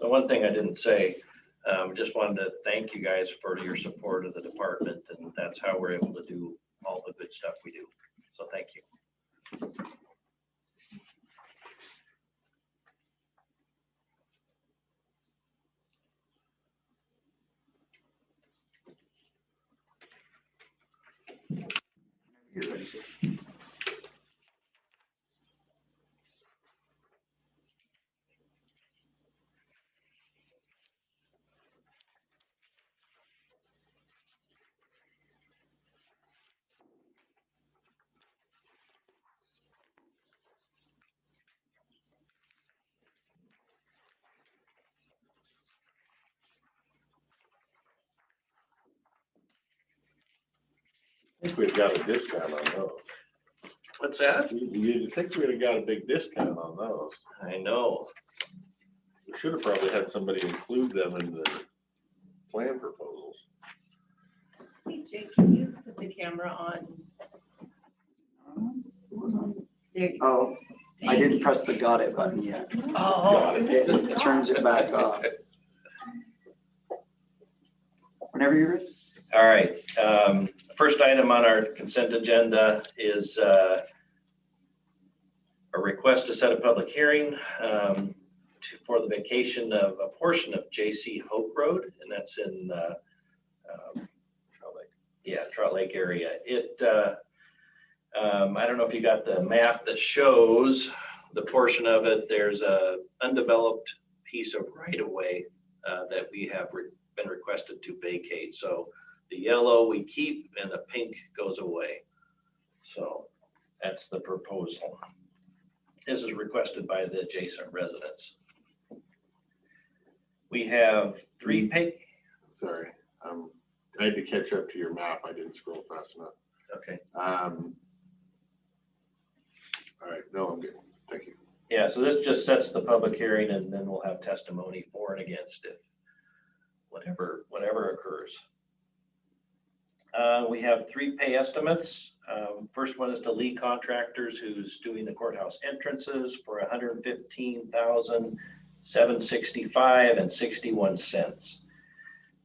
So one thing I didn't say, just wanted to thank you guys for your support of the department, and that's how we're able to do all the good stuff we do. So thank you. You're ready to. I think we've got a discount on those. What's that? You think we'd have got a big discount on those? I know. We should have probably had somebody include them in the plan proposals. Hey Jake, can you put the camera on? There you go. Oh, I didn't press the got it button yet. Oh. It turns it back off. Whenever you're ready. All right. First item on our consent agenda is a request to set a public hearing for the vacation of a portion of J.C. Hope Road, and that's in Trout Lake area. I don't know if you got the map that shows the portion of it. There's a undeveloped piece of right-of-way that we have been requested to vacate. So the yellow we keep and the pink goes away. So that's the proposal. This is requested by the adjacent residents. We have three Sorry, I had to catch up to your map. I didn't scroll fast enough. Okay. All right, no, I'm good. Thank you. Yeah, so this just sets the public hearing, and then we'll have testimony for and against it, whatever occurs. We have three pay estimates. First one is to Lee Contractors, who's doing the courthouse entrances for $115,765.61.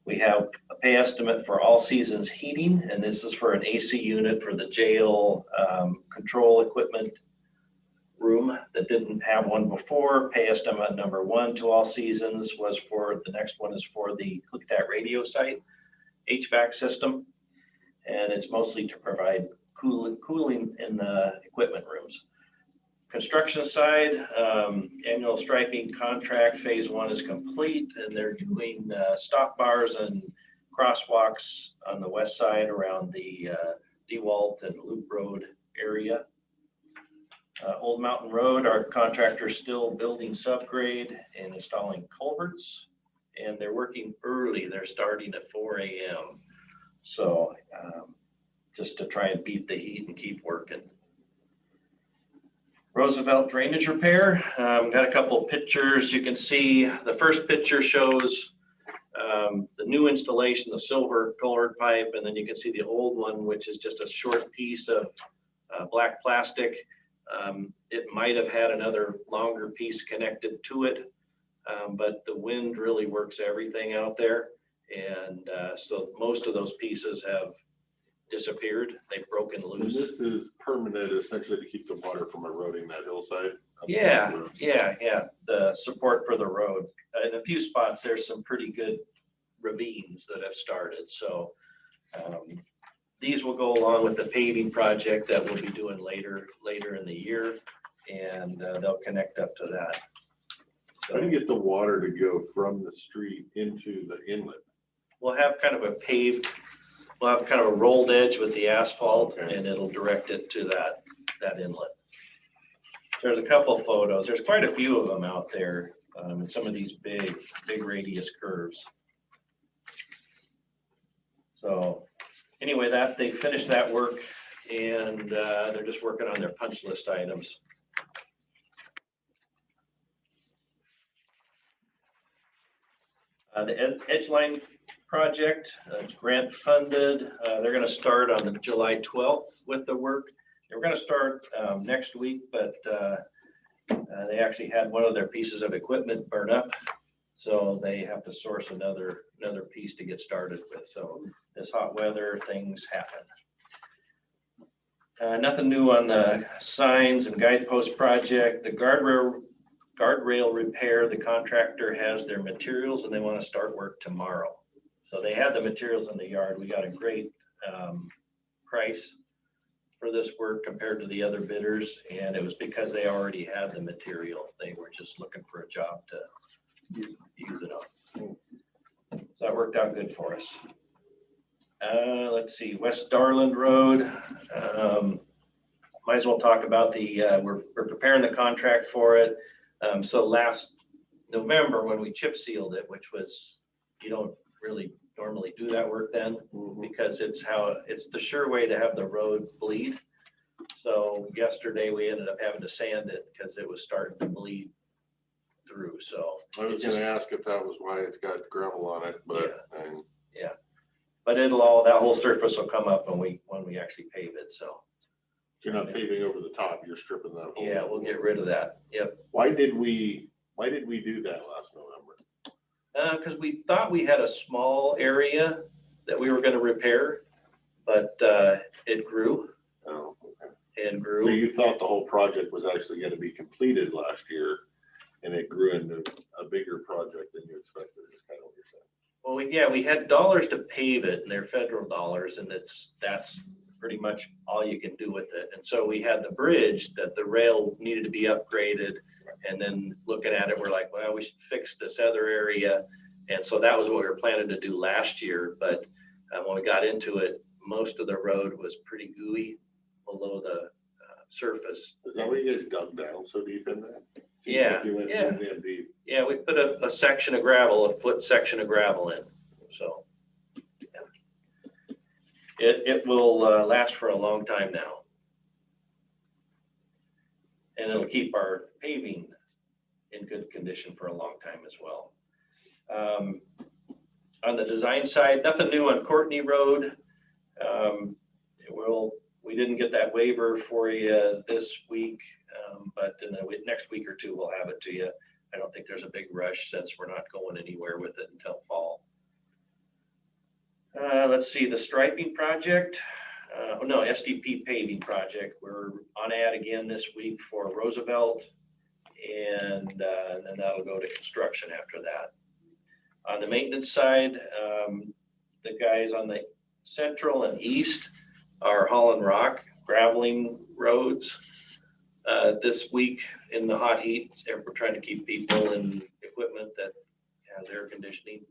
We have a pay estimate for all seasons heating, and this is for an AC unit for the jail control equipment room that didn't have one before. Pay estimate number one to all seasons was for, the next one is for the Klickitat radio site HVAC system. And it's mostly to provide cooling in the equipment rooms. Construction side, annual striping contract phase one is complete, and they're doing stop bars and crosswalks on the west side around the DeWalt and Loop Road area. Old Mountain Road, our contractor's still building subgrade and installing culverts, and they're working early. They're starting at 4 a.m. So just to try and beat the heat and keep working. Roosevelt drainage repair, got a couple of pictures. You can see the first picture shows the new installation, the silver colored pipe, and then you can see the old one, which is just a short piece of black plastic. It might have had another longer piece connected to it, but the wind really works everything out there. And so most of those pieces have disappeared. They've broken And loose. this is permanent, essentially to keep the water from eroding that hillside. Yeah. The support for the road. In a few spots, there's some pretty good ravines that have started. So these will go along with the paving project that we'll be doing later in the year, and they'll connect up to that. So How do you get the water to go from the street into the inlet? we'll have kind of a rolled edge with the asphalt, Okay. and it'll direct it to that inlet. There's a couple of photos. There's quite a few of them out there, in some of these big radius curves. So anyway, they finished that work, and they're just working on their punch list items. The Edgeline project, it's grant funded. They're going to start on July 12th with the work. They were going to start next week, but they actually had one of their pieces of equipment burn up. So they have to source another piece to get started with. So this hot weather, things happen. Nothing new on the signs and guidepost project. The guardrail repair, the contractor has their materials and they want to start work tomorrow. So they had the materials in the yard. We got a great price for this work compared to the other bidders, and it was because they already had the material. They were just looking for a job to use it on. So that worked out good for us. Let's see, West Darland Road. Might as well talk about the, we're preparing the contract for it. So last November when we chip sealed it, which was, you don't really normally do that work then because it's the sure way to have the road bleed. So yesterday we ended up having to sand it because it was starting to bleed through. So I was gonna ask if that was why it's got gravel on it, but but that whole surface will come up when we actually pave it. So you're not paving over the top, you're stripping that whole. yeah, we'll get rid of that. Yep. Why did we do that last November? Because we thought we had a small area that we were going to repair, but it grew Oh, okay. and So grew. you thought the whole project was actually gonna be completed last year and it grew into a bigger project than you expected, is kind of what you're saying. Well, we had dollars to pave it, and they're federal dollars, and that's pretty much all you can do with it. And so we had the bridge that the rail needed to be upgraded, and then looking at it, we're like, well, we should fix this other area. And so that was what we were planning to do last year. But when we got into it, most of the road was pretty gooey below the surface. Is that why you guys dug down so deep in there? Yeah, Like you went yeah. in there deep. Yeah, we put a section of gravel, a foot section of gravel in. So yeah. It will last for a long time now. And it'll keep our paving in good condition for a long time as well. On the design side, nothing new on Courtney Road. We didn't get that waiver for you this week, but in the next week or two, we'll have it to you. I don't think there's a big rush since we're not going anywhere with it until fall. Let's see, the striping project. SDP paving project. We're on ad again this week for Roosevelt, and then that'll go to construction after that. On the maintenance side, the guys on the central and east are hauling rock, graveling roads. This week in the hot heat, we're trying to keep people in equipment that has air conditioning.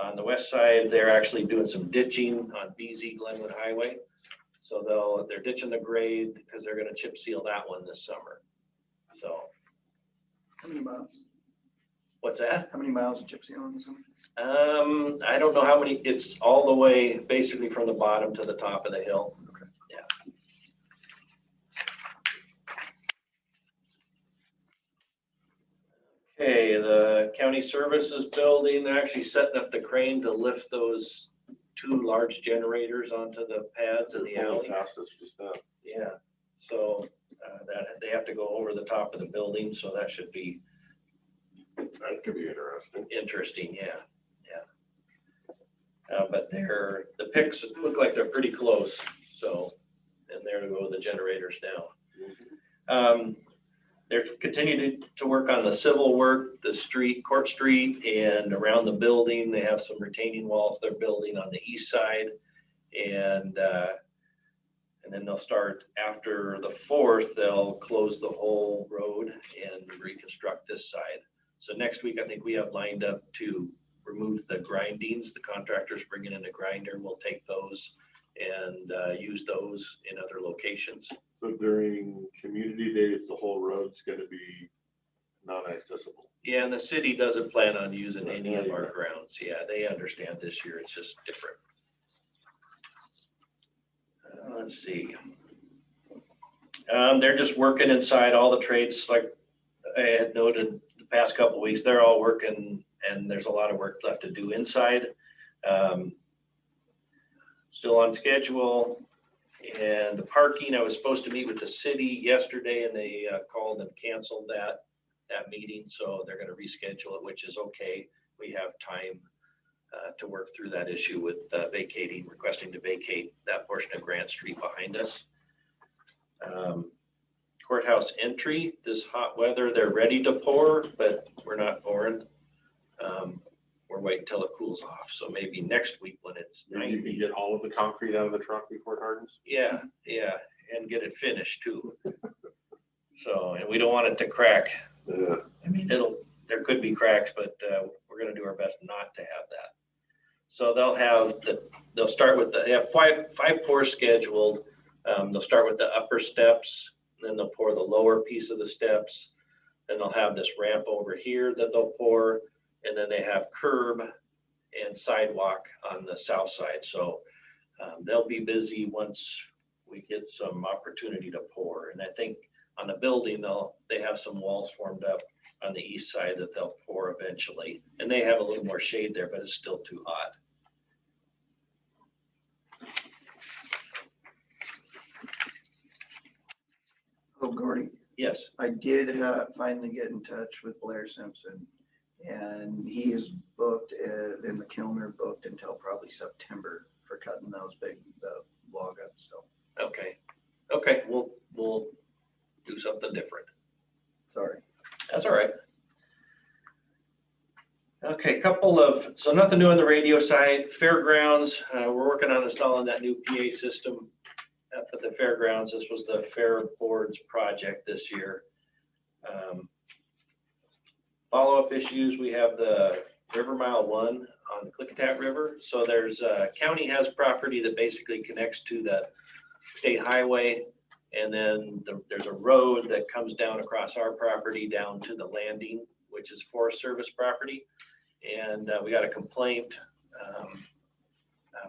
On the west side, they're actually doing some ditching on BZ Glenwood Highway. So they're ditching the grade because they're going to chip seal that one this summer. So. How many miles? What's that? How many miles of chip seal on this one? I don't know how many. It's all the way basically from the bottom to the top of the hill. Yeah. Okay, the county services building, they're actually setting up the crane to lift those two large generators onto the pads in the alley. Past us just now. Yeah, so that they have to go over the top of the building, so that should be That could be interesting. yeah. But the picks look like they're pretty close, so, and there to go the generators now. They're continuing to work on the civil work, the street, Court Street, and around the building. They have some retaining walls they're building on the east side. And then they'll start after the 4th, they'll close the whole road and reconstruct this side. So next week, I think we have lined up to remove the grindings. The contractor's bringing in a grinder. We'll take those and use those in other locations. So during community days, the whole road's gonna be non-accessible. Yeah, and the city doesn't plan on using any of our grounds. Yeah, they understand this year, it's just different. Let's see. They're just working inside all the trades, like I had noted the past couple of weeks, they're all working and there's a lot of work left to do inside. Still on schedule. And the parking, I was supposed to meet with the city yesterday and they called and canceled that. that meeting, so they're gonna reschedule it, which is okay. We have time to work through that issue with requesting to vacate that portion of Grant Street behind us. Courthouse entry, this hot weather, they're ready to pour, but we're not pouring. We're waiting till it cools off. So maybe next week when it's Maybe you 90. can get all of the concrete out of the truck before it hardens. Yeah, and get it finished too. So, and we don't want it to crack. Yeah. I mean, there could be cracks, but we're gonna do our best not to have that. So they'll start with they have five pours scheduled. They'll start with the upper steps, then they'll pour the lower piece of the steps. Then they'll have this ramp over here that they'll pour, and then they have curb and sidewalk on the south side. So they'll be busy once we get some opportunity to pour. And I think on the building, they have some walls formed up on the east side that they'll pour eventually. And they have a little more shade there, but it's still too hot. Oh, Gordy, Yes. I did finally get in touch with Blair Simpson, and he is booked, and the Kilmer booked until probably September for cutting those big log up, so. Okay, we'll do something different. Sorry. That's all right. Okay, so nothing new on the radio side. Fairgrounds, we're working on installing that new PA system up at the fairgrounds. This was the Fair Board's project this year. Follow-up issues, we have the River Mile 1 on the Klickitat River. So there's county has property that basically connects to the state highway. And then there's a road that comes down across our property down to the landing, which is Forest Service property. And we got a complaint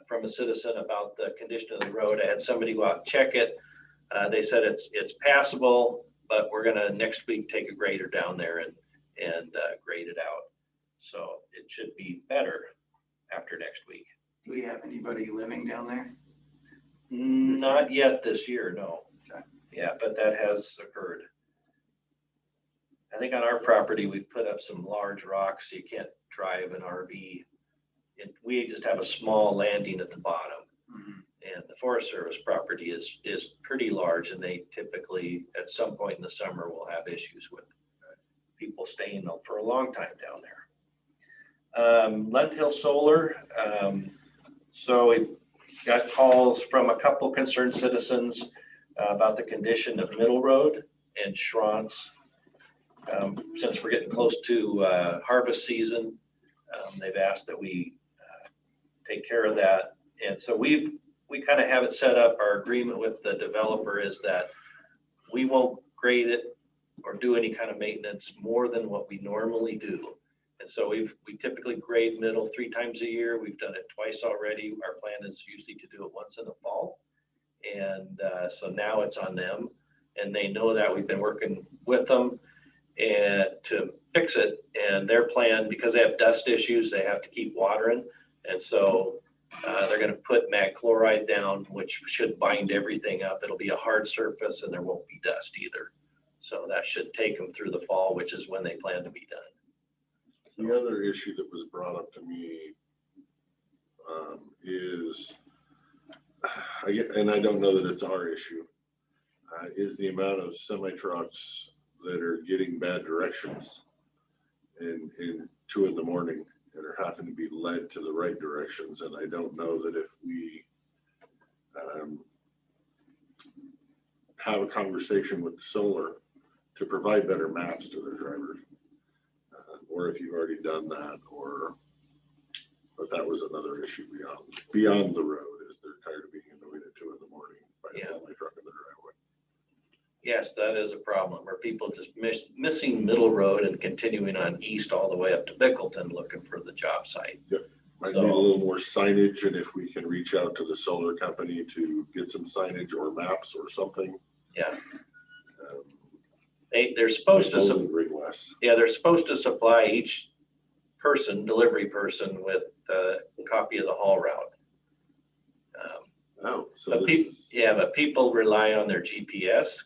from a citizen about the condition of the road. I had somebody go out and check it. They said it's passable, but we're gonna next week take a grader down there and grade it out. So it should be better after next week. Do we have anybody living down there? Not yet this year, no. Okay. Yeah, but that has occurred. I think on our property, we've put up some large rocks, so you can't drive an RV. We just have a small landing at the bottom. Mhm. And the Forest Service property is pretty large, and they typically, at some point in the summer, will have issues with people staying for a long time down there. Lund Hill Solar, so we got calls from a couple concerned citizens about the condition of Middle Road and Schrontz. Since we're getting close to harvest season, they've asked that we take care of that. And so we kind of have it set up. Our agreement with the developer is that we won't grade it or do any kind of maintenance more than what we normally do. And so we typically grade Middle 3 times a year. We've done it twice already. Our plan is usually to do it once in the fall. And so now it's on them, and they know that we've been working with them and to fix it. And their plan, because they have dust issues, they have to keep watering. And so they're going to put mag chloride down, which should bind everything up. It'll be a hard surface, and there won't be dust either. So that should take them through the fall, which is when they plan to be done. The other issue that was brought up to me is, and I don't know that it's our issue, is the amount of semi-trucks that are getting bad directions in 2 in the morning and are having to be led to the right directions. And I don't know that if we have a conversation with the solar to provide better maps to their drivers, or if you've already done that, but that was another issue beyond the road, is they're tired of being annoyed at 2 in the morning by a semi truck in the driveway. Yes, that is a problem, where people just missing Middle Road and continuing on east all the way up to Bickleton looking for the job site. Might need a little more signage, and if we can reach out to the solar company to get some signage or maps or something. Yeah. They're supposed to. Bring less. Yeah, they're supposed to supply each delivery person with a copy of the haul route. Oh, so but people rely on their GPS,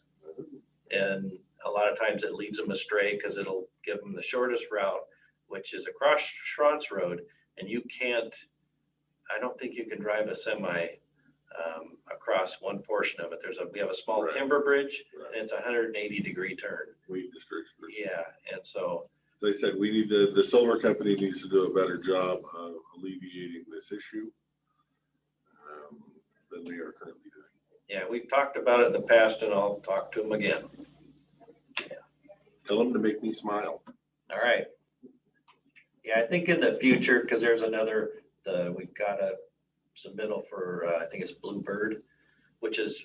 and a lot of times it leads them astray because it'll give them the shortest route, which is across Schrantz Road. And you can't, I don't think you can drive a semi across one portion of it. We have a small Right. timber bridge, Right. and it's a 180-degree turn. Weed districts. Yeah, and so, They said the solar company needs to do a better job of alleviating this issue than they are currently doing. yeah, we've talked about it in the past, and I'll talk to them again. Tell them to make me smile. All right. Yeah, I think in the future, because there's we've got a submittal for, I think it's Bluebird, which is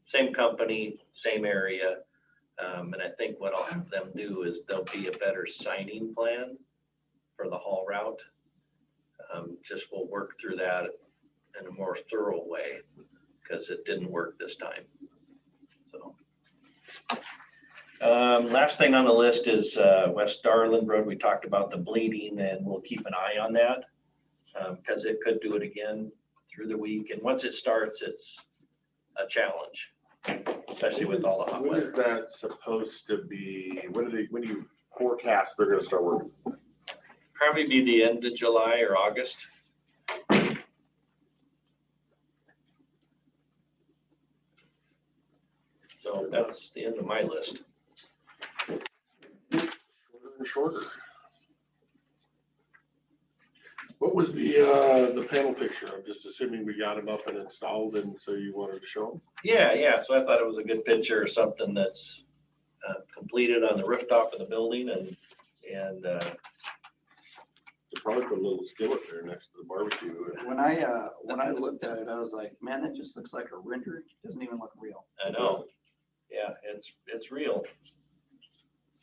same company, same area. And I think what I'll have them do is there'll be a better signing plan for the haul route. Just we'll work through that in a more thorough way because it didn't work this time. So. Last thing on the list is West Darland Road. We talked about the bleeding, and we'll keep an eye on that because it could do it again through the week. And once it starts, it's a challenge, especially with all the hot When is weather. that supposed to be? When do you forecast they're gonna start working? Probably be the end of July or August. So that's the end of my list. Shorter and shorter. What was the panel picture? I'm just assuming we got them up and installed, and so you wanted to show them? Yeah. So I thought it was a good picture or something that's completed on the rooftop of the building and You probably put a little skillet there next to the barbecue. When I looked at it, I was like, man, that just looks like a render. It doesn't even look real. I know. Yeah, it's real.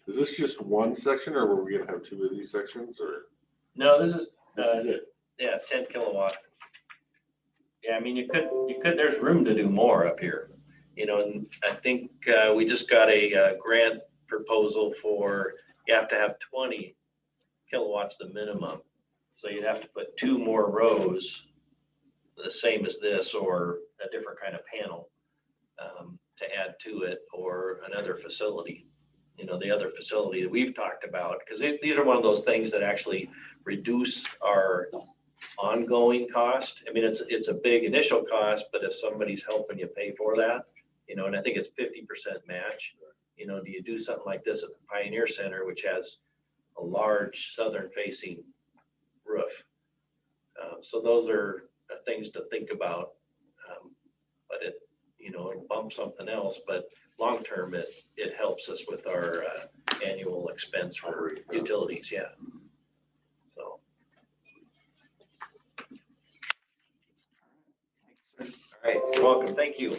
Is this just one section, or were we gonna have two of these sections, or No, this is it? yeah, 10 kilowatt. Yeah, I mean, you could, there's room to do more up here, and I think we just got a grant proposal for, you have to have 20 kilowatts the minimum. So you'd have to put 2 more rows, the same as this, or a different kind of panel to add to it, or another facility. The other facility that we've talked about, because these are one of those things that actually reduce our ongoing cost. I mean, it's a big initial cost, but if somebody's helping you pay for that, and I think it's 50% match, do you do something like this at the Pioneer Center, which has a large southern facing roof? So those are things to think about, but it'll bump something else, but long-term, it helps us with our annual expense for utilities, yeah. So. All right, you're welcome, thank you.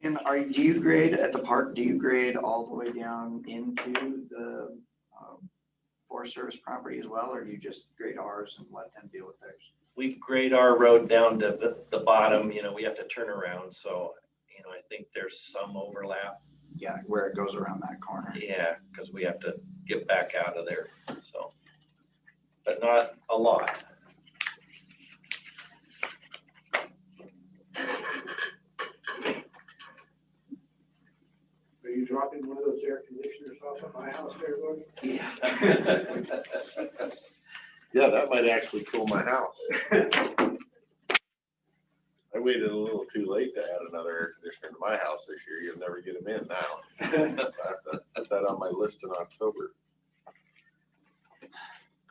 And do you grade at the park, do you grade all the way down into the Forest Service property as well, or do you just grade ours and let them deal with theirs? We grade our road down to the bottom, we have to turn around, so, I think there's some overlap. Yeah, where it goes around that corner. Yeah, because we have to get back out of there, so, but not a lot. Are you dropping one of those air conditioners off at my house there, Lloyd? Yeah. Yeah, that might actually cool my house. I waited a little too late to add another air conditioner to my house this year. You'll never get them in now. I have to put that on my list in October.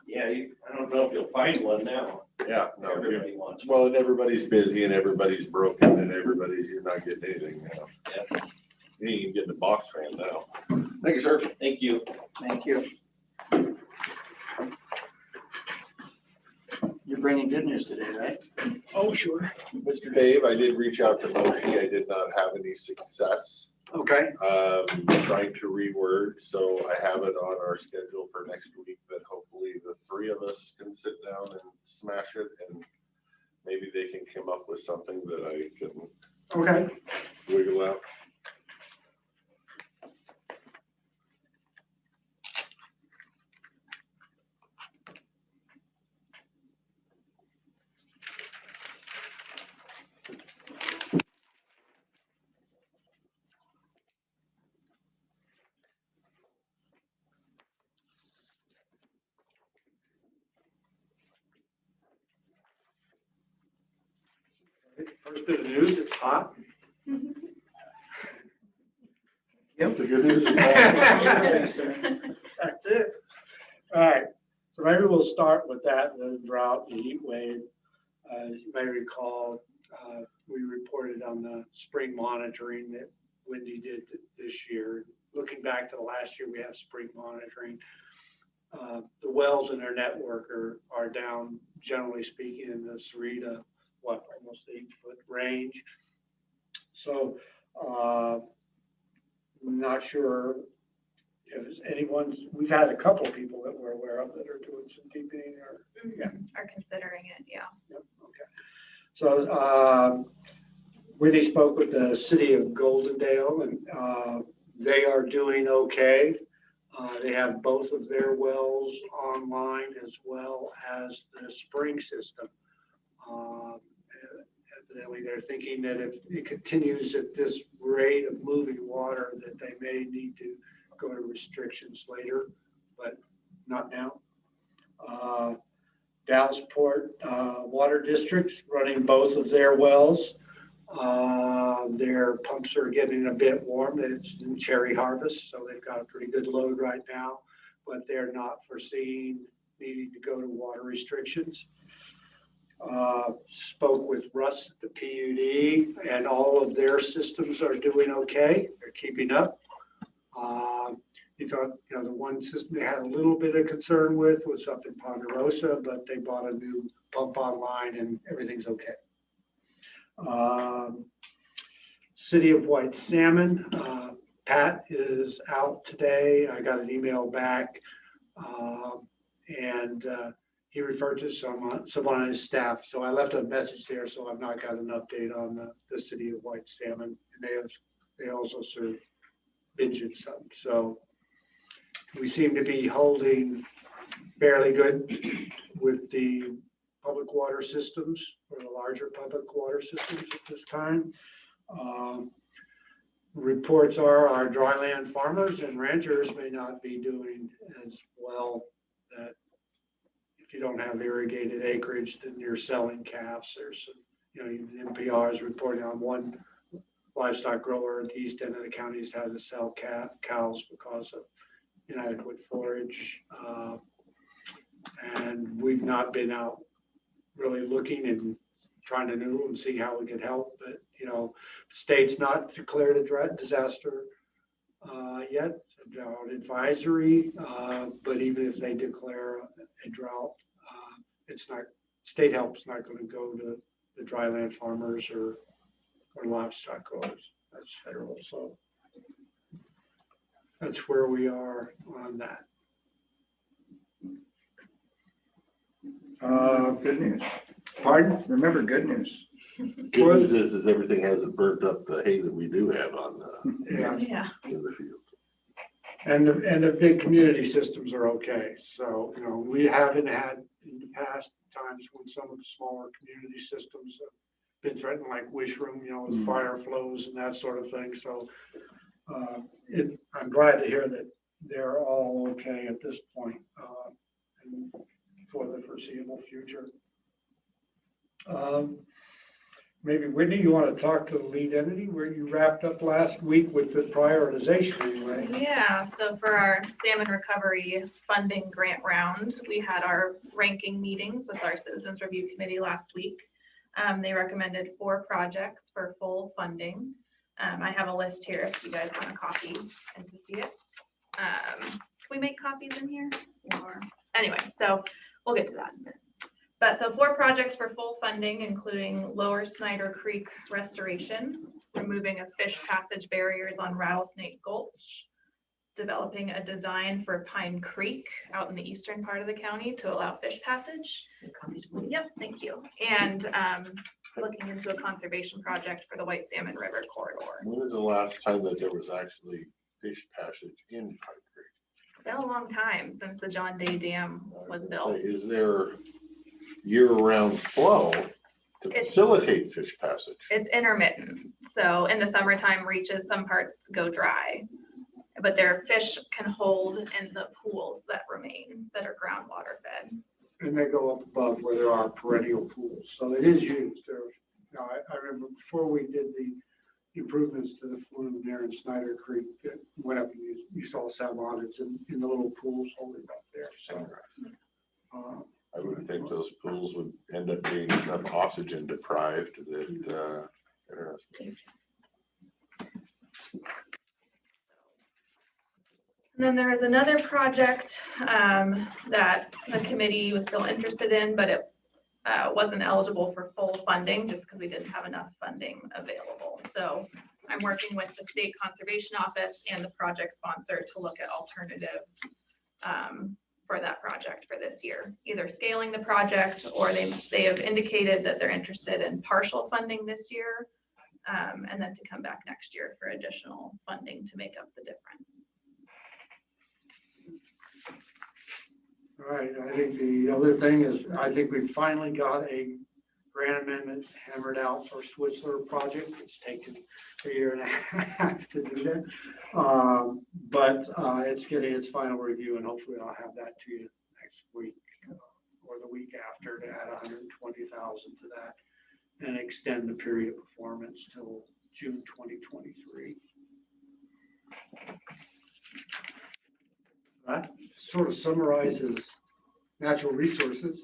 Yeah, I don't know if you'll find one now. Yeah, no, Everybody wants one. well, and everybody's busy and everybody's broken and you're not getting anything now. Yeah. You ain't even getting a box fan now. Thank you, sir. Thank you. Thank you. You're bringing good news today, right? Oh, sure. Mr. Dave, I did reach out to Moshi. I did not have any success Okay. trying to reword, so I have it on our schedule for next week that hopefully the three of us can sit down and smash it, and maybe they can come up with something that I can Okay. wiggle out. First bit of news, it's hot. Yep, the good news is That's it. All right, so maybe we'll start with that, the drought, the heat wave. As you may recall, we reported on the spring monitoring that Wendy did this year. Looking back to the last year, we have spring monitoring. The wells in their network are down, generally speaking, in the Sarita, almost 8-foot range. So, I'm not sure if we've had a couple of people that we're aware of that are doing some deepening or, yeah. Are considering it, yeah. Yep, okay. So, Whitney spoke with the city of Goldendale, and they are doing okay. They have both of their wells online as well as the spring system. Evidently, they're thinking that if it continues at this rate of moving water, that they may need to go to restrictions later, but not now. Dallasport Water District's running both of their wells. Their pumps are getting a bit warm. It's in cherry harvest, so they've got a pretty good load right now, but they're not foreseeing needing to go to water restrictions. Spoke with Russ at the PUD, and all of their systems are doing okay. They're keeping up. He thought, the one system they had a little bit of concern with was up in Ponderosa, but they bought a new pump online and everything's okay. City of White Salmon, Pat is out today. I got an email back, and he referred to someone on his staff. So I left a message there, so I've not got an update on the City of White Salmon. And they also serve binging some. So we seem to be holding fairly good with the public water systems, or the larger public water systems at this time. Reports are our dryland farmers and ranchers may not be doing as well. That if you don't have irrigated acreage, then you're selling calves. There's some, even NPR is reporting on one livestock grower at the east end of the county has had to sell cows because of inadequate forage. And we've not been out really looking and trying to know and see how we could help. But, the state's not declared a drought disaster yet, a drought advisory. But even if they declare a drought, state help's not going to go to the dryland farmers or livestock growers. That's federal. So that's where we are on that. Good news. Pardon? Remember, good news. Good news is everything hasn't burnt up the hay that we do have on Yeah. Yeah. in the field. And the big community systems are okay. So, we haven't had in the past times when some of the smaller community systems have been threatened, like Wishroom, with fire flows and that sort of thing. So I'm glad to hear that they're all okay at this point and for the foreseeable future. Maybe Whitney, you want to talk to the lead entity where you wrapped up last week with the prioritization anyway? Yeah, so for our salmon recovery funding grant round, we had our ranking meetings with our Citizens Review Committee last week. They recommended 4 projects for full funding. I have a list here if you guys want a copy and to see it. Can we make copies in here? Or anyway, so we'll get to that in a minute. But so 4 projects for full funding, including Lower Snyder Creek restoration, removing of fish passage barriers on Rattlesnake Gulch, developing a design for Pine Creek out in the eastern part of the county to allow fish passage. Yep, thank you. And looking into a conservation project for the White Salmon River corridor. When was the last time that there was actually fish passage in Pine Creek? It's been a long time since the John Day Dam was built. Is there year-round flow to facilitate fish passage? It's intermittent. So in the summertime reaches, some parts go dry, but their fish can hold in the pools that remain that are groundwater fed. And they go up above where there are perennial pools. So it is used. I before we did the improvements to the flume there in Snyder Creek, that went up and you saw some audits in the little pools holding up there. So, I would think those pools would end up being enough oxygen deprived that, interesting. And then there was another project that the committee was still interested in, but it wasn't eligible for full funding just because we didn't have enough funding available. So I'm working with the State Conservation Office and the project sponsor to look at alternatives for that project for this year, either scaling the project or they have indicated that they're interested in partial funding this year and then to come back next year for additional funding to make up the difference. all right, I think the other thing is, I think we finally got a grant amendment hammered out for Switzerland project. It's taken a year and a half to do that. But it's getting its final review, and hopefully I'll have that to you next week or the week after to add 120,000 to that and extend the period of performance till June 2023. That sort of summarizes natural resources.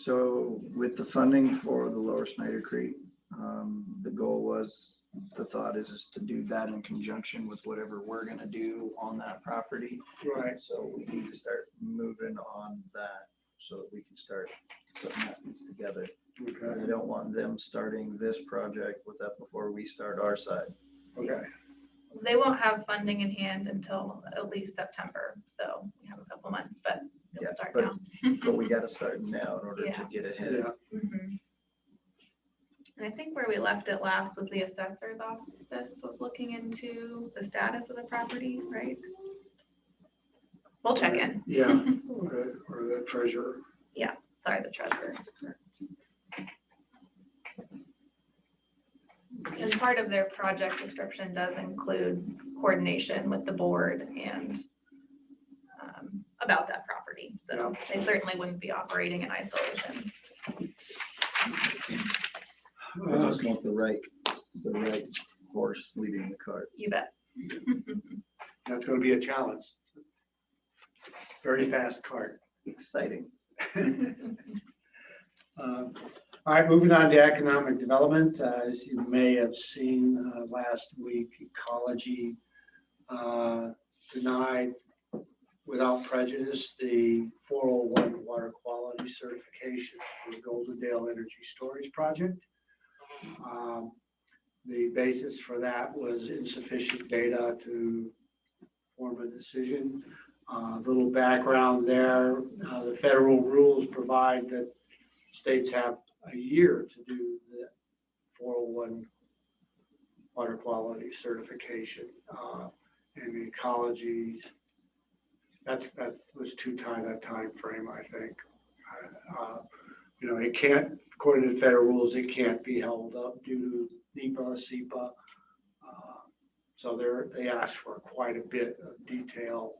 So with the funding for the Lower Snyder Creek, the goal was, the thought is to do that in conjunction with whatever we're gonna do on that property. Right. So we need to start moving on that so that we can start putting that piece together. Okay. I don't want them starting this project with that before we start our side. Okay. They won't have funding in hand until at least September, so we have a couple months, but Yeah, it'll start but- now. But we gotta start now in order Yeah. to get ahead. Yeah. Mhm. And I think where we left it last was the assessor's office was looking into the status of the property, right? We'll check in. Yeah. Or the treasurer. Sorry, the treasurer. And part of their project description does include coordination with the board and about that property. So they certainly wouldn't be operating in isolation. I just want the right horse leading the cart. You bet. That's going to be a challenge. Very fast cart. Exciting. All right, moving on to economic development. As you may have seen last week, Ecology denied without prejudice the 401 water quality certification for the Goldendale Energy Storage Project. The basis for that was insufficient data to form a decision. Little background there, the federal rules provide that states have a year to do the 401 water quality certification. And Ecology, that was too tight a time frame, I think. It can't, according to the federal rules, it can't be held up due to NEPA, SEPA. So they asked for quite a bit of detail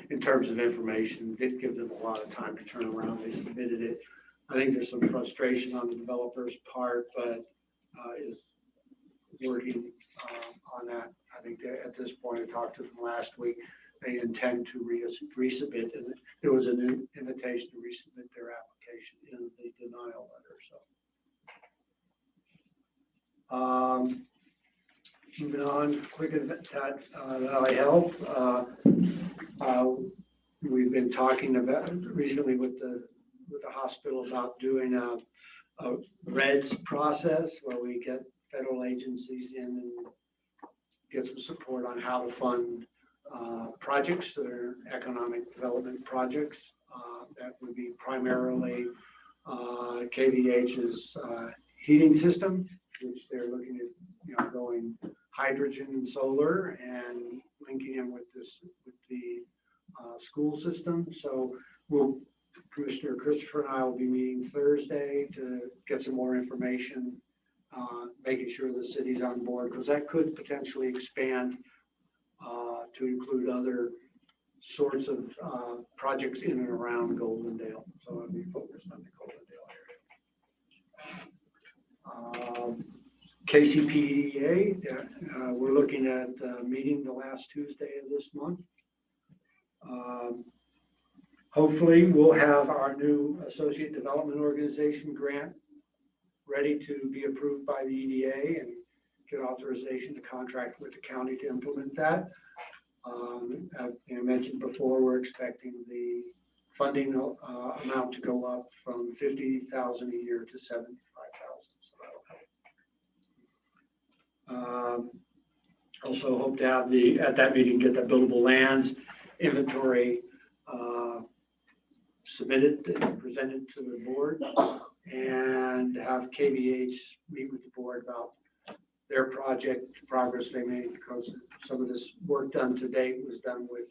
in terms of information. It gives them a lot of time to turn around. They submitted it. I think there's some frustration on the developer's part, but is working on that. I think at this point, I talked to them last week. They intend to resubmit, and there was an invitation to resubmit their application in the denial letter. So, moving on, Klickitat Valley Health. We've been talking about recently with the hospital about doing a REDS process where we get federal agencies in and get some support on how to fund projects that are economic development projects. That would be primarily KVH's heating system, which they're looking at, going hydrogen and solar and linking in with the school system. So Commissioner Christopher and I will be meeting Thursday to get some more information, making sure the city's on board, because that could potentially expand to include other sorts of projects in and around Goldendale. So I'll be focused on the Goldendale KCPEA, we're looking at meeting the last Tuesday of this month. Hopefully, we'll have our new Associate Development Organization grant ready to be approved by the EDA and get authorization to contract with the county to implement that. As I mentioned before, we're expecting the funding amount to go up from $50,000 a year to $75,000. So that'll help. Also hope to have at that meeting, get the buildable lands inventory submitted and presented to the board, and have KVH meet with the board about their project progress they made, because some of this work done to date was done with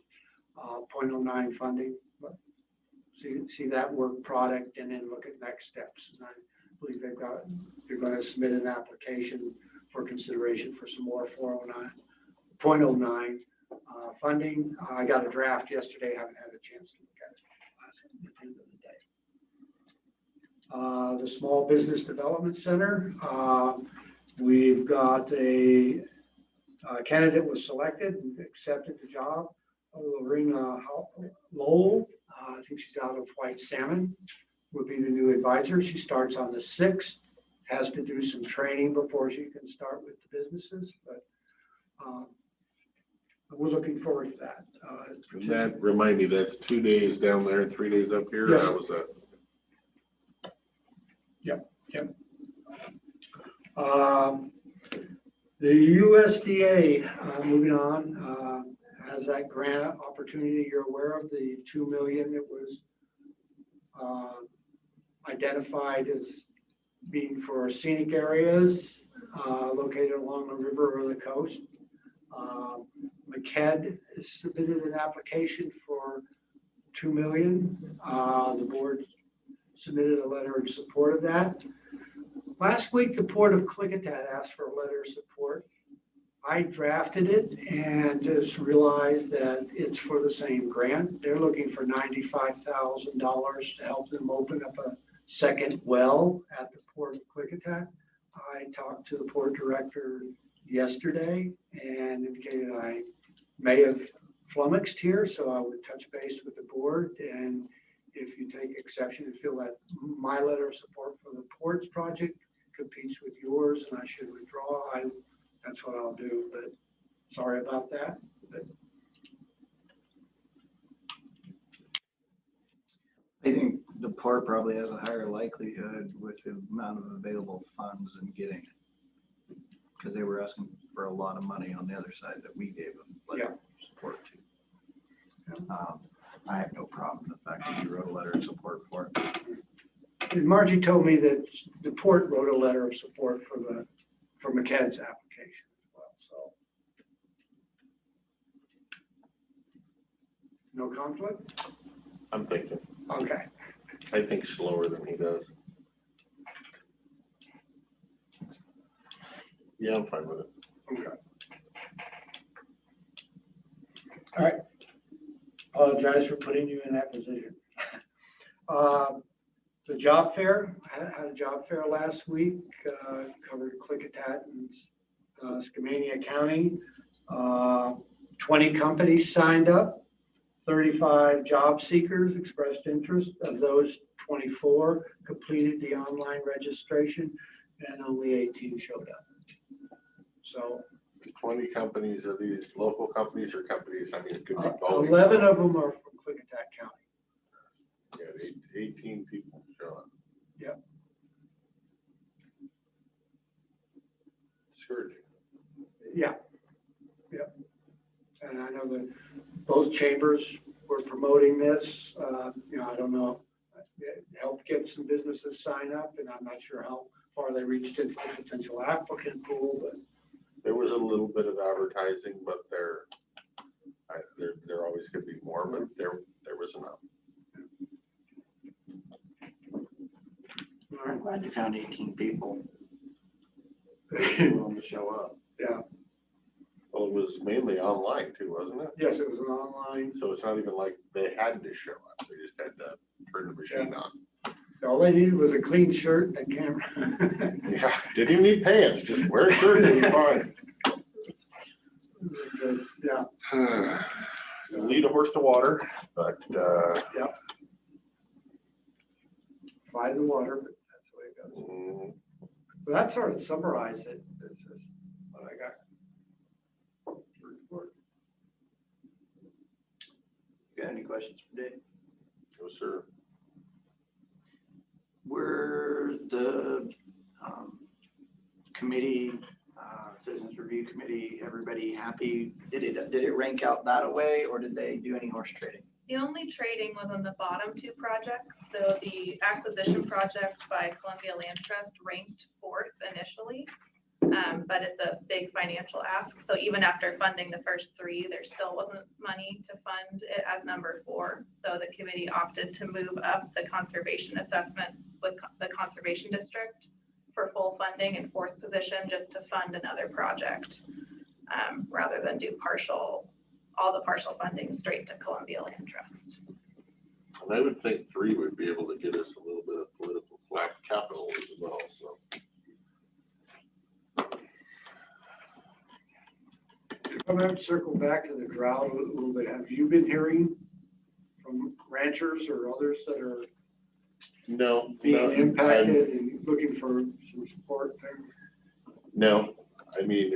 0.09 funding. But see that work product and then look at next steps. And I believe they're going to submit an application for consideration for some more 0.09 funding. I got a draft yesterday, haven't had a chance to look at it at the end of the day. The Small Business Development Center, we've got a candidate was selected and accepted the job. Lorena Lowell, I think she's out of White Salmon, would be the new advisor. She starts on the 6th, has to do some training before she can start with the businesses, but we're looking forward to that. That remind me, that's 2 days down there and 3 days up here. Yes. How was that? Yep. The USDA, moving on, has that grant opportunity. You're aware of the $2 million that was identified as being for scenic areas located along the river or the coast. McKed has submitted an application for $2 million. The board submitted a letter in support of that. Last week, the Port of Klickitat asked for a letter of support. I drafted it and just realized that it's for the same grant. They're looking for $95,000 to help them open up a second well at the Port of Klickitat. I talked to the port director yesterday and indicated I may have flummoxed here, so I would touch base with the board. And if you take exception and feel that my letter of support for the ports project competes with yours and I should withdraw, that's what I'll do. But sorry about that. But I think the port probably has a higher likelihood with the amount of available funds and getting it, because they were asking for a lot of money on the other side that we gave them letter of support to. I have no problem with the fact that you wrote a letter of support for it. and Margie told me that the port wrote a letter of support for McKed's application as well. So no conflict? I'm thinking. Okay. I think slower than he does. Yeah, I'm fine with it. Okay. All right. Apologize for putting you in that position. The job fair, I had a job fair last week, covered Klickitat and Skamania County. 20 companies signed up, 35 job seekers expressed interest. Of those, 24 completed the online registration and only 18 showed up. So 20 companies, are these local companies or companies? I mean, it could be both. 11 of them are from Klickitat County. Yeah, 18 people show up. Yep. Discouraging. Yeah. And I know that both chambers were promoting this. I don't know, it helped get some businesses sign up, and I'm not sure how far they reached into the potential applicant pool, but There was a little bit of advertising, but there always could be more, but there was enough. I'm glad you found 18 people willing to show up. yeah. Well, it was mainly online too, wasn't it? Yes, it was an online. So it's not even like they had to show up. They just had to turn the machine on. All I needed was a clean shirt and a camera. Yeah, didn't even need pants, just wear a shirt and you're fine. Yeah, You lead a horse to water, but, by the water, but that's the way it goes. So that sort of summarized it. This is what I got. Got any questions for Dave? no, sir. Were the committee, Citizens Review Committee, everybody happy? Did it rank out that way, or did they do any horse trading? The only trading was on the bottom two projects. So the acquisition project by Columbia Land Trust ranked 4th initially, but it's a big financial ask. So even after funding the first 3, there still wasn't money to fund it as number 4. So the committee opted to move up the conservation assessment with the conservation district for full funding in 4th position, just to fund another project, rather than do all the partial funding straight to Columbia Land Trust. And I would think 3 would be able to get us a little bit of political capital as well, so. I'm going to circle back to the drought a little bit. Have you been hearing from ranchers or others that are No. being impacted and looking for some support there? No, I mean,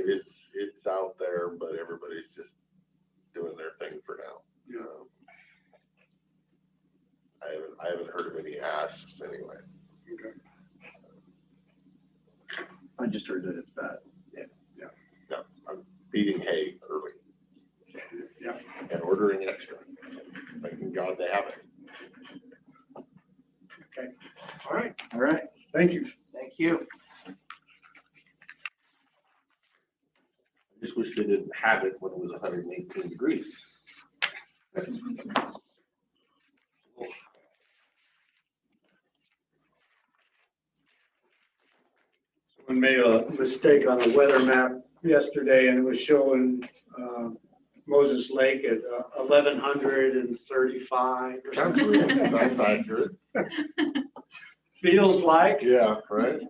it's out there, but everybody's just doing their thing for now. Yeah. I haven't heard of any asks anyway. Okay. I just heard that it's bad. No, I'm feeding hay early. Yeah. And ordering extra. Thanking God they have it. Okay. All right. All right, Thank you. thank you. I just wish they didn't have it when it was 118 degrees. Someone made a mistake on a weather map yesterday, and it was showing Moses Lake at 1135 or Sounds something. real. Sounds accurate. Feels like. Yeah, right.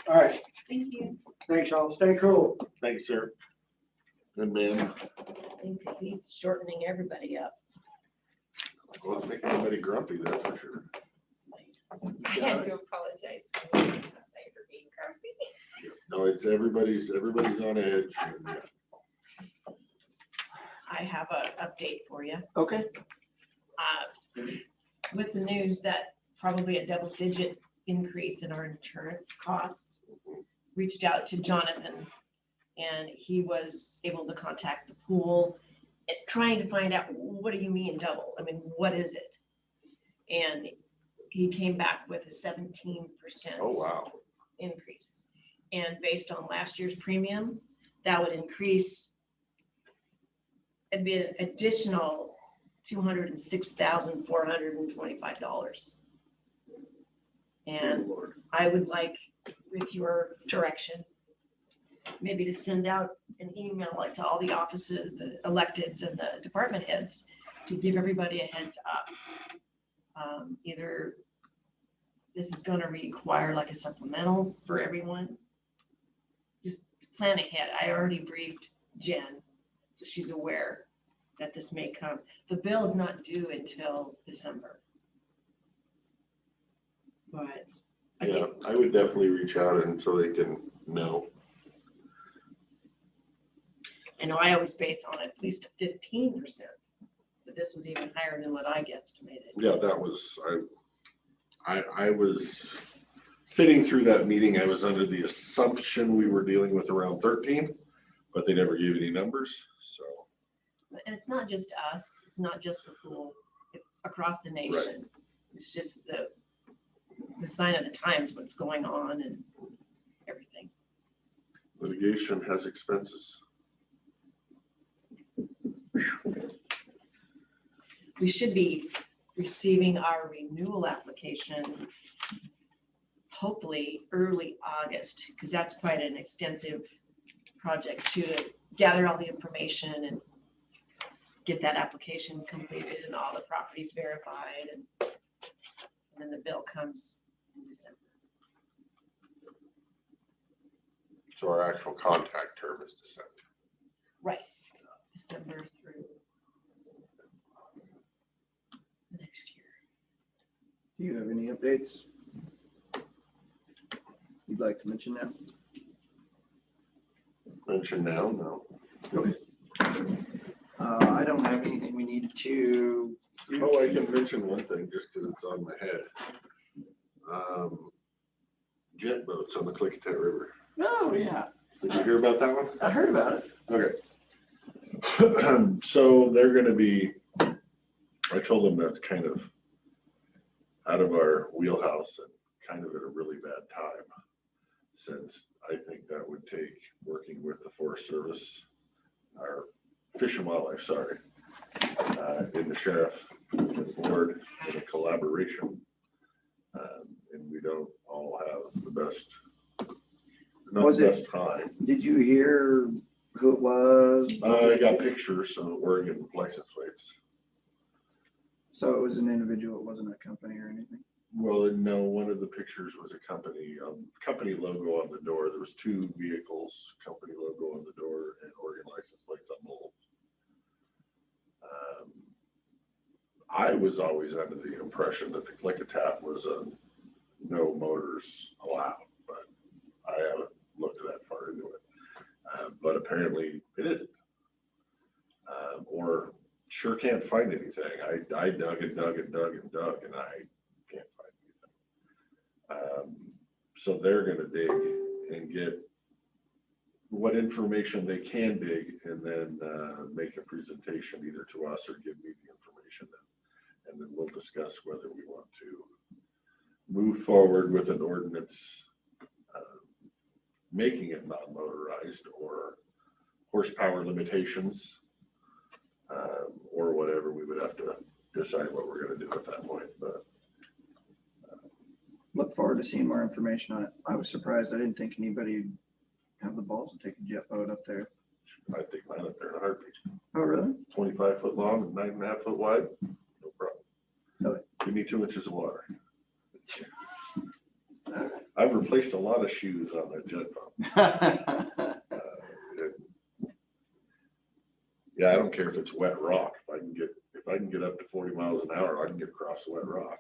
All right. Thank you. Thanks, y'all. Stay cool. Thanks, sir. Good man. I think he's shortening everybody up. Well, it's making everybody grumpy, that's for sure. I had to apologize for being grumpy. No, it's everybody's on edge. I have an update for you. Okay. With the news that probably a double-digit increase in our insurance costs, reached out to Jonathan, and he was able to contact the pool, trying to find out, what do you mean double? I mean, what is it? And he came back with a 17% Oh, wow. increase. And based on last year's premium, that would increase, it'd be an additional $206,425. And I would like, with your direction, maybe to send out an email like to all the offices, the electeds and the department heads, to give everybody a heads up. Either this is going to require like a supplemental for everyone. Just plan ahead. I already briefed Jen, so she's aware that this may come. The bill is not due until December. But Yeah, I would definitely reach out and so they can know. I know I always base on at least 15%, but this was even higher than what I guesstimated. Yeah, that was, I was sitting through that meeting. I was under the assumption we were dealing with around 13, but they never gave any numbers, so. And it's not just us, it's not just the pool, it's across the nation. It's just the sign of the times, what's going on and everything. Litigation has expenses. We should be receiving our renewal application hopefully early August, because that's quite an extensive project to gather all the information and get that application completed and all the properties verified. And then the bill comes in December. So our actual contract term is December. Right, December through next year. Do you have any updates you'd like to mention now? Mention now, no. I don't have anything we need to do. Oh, I can mention one thing just because it's on my head. Jet boats on the Klickitat River. Oh, yeah, Did you hear about that one? I heard about it. Okay. So they're gonna be, I told them that's kind of out of our wheelhouse and kind of at a really bad time, since I think that would take working with the Forest Service, our Fish and Wildlife, sorry, and the sheriff, and the board, in a collaboration. And we don't all have the best, not Was the it- best time. Did you hear who it was? I got pictures of Oregon license plates. So it was an individual, it wasn't a company or anything? Well, no, one of the pictures was a company logo on the door. There was 2 vehicles, company logo on the door, and Oregon license plates on both. I was always under the impression that the Klickitat was a no motors allowed, but I haven't looked that far into it. But apparently it isn't. Or sure can't find anything. I dug and dug and dug and dug, and I can't find anything. So they're gonna dig and get what information they can dig, and then make a presentation either to us or give me the information, and then we'll discuss whether we want to move forward with an ordinance making it non-motorized, or horsepower limitations, or whatever. We would have to decide what we're gonna do at that point, but Look forward to seeing more information on it. I was surprised. I didn't think anybody would have the balls to take a jet boat up there. I think mine up there in a heartbeat. Oh, really? 25-foot long and 9.5 foot wide, no problem. Really? Give me 2 inches of water. I've replaced a lot of shoes on that jet boat. Yeah, I don't care if it's wet rock. If I can get up to 40 miles an hour, I can get across the wet rock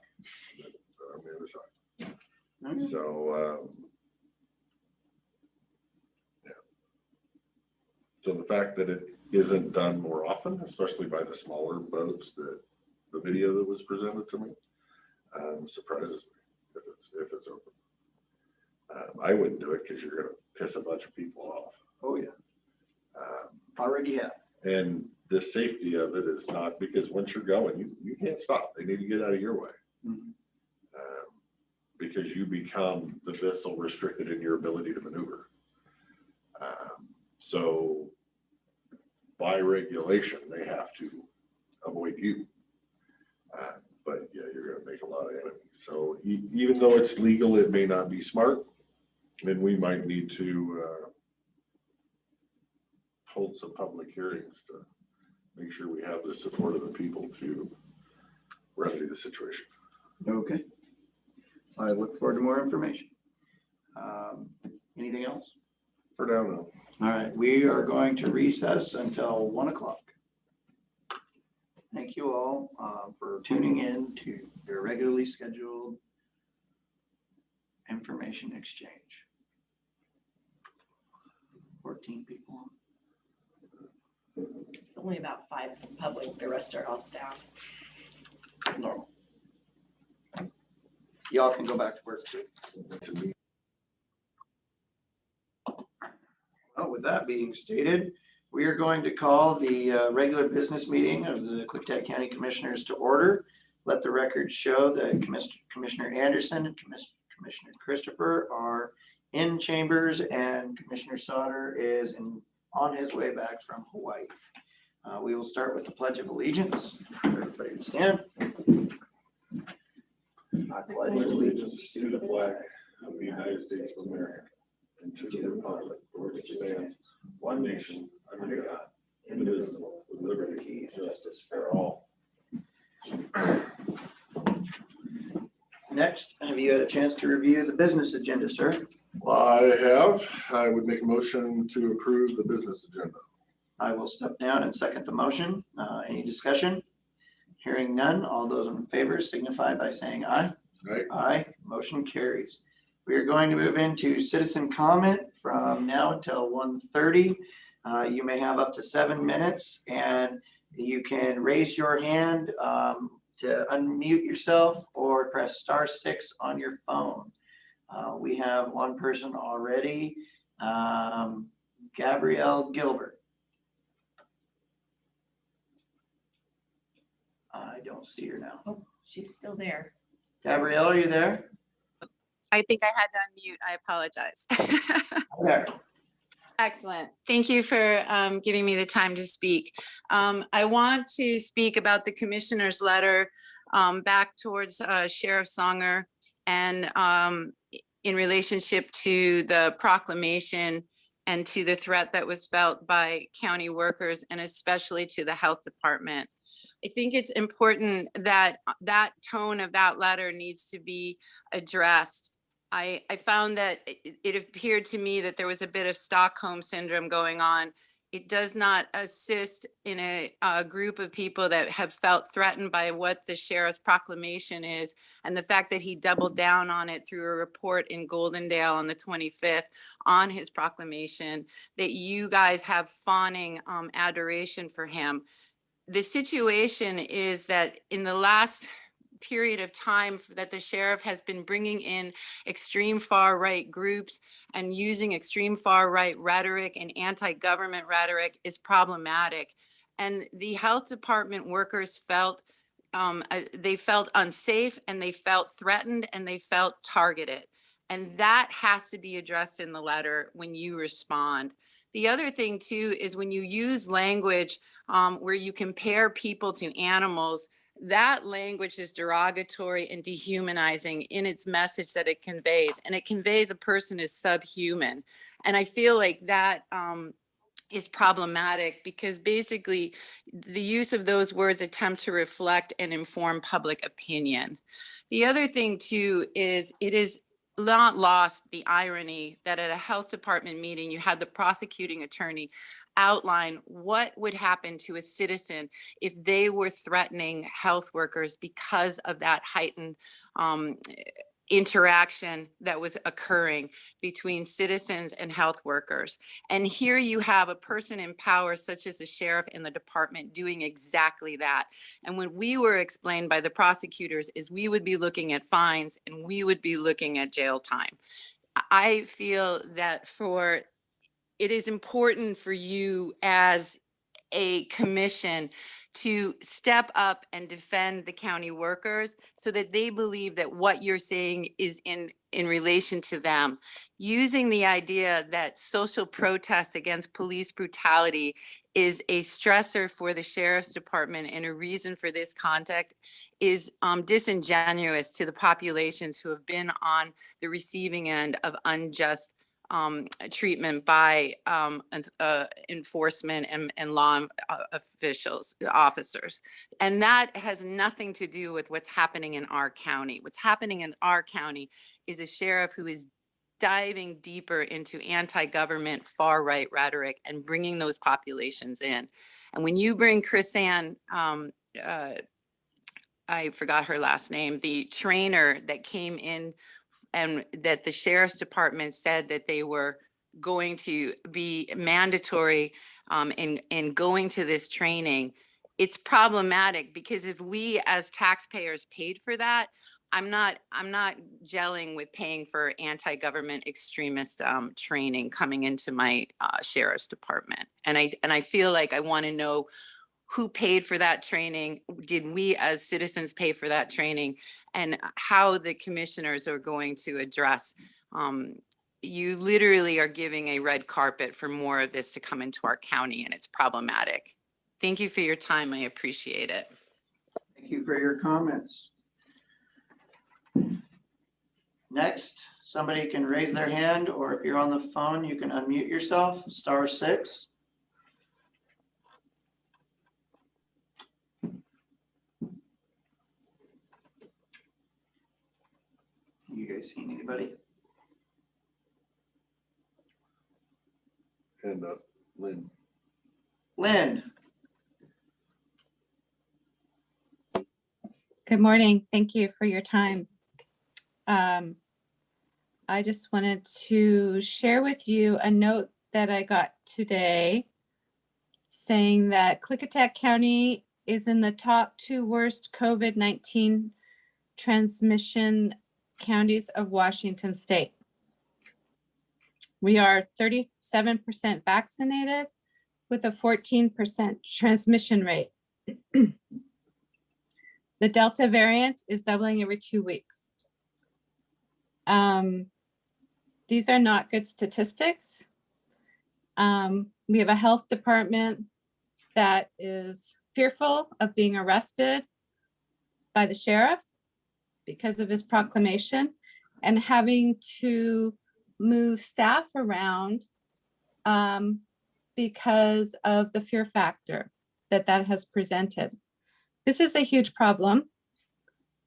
on the other side. So, yeah. So the fact that it isn't done more often, especially by the smaller boats, that the video that was presented to me, surprises me if it's open. I wouldn't do it because you're gonna piss a bunch of people off. Oh, yeah. Already have. And the safety of it is not, because once you're going, you can't stop. They need to get out of your way. Mhm. Because you become the vessel restricted in your ability to maneuver. So by regulation, they have to avoid you. But yeah, you're gonna make a lot of enemies. So even though it's legal, it may not be smart. And we might need to hold some public hearings to make sure we have the support of the people to remedy the situation. Okay. I look forward to more information. Anything else? For now, no. All right, we are going to recess until 1 o'clock. Thank you all for tuning in to your regularly scheduled information exchange. 14 people. It's only about 5 public, the rest are all staff. Normal. Y'all can go back to work too. To me, Well, with that being stated, we are going to call the regular business meeting of the Klickitat County Commissioners to order. Let the record show that Commissioner Anderson and Commissioner Christopher are in chambers, and Commissioner Sauter is on his way back from Hawaii. We will start with the Pledge of Allegiance. Everybody to stand. I pledge allegiance to the flag of the United States of America and to the republic for which it stands, one nation, under God, indivisible, with liberty and justice for all. Next, have you had a chance to review the business agenda, sir? I would make a motion to approve the business agenda. I will step down and second the motion. Any discussion? Hearing none, all those in favor signify by saying aye. Right? Aye, motion carries. We are going to move into citizen comment from now until 1:30. You may have up to 7 minutes, and you can raise your hand to unmute yourself or press *6 on your phone. We have one person already, Gabrielle Gilbert. I don't see her now. Oh, she's still there. Gabrielle, are you there? I think I had to unmute. I apologize. There. Excellent. Thank you for giving me the time to speak. I want to speak about the commissioner's letter back towards Sheriff Songer and in relationship to the proclamation and to the threat that was felt by county workers and especially to the health department. I think it's important that that tone of that letter needs to be addressed. I found that it appeared to me that there was a bit of Stockholm syndrome going on. It does not assist in a group of people that have felt threatened by what the sheriff's proclamation is and the fact that he doubled down on it through a report in Goldendale on the 25th on his proclamation, that you guys have fawning adoration for him. The situation is that in the last period of time that the sheriff has been bringing in extreme far right groups and using extreme far right rhetoric and anti-government rhetoric is problematic. And the health department workers felt they felt unsafe and they felt threatened and they felt targeted. And that has to be addressed in the letter when you respond. The other thing too is when you use language where you compare people to animals, that language is derogatory and dehumanizing in its message that it conveys. And it conveys a person is subhuman. And I feel like that is problematic because basically the use of those words attempt to reflect and inform public opinion. The other thing too is it is not lost the irony that at a health department meeting, you had the prosecuting attorney outline what would happen to a citizen if they were threatening health workers because of that heightened interaction that was occurring between citizens and health workers. And here you have a person in power such as the sheriff in the department doing exactly that. And when we were explained by the prosecutors is we would be looking at fines and we would be looking at jail time. I feel that it is important for you as a commission to step up and defend the county workers so that they believe that what you're saying is in relation to them. Using the idea that social protest against police brutality is a stressor for the sheriff's department and a reason for this conduct is disingenuous to the populations who have been on the receiving end of unjust treatment by enforcement and law officers. And that has nothing to do with what's happening in our county. What's happening in our county is a sheriff who is diving deeper into anti-government far right rhetoric and bringing those populations in. And when you bring Chris-Ann, I forgot her last name, the trainer that came in and that the sheriff's department said that they were going to be mandatory in going to this training, it's problematic because if we as taxpayers paid for that, I'm not gelling with paying for anti-government extremist training coming into my sheriff's department. And I feel like I want to know who paid for that training? Did we as citizens pay for that training? And how the commissioners are going to address. You literally are giving a red carpet for more of this to come into our county, and it's problematic. Thank you for your time. I appreciate it. Thank you for your comments. Next, somebody can raise their hand, or if you're on the phone, you can unmute yourself, *6. You guys seen anybody? And Lynn, Lynn? Good morning. Thank you for your time. I just wanted to share with you a note that I got today saying that Klickitat County is in the top 2 worst COVID-19 transmission counties of Washington State. We are 37% vaccinated with a 14% transmission rate. The Delta variant is doubling every 2 weeks. These are not good statistics. We have a health department that is fearful of being arrested by the sheriff because of his proclamation and having to move staff around because of the fear factor that has presented. This is a huge problem.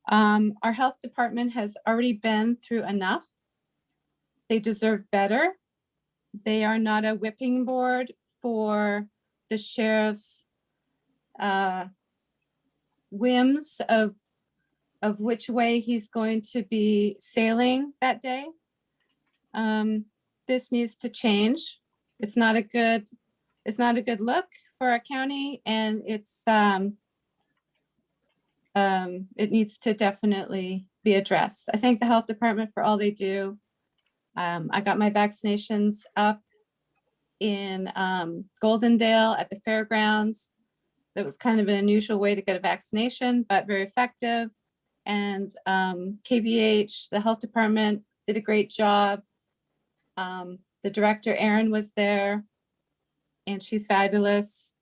Our health department has already been through enough. They deserve better. They are not a whipping board for the sheriff's whims of which way he's going to be sailing that day. This needs to change. It's not a good look for our county, and it needs to definitely be addressed. I thank the health department for all they do. I got my vaccinations up in Goldendale at the fairgrounds. That was kind of an unusual way to get a vaccination, but very effective. And KBH, the health department, did a great job. The director, Erin, was there, and she's fabulous.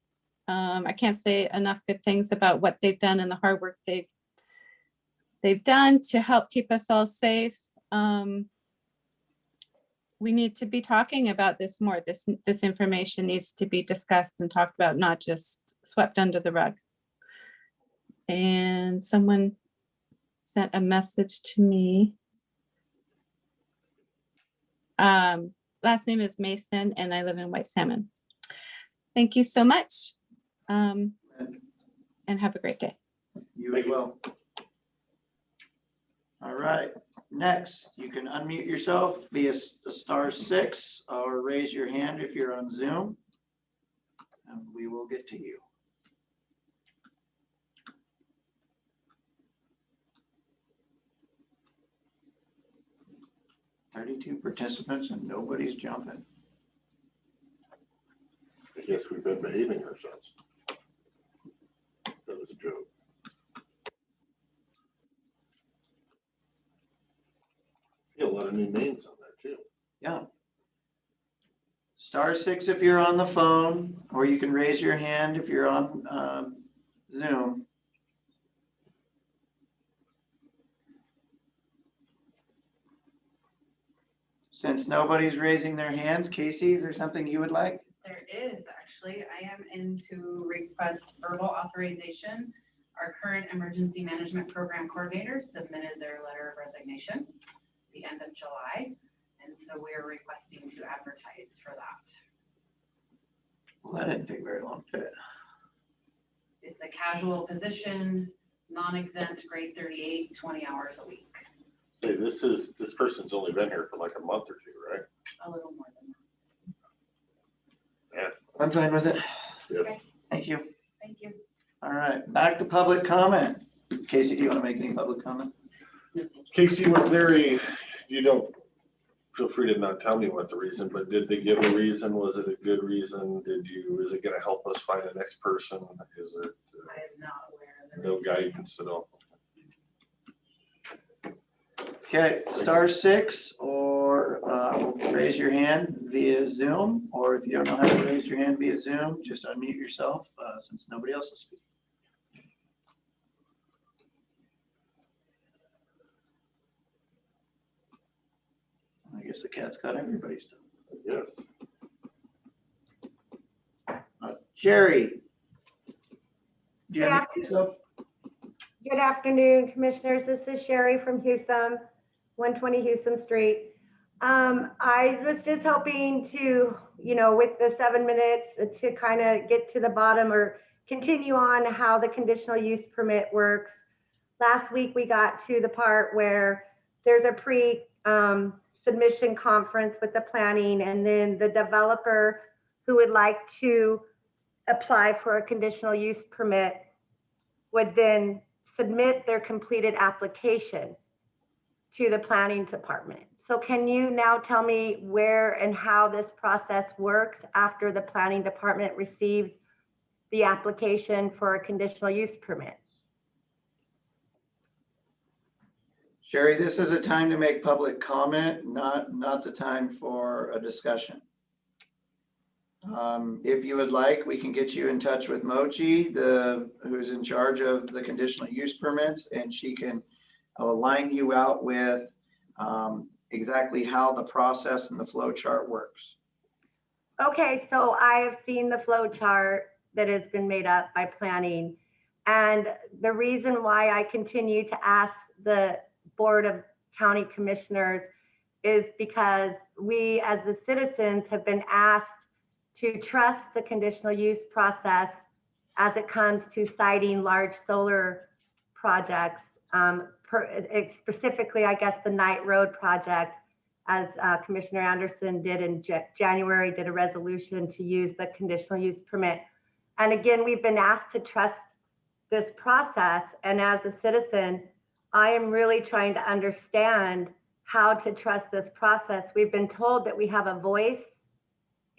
I can't say enough good things about what they've done and the hard work they've done to help keep us all safe. We need to be talking about this more. This information needs to be discussed and talked about, not just swept under the rug. And someone sent a message to me. Last name is Mason, and I live in White Salmon. Thank you so much, and have a great day. You as well. All right, next, you can unmute yourself via the *6 or raise your hand if you're on Zoom, and we will get to you. '32 participants and nobody's jumping. I guess we've been behaving ourselves. That was a joke. Yeah, a lot of new names on there too. Yeah. *6 if you're on the phone, or you can raise your hand if you're on Zoom. Since nobody's raising their hands, Casey, is there something you would like? There is actually. I am in to request verbal authorization. Our current emergency management program coordinator submitted their letter of resignation the end of July. And so we are requesting to advertise for that. Well, that didn't take very long, did it? It's a casual position, non-exempt, grade 38, 20 hours a week. Say, this person's only been here for like a month or two, right? A little more than that. Yeah. I'm fine with it. Yep. Okay. Thank you. Thank you. All right, back to public comment. Casey, do you want to make any public comment? Casey, was there you don't, feel free to not tell me what the reason, but did they give a reason? Was it a good reason? Is it gonna help us find the next person? Is it I am not aware of the no reason. guidance at all? Okay, *6 or raise your hand via Zoom, or if you don't know how to raise your hand via Zoom, just unmute yourself since nobody else is speaking. I guess the cat's got everybody's done. Yeah. Jerry. Do you Good unmute yourself? Good afternoon, Commissioners. This is Sherry from Houston. 120 Houston Street. I was just hoping to, with the 7 minutes to kind of get to the bottom or continue on how the conditional use permit works. Last week we got to the part where there's a submission conference with the planning, and then the developer who would like to apply for a conditional use permit would then submit their completed application to the planning department. So can you now tell me where and how this process works after the planning department receives the application for a conditional use permit? Sherry, this is a time to make public comment, not the time for a discussion. If you would like, we can get you in touch with Mochi, who's in charge of the conditional use permits, and she can line you out with exactly how the process and the flow chart works. Okay, so I have seen the flow chart that has been made up by planning. And the reason why I continue to ask the Board of County Commissioners is because we as the citizens have been asked to trust the conditional use process as it comes to citing large solar projects, specifically, I guess, the Knight Road project, as Commissioner Anderson did in January, did a resolution to use the conditional use permit. And again, we've been asked to trust this process. And as a citizen, I am really trying to understand how to trust this process. We've been told that we have a voice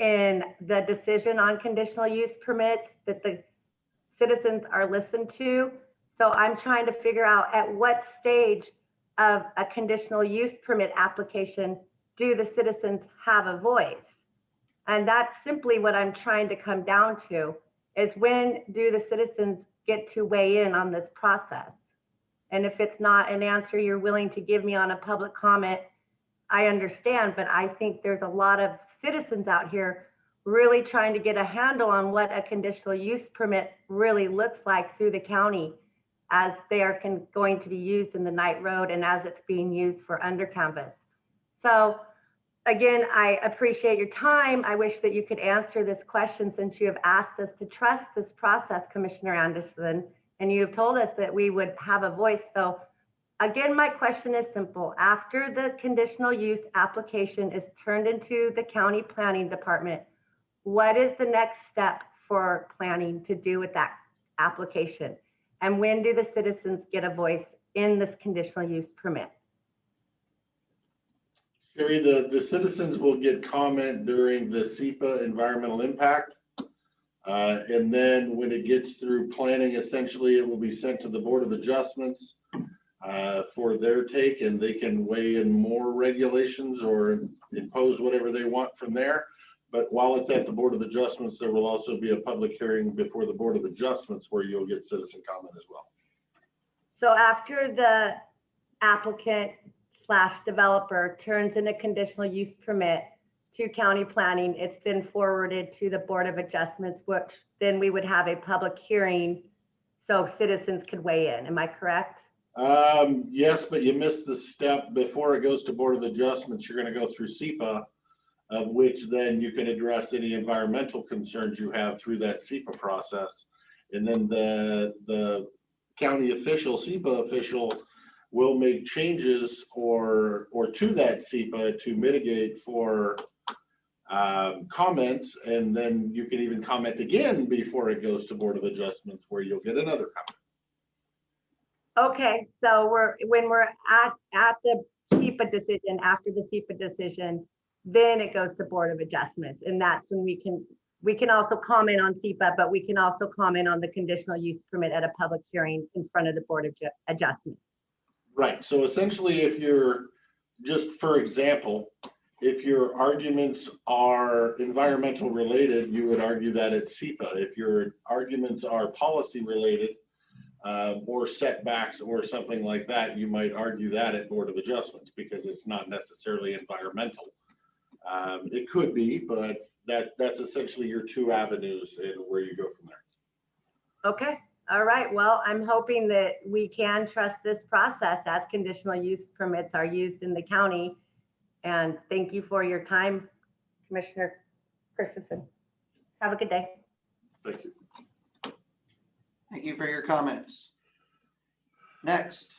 in the decision on conditional use permits, that the citizens are listened to. So I'm trying to figure out at what stage of a conditional use permit application do the citizens have a voice? And that's simply what I'm trying to come down to, is when do the citizens get to weigh in on this process? And if it's not an answer you're willing to give me on a public comment, I understand, but I think there's a lot of citizens out here really trying to get a handle on what a conditional use permit really looks like through the county as they are going to be used in the Knight Road and as it's being used for under canvas. So again, I appreciate your time. I wish that you could answer this question since you have asked us to trust this process, Commissioner Anderson, and you have told us that we would have a voice. So again, my question is simple. After the conditional use application is turned into the county planning department, what is the next step for planning to do with that application? And when do the citizens get a voice in this conditional use permit? Sherry, the citizens will get comment during the SEPA environmental impact. And then when it gets through planning, essentially it will be sent to the Board of Adjustments for their take, and they can weigh in more regulations or impose whatever they want from there. But while it's at the Board of Adjustments, there will also be a public hearing before the Board of Adjustments where you'll get citizen comment as well. So after the applicant / developer turns in a conditional use permit to county planning, it's then forwarded to the Board of Adjustments, which then we would have a public hearing so citizens could weigh in. Am I correct? Yes, but you missed the step before it goes to Board of Adjustments. You're going to go through SEPA, of which then you can address any environmental concerns you have through that SEPA process. And then the county official, SEPA official, will make changes or to that SEPA to mitigate for comments. And then you can even comment again before it goes to Board of Adjustments, where you'll get another comment. Okay, so when we're at the SEPA decision, after the SEPA decision, then it goes to Board of Adjustments, and that's when we can also comment on SEPA, but we can also comment on the conditional use permit at a public hearing in front of the Board of Adjustments. Right. So essentially, if you're just, for example, if your arguments are environmental related, you would argue that at SEPA. If your arguments are policy related, or setbacks or something like that, you might argue that at Board of Adjustments because it's not necessarily environmental. It could be, but that's essentially your two avenues and where you go from there. Okay, All right, well, I'm hoping that we can trust this process as conditional use permits are used in the county. And thank you for your time, Commissioner Christensen. Have a good day. Thank you. Thank you for your comments. Next,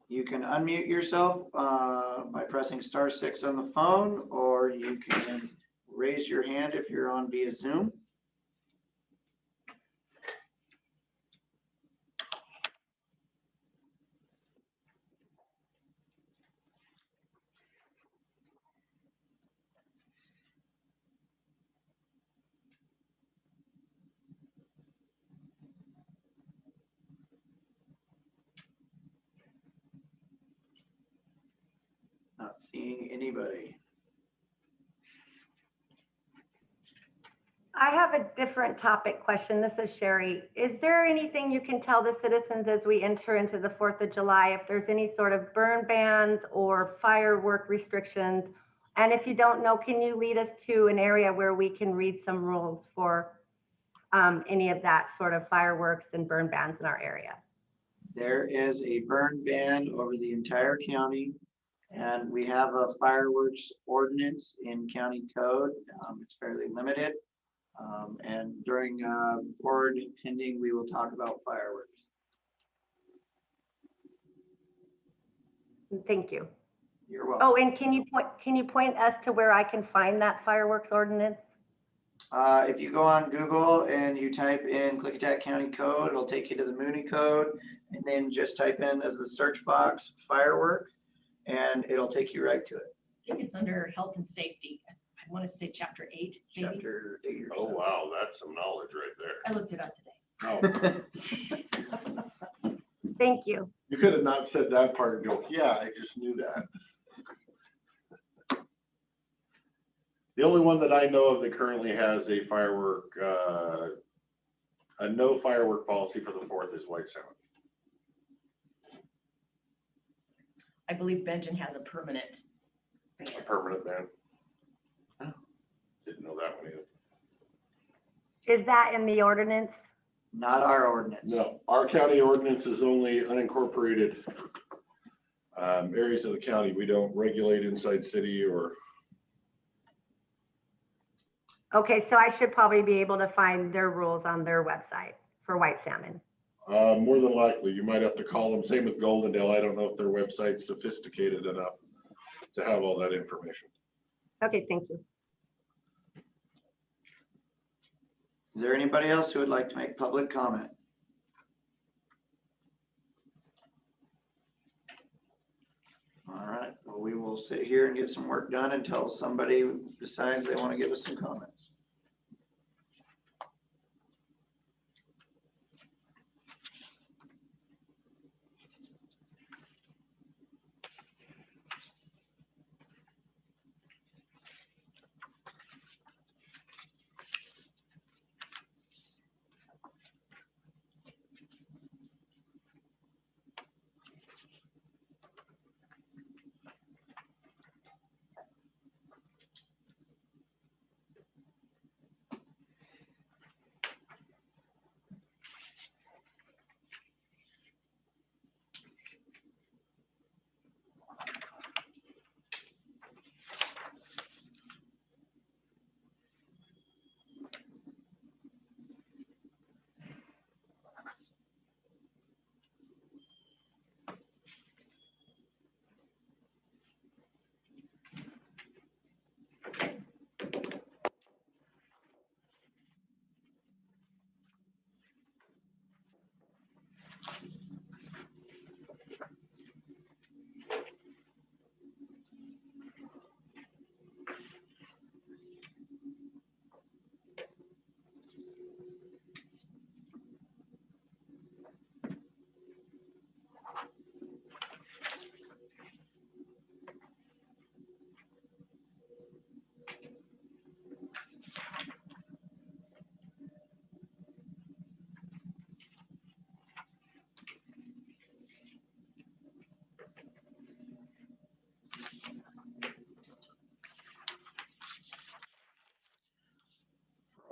you can unmute yourself by pressing *6 on the phone, or you can raise your hand if you're on via Zoom. Not seeing anybody. I have a different topic question. This is Sherry. Is there anything you can tell the citizens as we enter into the 4th of July, if there's any sort of burn bans or firework restrictions? And if you don't know, can you lead us to an area where we can read some rules for any of that sort of fireworks and burn bans in our area? There is a burn ban over the entire county, and we have a fireworks ordinance in county code. It's fairly limited. And during board pending, we will talk about fireworks. Thank you. You're welcome. Oh, and can you point us to where I can find that fireworks ordinance? If you go on Google and you type in Klickitat County Code, it'll take you to the Mooney Code, and then just type in as the search box firework, and it'll take you right to it. I think it's under health and safety. I want to say chapter 8, maybe. Chapter 8 or Oh, so. wow, that's some knowledge right I looked it up today. there. Oh, Thank you. you could have not said that part and go, yeah, I just knew that. The only one that I know of that currently has a firework, a no firework policy for the 4th is White Sound. I believe Benton has a permanent. A permanent ban. Oh. Didn't know that one either. Is that in the ordinance? Not our ordinance. No, our county ordinance is only unincorporated areas of the county. We don't regulate inside city or. Okay, so I should probably be able to find their rules on their website for white salmon. More than likely, you might have to call them. Same with Goldendale. I don't know if their website's sophisticated enough to have all that information. Okay, thank you. Is there anybody else who would like to make public comment? All right, well, we will sit here and get some work done until somebody decides they want to give us some comments.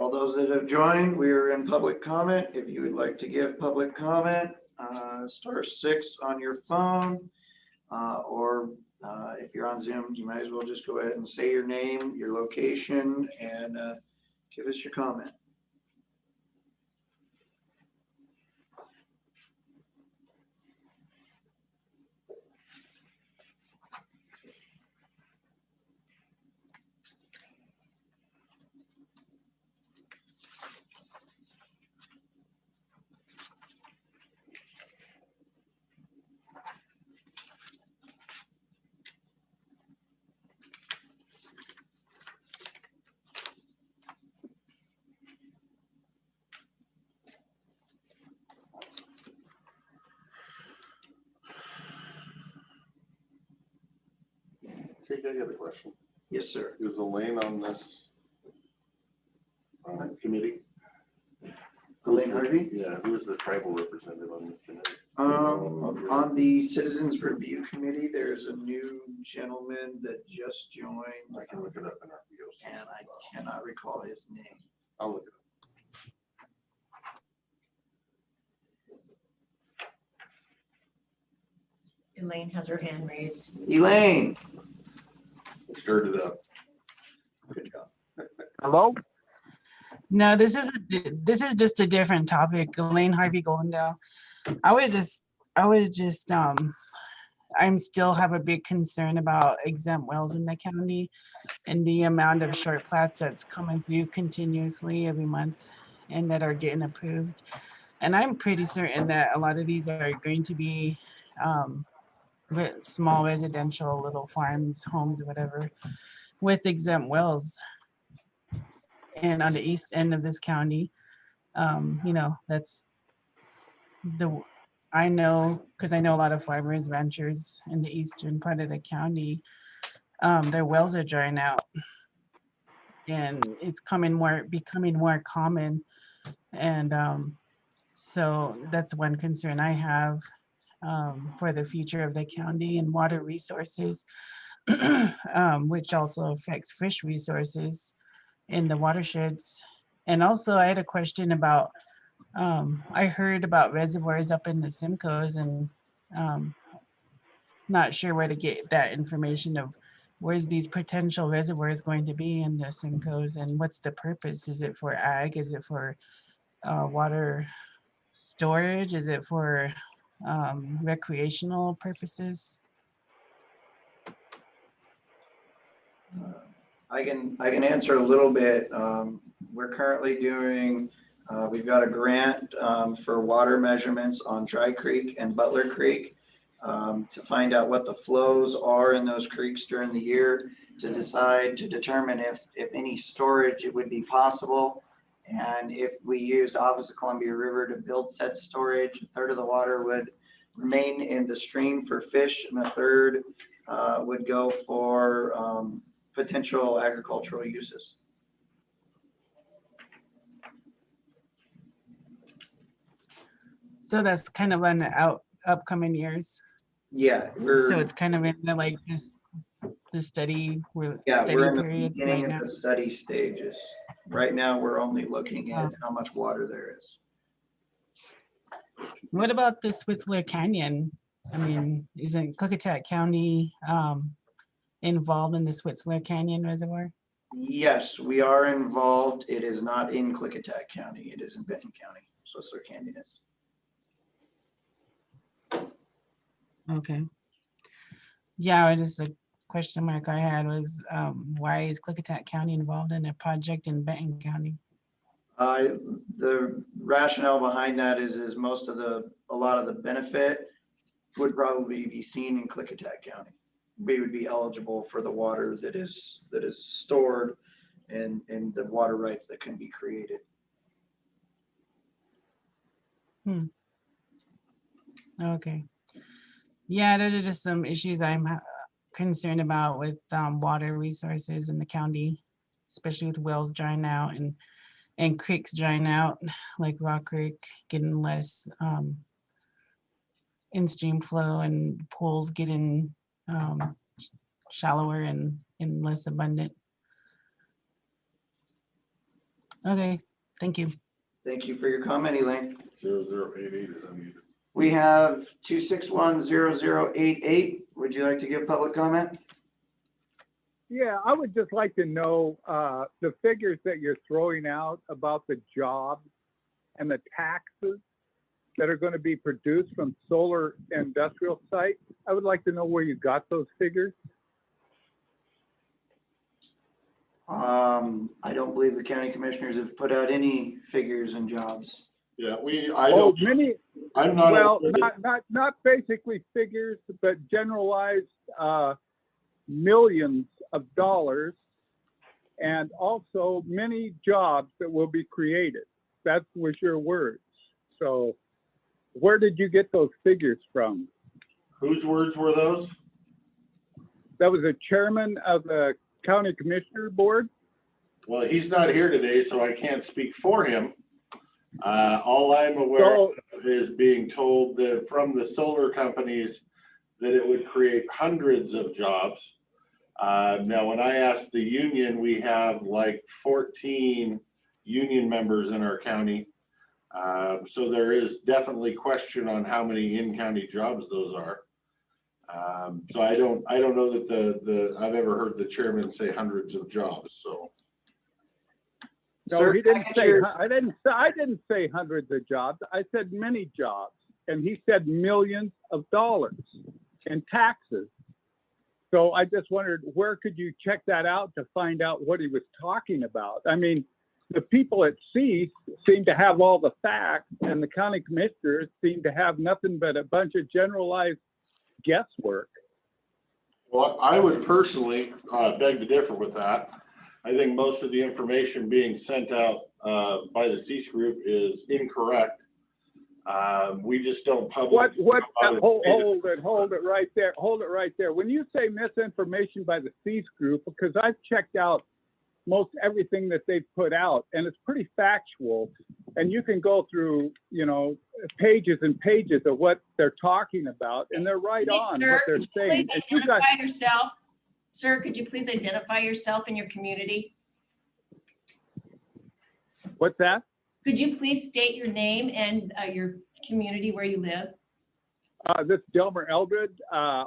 All those that have joined, we are in public comment. If you would like to give public comment, *6 on your phone. Or if you're on Zoom, you might as well just go ahead and say your name, your location, and give us your comment. Okay, I got a question. Yes, sir. Is Elaine on this committee? Elaine Harvey? Yeah, who is the tribal representative on this committee? On the Citizens Review Committee, there's a new gentleman that just joined, I can look it up in our videos. and I cannot recall his name. I'll look it up. Elaine has her hand raised. Elaine. Stirred it up. Good job. Hello? No, this is just a different topic. Elaine Harvey Goldendale. I'm still have a big concern about exempt wells in the county and the amount of short plats that's coming through continuously every month and that are getting approved. And I'm pretty certain that a lot of these are going to be small residential, little farms, homes, whatever, with exempt wells. And on the east end of this county, that's I know, because I know a lot of farmers, ranchers in the eastern part of the county, their wells are drying out. And it's becoming more common. And so that's one concern I have for the future of the county and water resources, which also affects fish resources in the watersheds. And also I had a question about, I heard about reservoirs up in the Simcoes and not sure where to get that information of where's these potential reservoirs going to be in the Simcoes and what's the purpose? Is it for ag? Is it for water storage? Is it for recreational purposes? I can answer a little bit. We're currently doing, we've got a grant for water measurements on Dry Creek and Butler Creek to find out what the flows are in those creeks during the year to determine if any storage would be possible. And if we used off of the Columbia River to build said storage, a third of the water would remain in the stream for fish and a third would go for potential agricultural uses. So that's kind of on the upcoming years. Yeah, So it's kind of in the the study we're in period the beginning right of now. the study stages. Right now, we're only looking at how much water there is. What about the Switzerland Canyon? I mean, isn't Klickitat County involved in the Switzerland Canyon Reservoir? Yes, we are involved. It is not in Klickitat County. It is in Benton County. Switzerland Canyon is. Okay. Yeah, just a question mark I had was why is Klickitat County involved in a project in Benton County? The rationale behind that is a lot of the benefit would probably be seen in Klickitat County. We would be eligible for the water that is stored and the water rights that can be created. Okay. Yeah, those are just some issues I'm concerned about with water resources in the county, especially with wells drying out and creeks drying out, like Rock Creek getting less in-stream flow and pools getting shallower and less abundant. Okay, thank you. Thank you for your comment, Elaine. 0088 is unmuted. We have 2610088. Would you like to give public comment? Yeah, I would just like to know the figures that you're throwing out about the jobs and the taxes that are going to be produced from solar industrial sites. I would like to know where you got those figures. I don't believe the county commissioners have put out any figures and jobs. Yeah, Many. I'm not. Well, not basically figures, but generalized millions of dollars, and also many jobs that will be created. That was your words. So where did you get those figures from? Whose words were those? That was the chairman of the county commissioner board. Well, he's not here today, so I can't speak for him. All I'm aware of is being told that from the solar companies that it would create hundreds of jobs. Now, when I asked the union, we have like 14 union members in our county. So there is definitely question on how many in-county jobs those are. So I don't know that I've ever heard the chairman say hundreds of jobs. So. No, Sir, he didn't I say. I didn't say hundreds of jobs. I said many jobs, and he said millions of dollars in taxes. So I just wondered, where could you check that out to find out what he was talking about? I mean, the people at C seem to have all the facts, and the county commissioners seem to have nothing but a bunch of generalized guesswork. Well, I would personally beg to differ with that. I think most of the information being sent out by the CEAS group is incorrect. We just don't publish. Hold it right there. Hold it right there. When you say misinformation by the CEAS group, because I've checked out most everything that they've put out, and it's pretty factual, and you can go through, pages and pages of what they're talking about, and they're right on what they're saying. Please identify yourself. Sir, could you please identify yourself and your community? What's that? Could you please state your name and your community where you live? This is Delmer Eldred,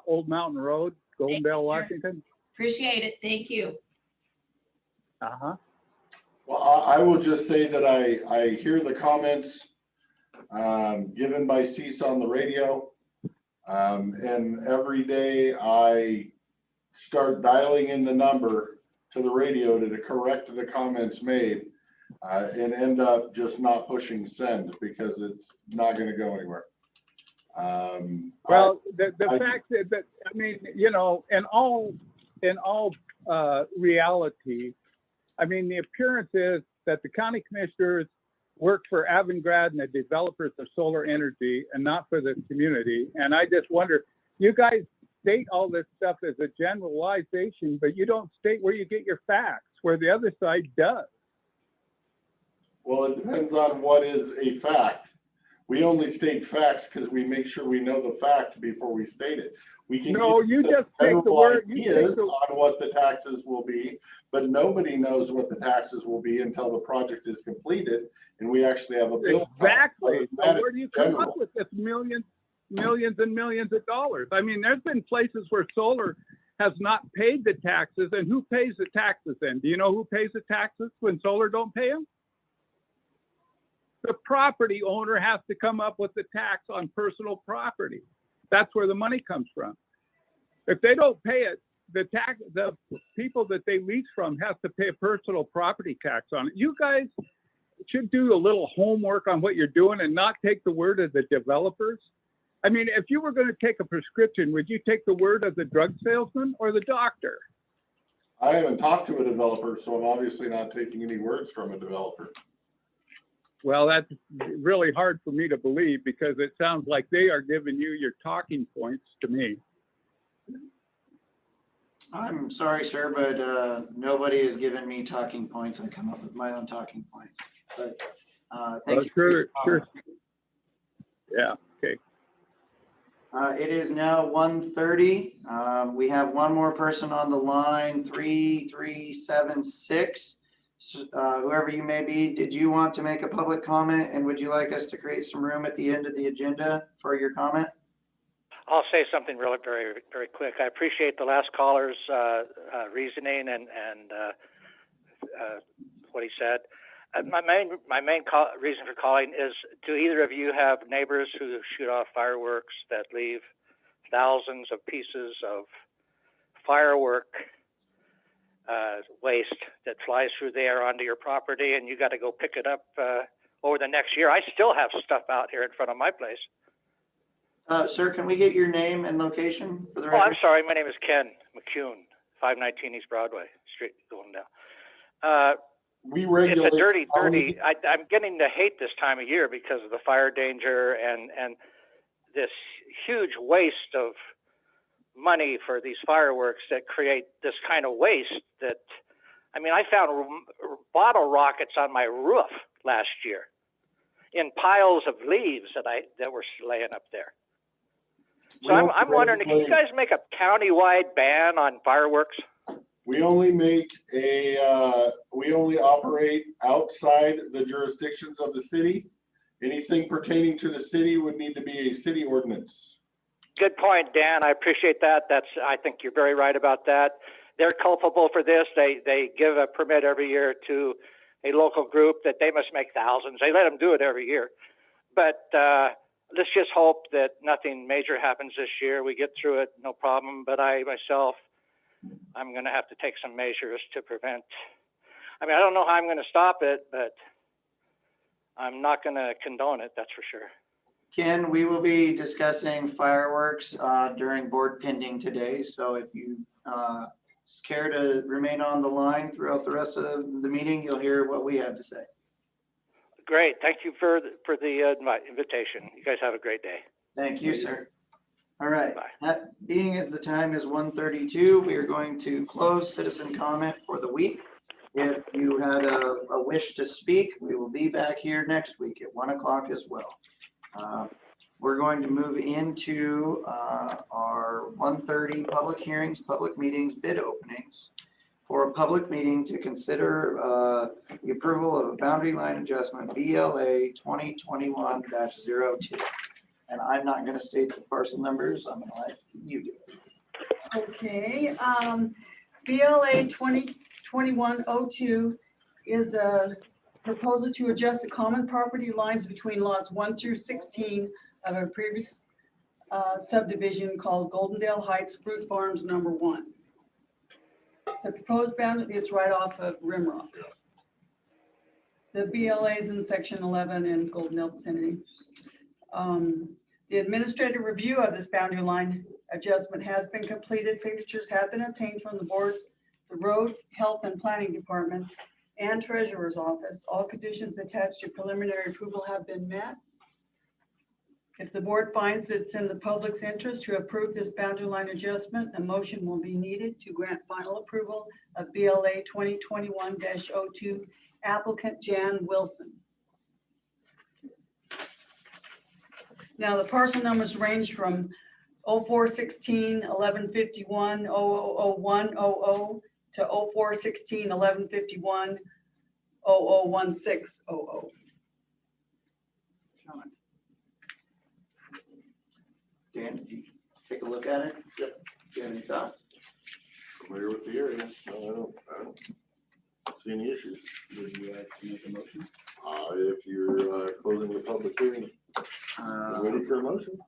Old Mountain Road, Goldendale, Washington. Appreciate it. Thank you. Uh-huh. Well, I will just say that I hear the comments given by CEAS on the radio, and every day I start dialing in the number to the radio to correct the comments made, and end up just not pushing send because it's not going to go anywhere. Well, the fact that I mean, in all reality, I mean, the appearance is that the county commissioners work for Avangrid and the developers of solar energy and not for the community. And I just wonder, you guys state all this stuff as a generalization, but you don't state where you get your facts, where the other side does. Well, it depends on what is a fact. We only state facts because we make sure we know the fact before we state it. We can you just take the word. Ideas on what the taxes will be, but nobody knows what the taxes will be until the project is completed and we actually have a bill. Exactly. So where do you come up with this millions and millions of dollars? I mean, there's been places where solar has not paid the taxes, and who pays the taxes then? Do you know who pays the taxes when solar don't pay them? The property owner has to come up with the tax on personal property. That's where the money comes from. If they don't pay it, the people that they lease from have to pay a personal property tax on it. You guys should do a little homework on what you're doing and not take the word of the developers. I mean, if you were going to take a prescription, would you take the word of the drug salesman or the doctor? I haven't talked to a developer, so I'm obviously not taking any words from a developer. Well, that's really hard for me to believe because it sounds like they are giving you your talking points to me. I'm sorry, sir, but nobody has given me talking points. I come up with my own talking points. But thank you. Sure. Yeah, okay. It is now 1:30. We have one more person on the line, 3376. Whoever you may be, did you want to make a public comment, and would you like us to create some room at the end of the agenda for your comment? I'll say something really very, very quick. I appreciate the last caller's reasoning and what he said. My main reason for calling is, do either of you have neighbors who shoot off fireworks that leave thousands of pieces of firework waste that flies through the air onto your property, and you got to go pick it up over the next year? I still have stuff out here in front of my place. Sir, can we get your name and location for the Oh, record? I'm sorry. My name is Ken McCune, 519 East Broadway Street, Goldendale. We regulate. It's a dirty. I'm getting to hate this time of year because of the fire danger and this huge waste of money for these fireworks that create this kind of waste that, I mean, I found bottle rockets on my roof last year in piles of leaves that were laying up there. So I'm wondering, can you guys make a county-wide ban on fireworks? We only operate outside the jurisdictions of the city. Anything pertaining to the city would need to be a city ordinance. Good point, Dan. I appreciate that. I think you're very right about that. They're culpable for this. They give a permit every year to a local group that they must make thousands. They let them do it every year. But let's just hope that nothing major happens this year. We get through it, no problem. But I myself, I'm going to have to take some measures to prevent. I mean, I don't know how I'm going to stop it, but I'm not going to condone it, that's for sure. Ken, we will be discussing fireworks during board pending today. So if you care to remain on the line throughout the rest of the meeting, you'll hear what we have to say. Great. Thank you for the invitation. You guys have a great day. Thank you, sir. All right. Bye. That being as the time is 1:32, we are going to close citizen comment for the week. If you had a wish to speak, we will be back here next week at 1 o'clock as well. We're going to move into our 1:30 public hearings, public meetings, bid openings. For a public meeting to consider the approval of a boundary line adjustment, BLA 2021-02. And I'm not going to state the parcel numbers. I'm going to let you do it. Okay, BLA 2021-02 is a proposal to adjust the common property lines between lots 1 through 16 of a previous subdivision called Goldendale Heights Fruit Farms number 1. The proposed boundary, it's right off of Rimrock. The BLA is in section 11 in Goldendale vicinity. The administrative review of this boundary line adjustment has been completed. Signatures have been obtained from the board, the road, health and planning departments, and treasurer's office. All conditions attached to preliminary approval have been met. If the board finds it's in the public's interest to approve this boundary line adjustment, a motion will be needed to grant final approval of BLA 2021-02 applicant Jan Wilson. Now, the parcel numbers range from 0416 1151 0001 00 to 0416 1151 0016 00. Dan, did you take a look at it? Yep. Do you have any thoughts? Familiar with the area? No, I don't see any issues. Would you like to make a motion? If you're closing the public hearing, ready for a motion?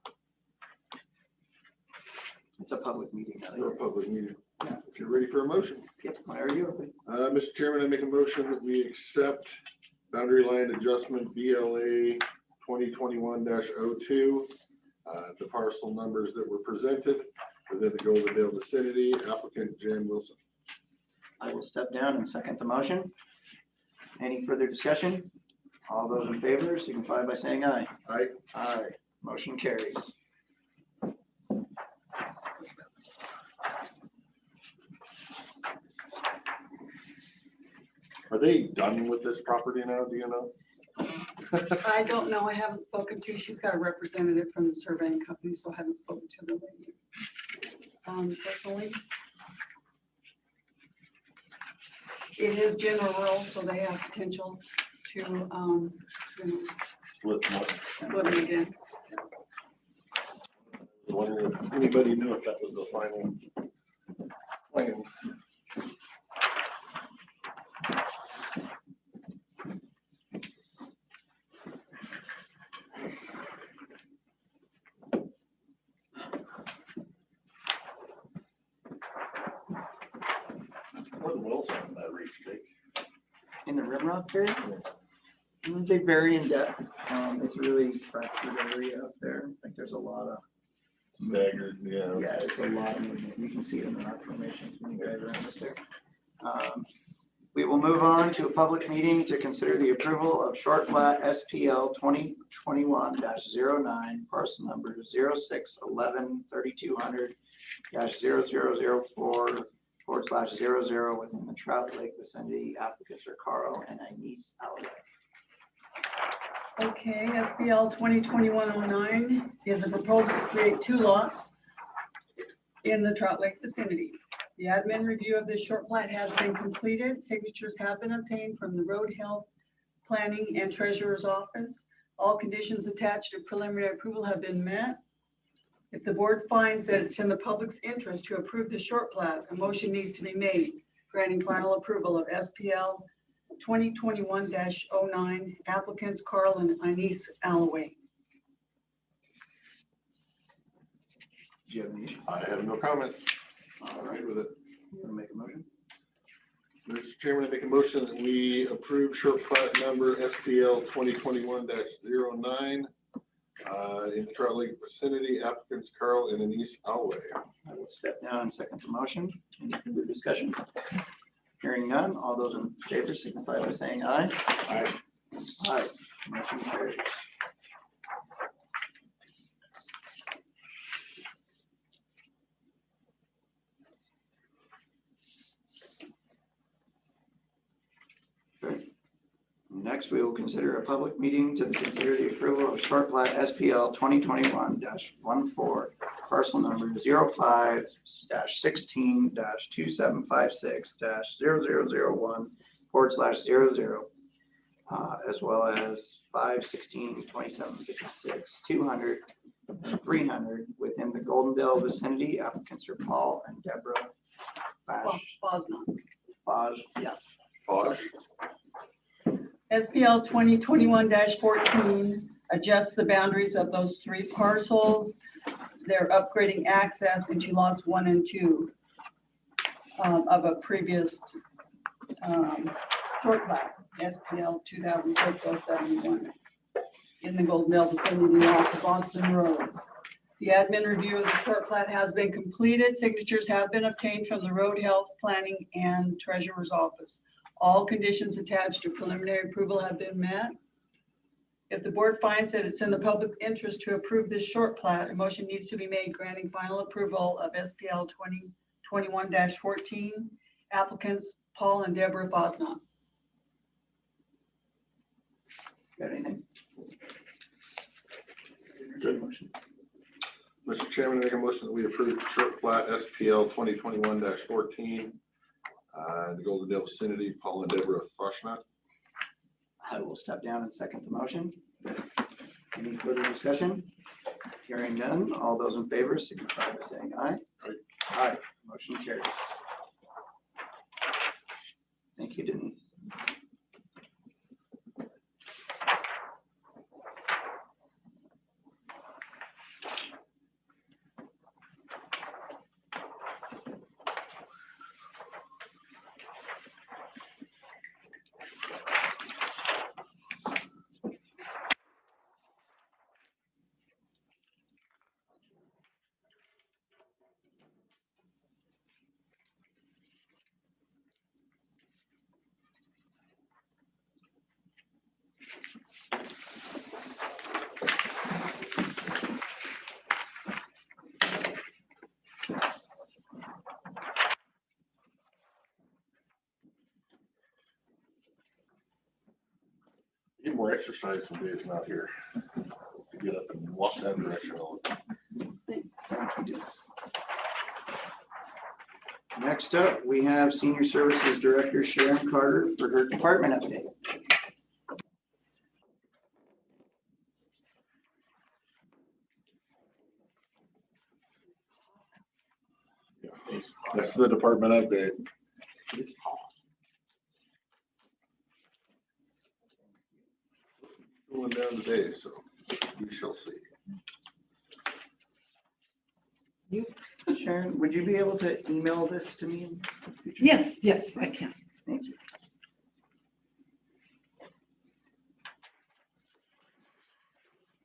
It's a public meeting. For a public meeting. Yeah. If you're ready for a motion. Yep, whenever you're open. Mr. Chairman, I make a motion that we accept boundary line adjustment BLA 2021-02. The parcel numbers that were presented within the Goldendale vicinity, applicant Jan Wilson. I will step down and second the motion. Any further discussion? All those in favor signify by saying aye. Aye. Aye. Motion carries. Are they done with this property now? Do you know? I don't know. I haven't spoken to. She's got a representative from the surveying company, so I haven't spoken to the lady personally. It is general rural, so they have potential to, Split them up. split it again. Wondering if anybody knew if that was the final plan. What Wills on that reach, Jake? In the Rimrock area, they vary in depth. It's a really fractured area up there. I think there's a lot of, Staggered, yeah. yeah, it's a lot of movement. You can see it in the rock formations when you guys are in up there. We will move on to a public meeting to consider the approval of short plat SPL 2021-09, parcel number 0611-3200-0004/00 within the Trout Lake vicinity. Applicants are Carl and Anise Alley. Okay, SBL 2021-09 is a proposal to create 2 lots in the Trout Lake vicinity. The admin review of this short plat has been completed. Signatures have been obtained from the Road Health Planning and Treasurer's Office. All conditions attached to preliminary approval have been met. If the board finds that it's in the public's interest to approve the short plat, a motion needs to be made granting final approval of SPL 2021-09, applicants Carl and Anise Alloway. Do you have any? I have no comment. All right, with it. You want to make a motion? Mr. Chairman, I make a motion that we approve short plat number SPL 2021-09 in the Trout Lake vicinity, applicants Carl and Anise Alway. I will step down and second the motion. Any further discussion? Hearing none, all those in favor signify by saying aye. Aye. Aye. Motion carries. Okay. Next, we will consider a public meeting to consider the approval of short plat SPL 2021-14, parcel number 05-2756-0001/00, as well as 5/16/2756, 200 within the Goldendale vicinity. Applicants are Paul and Deborah Bosnon. Bosch. SPL 2021-14 adjusts the boundaries of those 3 parcels. They're upgrading access into lots 1 and 2 of a previous short plat, SPL 2006-071 in the Goldendale vicinity off of Boston Road. The admin review of the short plat has been completed. Signatures have been obtained from the Road Health Planning and Treasurer's Office. All conditions attached to preliminary approval have been met. If the board finds that it's in the public interest to approve this short plat, a motion needs to be made granting final approval of SPL 2021-14, applicants Paul and Deborah Bosnon. Got anything? Good. Mr. Chairman, I make a motion that we approve short plat SPL 2021-14 the Goldendale vicinity, Paul and Deborah Foshna. I will step down and second the motion. Any further discussion? Hearing none, all those in favor signify by saying aye. Aye. Aye. Motion carries. Thank you, Denise. Get more exercise some days not here. To get up and walk that direction all the time. Thank you, Denise. Next up, we have Senior Services Director Sharon Carter for her department update. That's the department update. Going down today, so we shall see. Sharon, would you be able to email this to me? Yes, yes, I can. Thank you.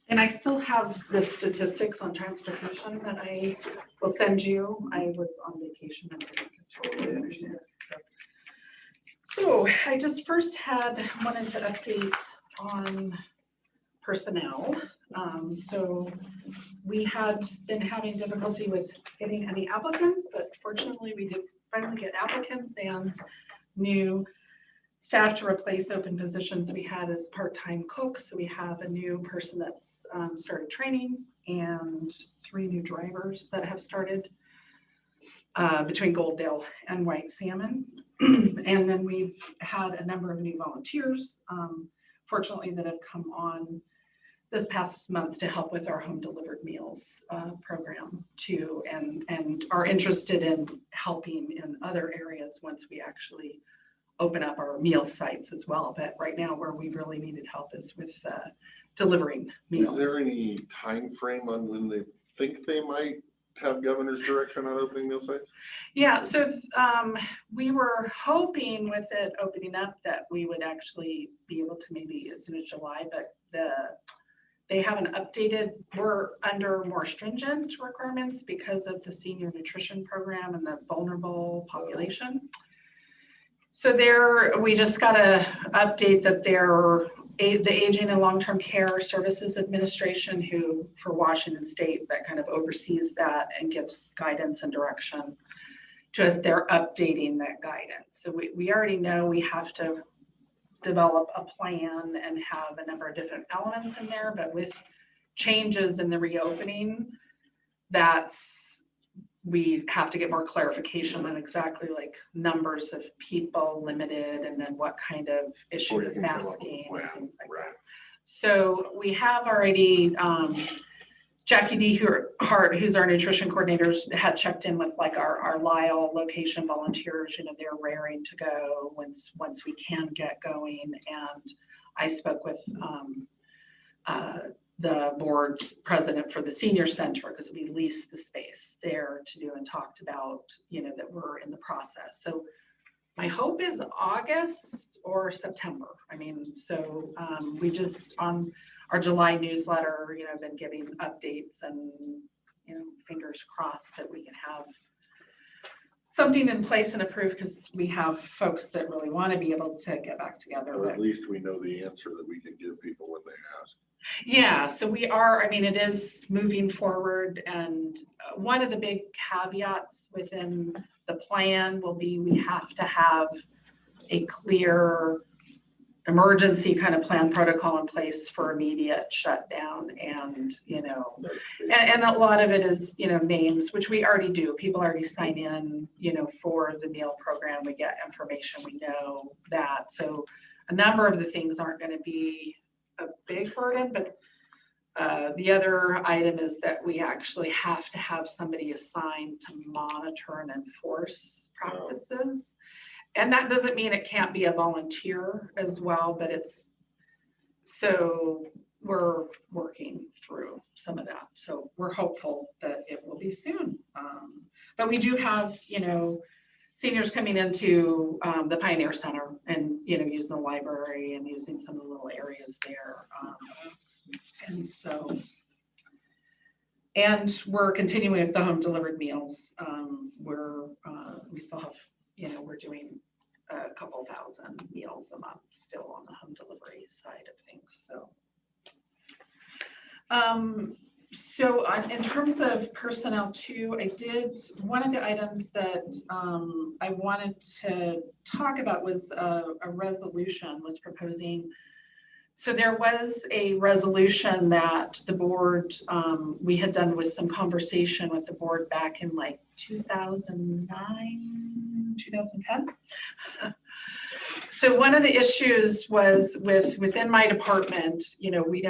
And I still have the statistics on transportation that I will send you. I was on vacation and I totally understand it. So I just first wanted to update on personnel. So we had been having difficulty with getting any applicants, but fortunately we did finally get applicants and new staff to replace open positions we had as part-time cooks. So we have a new person that's started training and 3 new drivers that have started between Goldendale and White Salmon. And then we've had a number of new volunteers, fortunately, that have come on this past month to help with our home delivered meals program too, and are interested in helping in other areas once we actually open up our meal sites as well. But right now where we really needed help is with delivering meals. Is there any time frame on when they think they might have governor's direction on opening meal sites? Yeah, so we were hoping with it opening up that we would actually be able to maybe as soon as July, but they haven't updated. We're under more stringent requirements because of the senior nutrition program and the vulnerable population. So we just got to update that the Aging and Long-Term Care Services Administration, who for Washington State, that kind of oversees that and gives guidance and direction to us, they're updating that guidance. So we already know we have to develop a plan and have a number of different elements in there, but with changes in the reopening, we have to get more clarification on exactly like numbers of people limited and then what kind of issue of masking and things like that. So we have already, Jackie D. Hart, who's our nutrition coordinator, had checked in with like our Lyle location volunteers. They're raring to go once we can get going. And I spoke with the board president for the senior center because we leased the space there to do and talked about, that we're in the process. So my hope is August or September. So we just on our July newsletter, been giving updates and, fingers crossed that we can have something in place and approved because we have folks that really want to be able to get back together. Or at least we know the answer that we can give people when they ask. Yeah, so we are, it is moving forward. And one of the big caveats within the plan will be we have to have a clear emergency kind of plan protocol in place for immediate shutdown. And, and a lot of it is, names, which we already do. People already sign in, for the meal program. We get information, we know that. So a number of the things aren't going to be a big burden, but the other item is that we actually have to have somebody assigned to monitor and enforce practices. And that doesn't mean it can't be a volunteer as well, but we're working through some of that. So we're hopeful that it will be soon. But we do have, seniors coming into the Pioneer Center and, using the library and using some of the little areas there. And we're continuing with the home delivered meals. We still have, we're doing a couple thousand meals a month still on the home delivery side of things. So in terms of personnel too, one of the items that I wanted to talk about was a resolution was proposing So there was a resolution that the board, we had done with some conversation with the board back in like 2009, 2010. So one of the issues was within my department, you know, we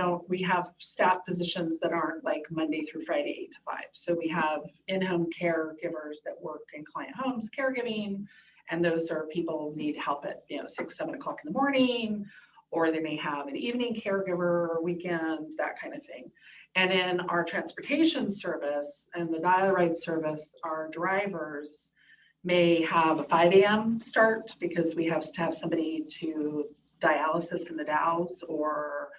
have staff positions that aren't like Monday through Friday, 8 to 5. So we have in-home caregivers that work in client homes, caregiving, and those are people who need help at, you know, 6, 7 o'clock in the morning, or they may have an evening caregiver or weekend, that kind of thing. And in our transportation service and the dial ride service, our drivers may have a 5 a.m. start because we have to have somebody to dialysis in the Dalles, or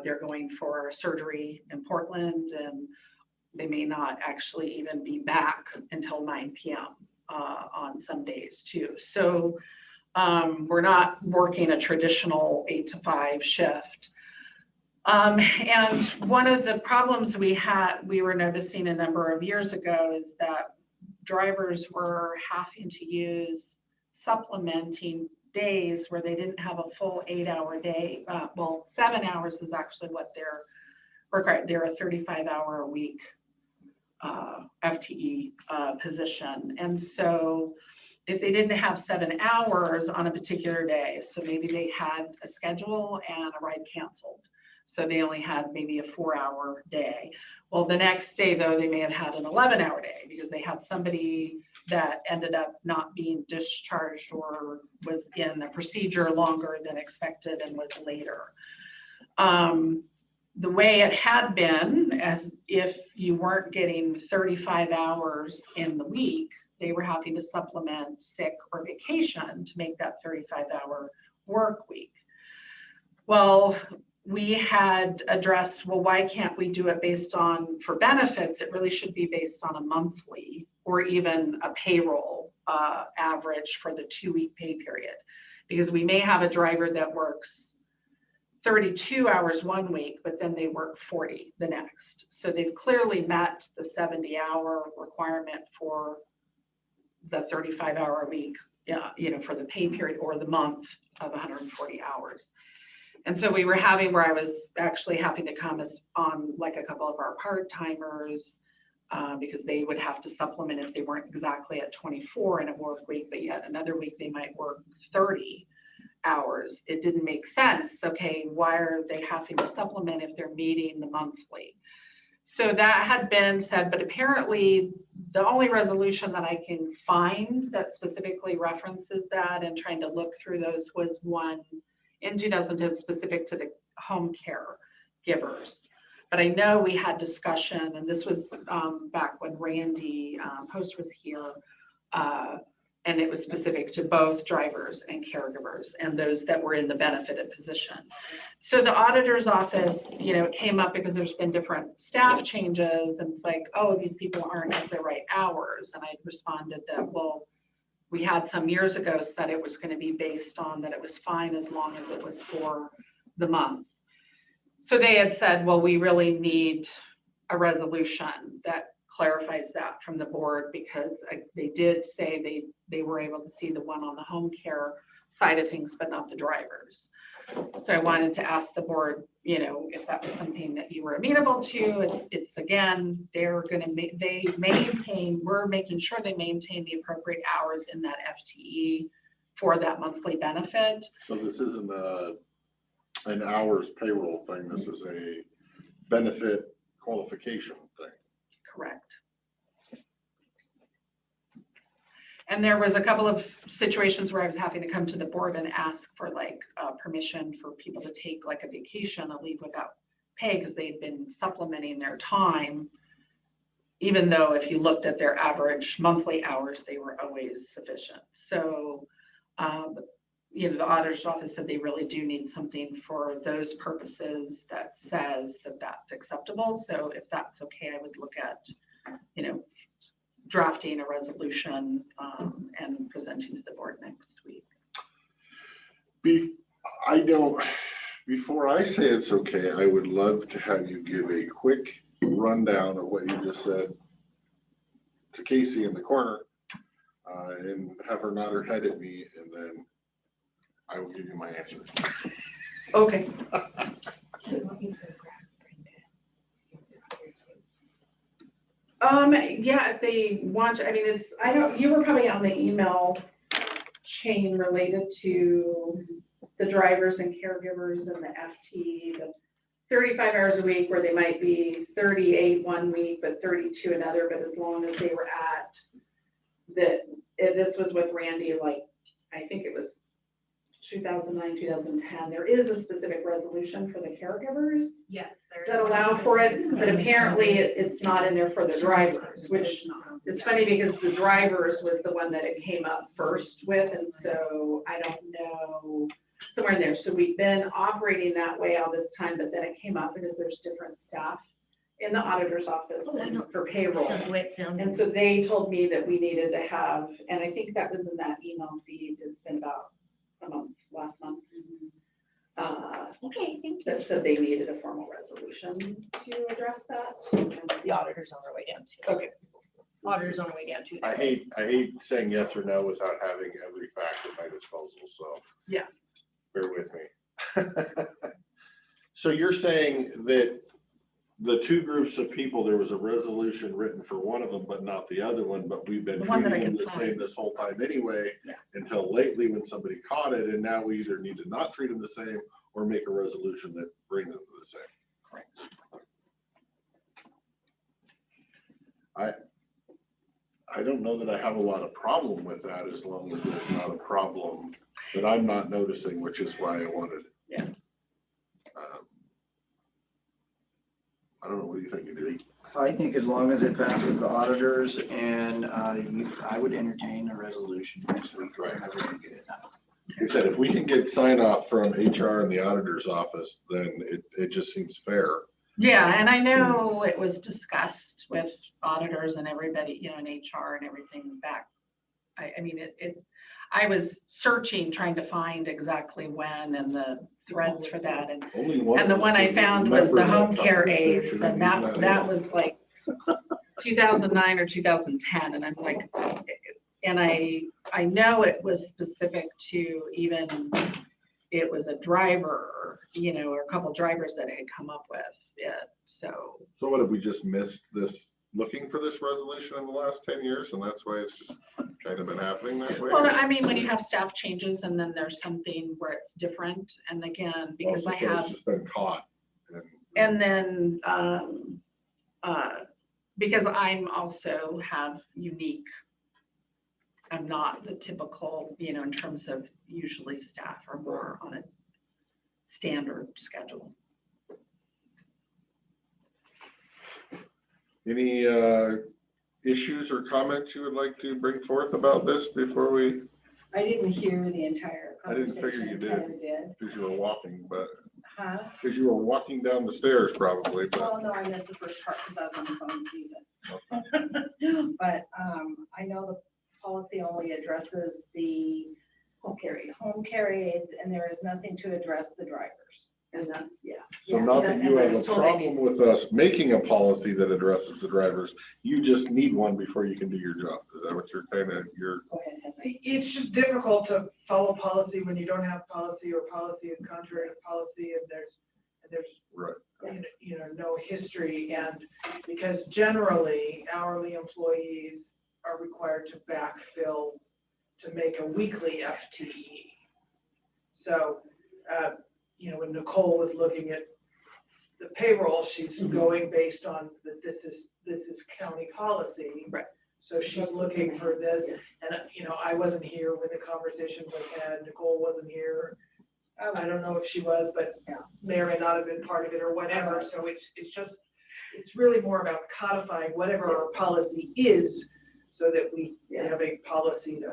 they're going for surgery in Portland, and they may not actually even be back until 9 p.m. On some days too. So we're not working a traditional 8 to 5 shift. And one of the problems we were noticing a number of years ago is that drivers were having to use supplementing days where they didn't have a full 8-hour day. Well, 7 hours is actually what they're required. They're a 35-hour a week FTE position. And so if they didn't have 7 hours on a particular day, so maybe they had a schedule and a ride canceled, so they only had maybe a 4-hour day. Well, the next day though, they may have had an 11-hour day because they had somebody that ended up not being discharged or was in a procedure longer than expected and was later. The way it had been, as if you weren't getting 35 hours in the week, they were having to supplement sick or vacation to make that 35-hour work week. Well, we had addressed, well, why can't we do it based on, for benefits, it really should be based on a monthly or even a payroll average for the 2-week pay period. Because we may have a driver that works 32 hours one week, but then they work 40 the next. So they've clearly met the 70-hour requirement for the 35-hour week, you know, for the pay period or the month of 140 hours. And so we were having where I was actually having to come as on like a couple of our part-timers because they would have to supplement if they weren't exactly at 24 in a work week, but yet another week they might work 30 hours. It didn't make sense. Okay, why are they having to supplement if they're meeting the monthly? So that had been said, but apparently the only resolution that I can find that specifically references that and trying to look through those was one in 2010 specific to the home care givers. But I know we had discussion, and this was back when Randy Post was here, and it was specific to both drivers and caregivers and those that were in the benefited position. So the auditor's office, you know, it came up because there's been different staff changes, and it's like, oh, these people aren't at the right hours. And I responded that, well, we had some years ago said it was going to be based on that it was fine as long as it was for the month. So they had said, well, we really need a resolution that clarifies that from the board, because they did say they were able to see the one on the home care side of things, but not the drivers. So I wanted to ask the board, you know, if that was something that you were amenable to. It's again, they're going to maintain, we're making sure they maintain the appropriate hours in that FTE for that monthly benefit. So this isn't an hours payroll thing. This is a benefit qualification thing. Correct. And there was a couple of situations where I was having to come to the board and ask for like permission for people to take like a vacation, a leave without pay, because they'd been supplementing their time, even though if you looked at their average monthly hours, they were always sufficient. So, you know, the auditor's office said they really do need something for those purposes that says that that's acceptable. So if that's okay, I would look at, you know, drafting a resolution and presenting to the board next week. Before I say it's okay, I would love to have you give a quick rundown of what you just said to Casey in the corner and have her nod her head at me, and then I will give you my answers. Okay. Yeah, if they want, I mean, it's, I don't, you were probably on the email chain related to the drivers and caregivers and the FT, the 35 hours a week where they might be 38 one week, but 32 another, but as long as they were at this was with Randy, like, I think it was 2009, 2010. There is a specific resolution for the caregivers Yes. that allow for it, but apparently it's not in there for the drivers, which is funny because the drivers was the one that it came up first with, and so I don't know, somewhere in there. So we've been operating that way all this time, but then it came up because there's different staff in the auditor's office and for payroll. And so they told me that we needed to have, and I think that was in that email feed, it's been about a month, last month. Okay, thank you. That said they needed a formal resolution to address that. The auditor's on their way down too. Okay. Auditor's on their way down too. I hate saying yes or no without having every fact at my disposal, so. Yeah. Bear with me. So you're saying that the two groups of people, there was a resolution written for one of them, but not the other one, but we've been The one that I treating them can the same find. this whole time anyway, Yeah. until lately when somebody caught it, and now we either need to not treat them the same or make a resolution that brings them to the same. Correct. I don't know that I have a lot of problem with that as long as there's not a problem that I'm not noticing, which is why I wanted. Yeah. I don't know, what do you think, Andy? I think as long as it passes the auditors and I would entertain a resolution next week. Right. Whenever we get it done. Like I said, if we can get sign off from HR and the auditor's office, then it just seems fair. Yeah, and I know it was discussed with auditors and everybody, you know, in HR and everything back. I mean, I was searching, trying to find exactly when and the threads for that. And Only one. And the of us one I would found was the remember home that care conversation, aides, and he's not that here. was like 2009 or 2010, and I'm like, and I know it was specific to even, it was a driver, you know, or a couple drivers that had come up with it, so. So what, have we just missed this, looking for this resolution in the last 10 years, and that's why it's just kind of been happening that way? Well, no, I mean, when you have staff changes and then there's something where it's different, and again, because Also, I so have. it's just been caught. And then, because I'm also have unique, I'm not the typical, you know, in terms of usually staff are more on a standard schedule. Any issues or comments you would like to bring forth about this before we? I didn't hear the entire I didn't conversation. figure you Heather did, because you were walking, but, Huh? because you were walking down the stairs probably, but. Well, no, I missed the first part because I was on the phone season. But I know the policy only addresses the home care aides, and there is nothing to address the drivers. And that's, yeah. So Yeah, not that you and I have was a told I problem with us making a policy that addresses the drivers, you just need one before you can do your job. Is that what you're kind of, Go ahead, Heather. It's just difficult to follow policy when you don't have policy, or policy is contrary to policy, and there's right. you know, no history. And because generally hourly employees are required to backfill to make a weekly FTE. So, you know, when Nicole was looking at the payroll, she's going based on that this is county policy. Right. So she's looking for this, and you know, I wasn't here when the conversation was had, Nicole wasn't here. I don't know if she was, but may or may not have been part of it or whatever. So it's really more about codifying whatever our policy is, so that we have a policy to.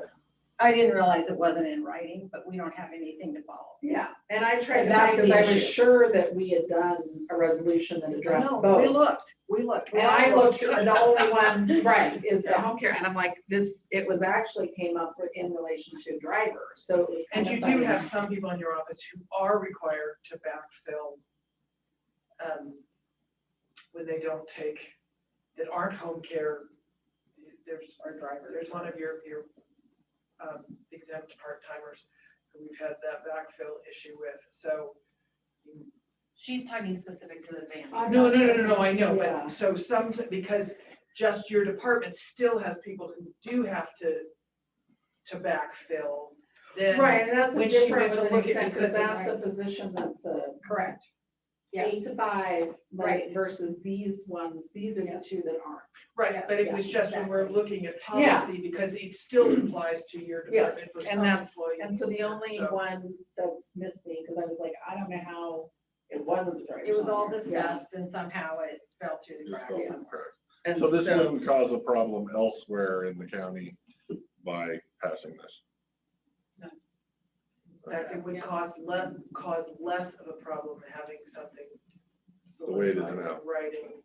I didn't realize it wasn't in writing, but we don't have anything to follow. Yeah, and I tried And to that's find, the because I was issue. sure that we had done a resolution that addressed No, both. we looked. And I looked, and the only one, right, is the home care, and I'm like, it was actually came up in relation to drivers, so it was. And kind you of do funny. have some people in your office who are required to backfill when they don't take, that aren't home care. There's one of your exempt part-timers who we've had that backfill issue with. So She's talking specific to the van. No, I know, Yeah. but so because just your department still has people who do have to backfill, then. Right, and that's a when she different went to with look an at, exec, because because that's it's- a position that's a Correct. 8 to 5, right, Right. versus these ones, these are the two that aren't. Right, but it was just when we're looking at policy, because it still applies to your Yeah, department for some And that's, employees. and so the only So- one that's missed me, because I was like, I don't know how it wasn't the driver's It was on all there. discussed and somehow it fell through the Just cracks. fell through the cracks. And So this so- wouldn't cause a problem elsewhere in the county by passing this. In fact, it would cause less of a problem having something. The way it is solidified in now. Writing.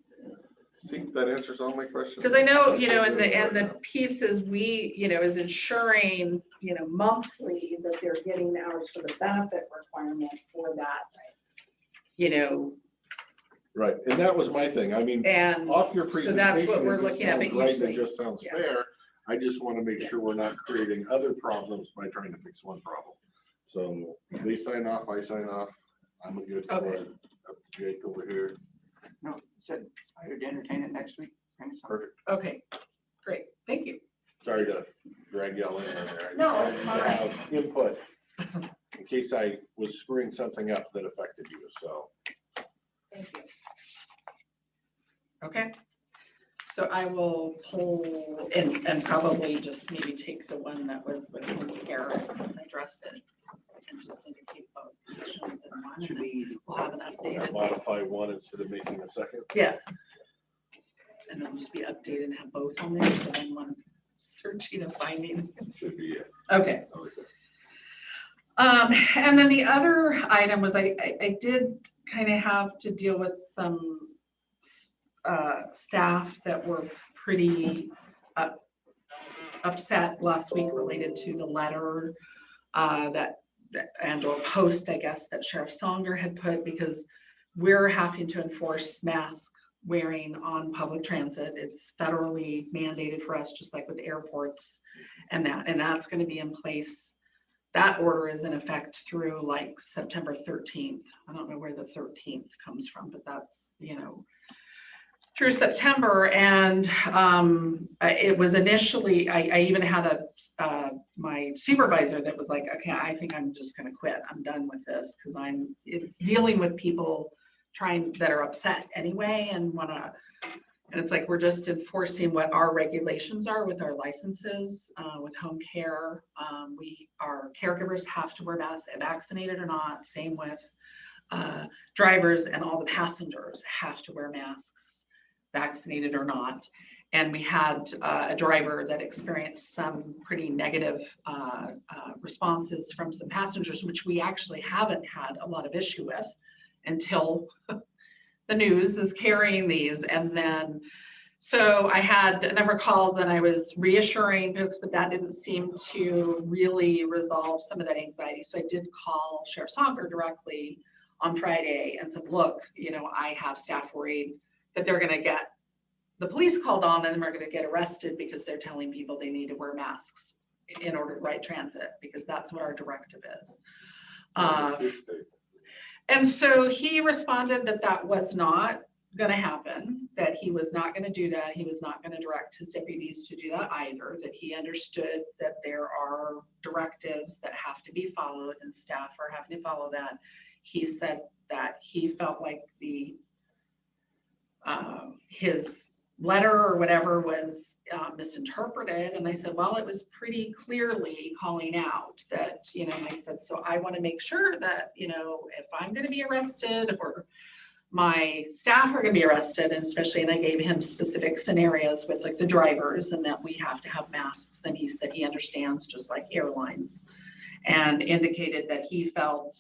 See, that answers all my questions. Because I know, and the piece is is ensuring, monthly that they're getting hours for the benefit requirement for that. Right, and that was my thing. I mean, And off your so presentation, that's what we're it just looking at, sounds but right, usually- it just sounds yeah. fair. I just want to make sure we're not creating other problems by trying to fix one problem. So they sign off, I sign off. I'm a good, Okay. up to Jake over here. No, said I would entertain it next week. Perfect. Okay, great, thank you. Sorry to drag y'all in there. I No, just it's wanted to fine. have input in case I was screwing something up that affected you, so. Thank you. Okay. So I will pull and probably just maybe take the one that was with home care and address it. And just indicate both positions in one. Should be easy. We'll have an updated. Modify one instead of making a second. Yeah. And then just be updated and have both on there, so then when searching and finding. Should be it. Okay. Okay. And then the other item was I did kind of have to deal with some staff that were pretty upset last week related to the letter and or post, I guess, that Sheriff Songer had put, because we're having to enforce mask wearing on public transit. It's federally mandated for us, just like with airports and that's going to be in place. That order is in effect through like September 13th. I don't know where the 13th comes from, but that's, through September. And it was initially, I even had my supervisor that was like, okay, I think I'm just going to quit. I'm done with this, because it's dealing with people that are upset anyway and and it's like, we're just enforcing what our regulations are with our licenses, with home care. Our caregivers have to wear masks, vaccinated or not, same with drivers, and all the passengers have to wear masks, vaccinated or not. And we had a driver that experienced some pretty negative responses from some passengers, which we actually haven't had a lot of issue with until the news is carrying these. And then, so I had a number of calls and I was reassuring folks, but that didn't seem to really resolve some of that anxiety. So I did call Sheriff Songer directly on Friday and said, look, I have staff worried that they're going to get the police called on and then we're going to get arrested because they're telling people they need to wear masks in order to ride transit, because that's what our directive is. And so he responded that that was not going to happen, that he was not going to do that. He was not going to direct his deputies to do that either, that he understood that there are directives that have to be followed and staff are having to follow that. He said that he felt like his letter or whatever was misinterpreted. And I said, well, it was pretty clearly calling out that, and I said, so I want to make sure that, if I'm going to be arrested or my staff are going to be arrested, and especially, and I gave him specific scenarios with like the drivers and that we have to have masks. And he said he understands, just like airlines, and indicated that he felt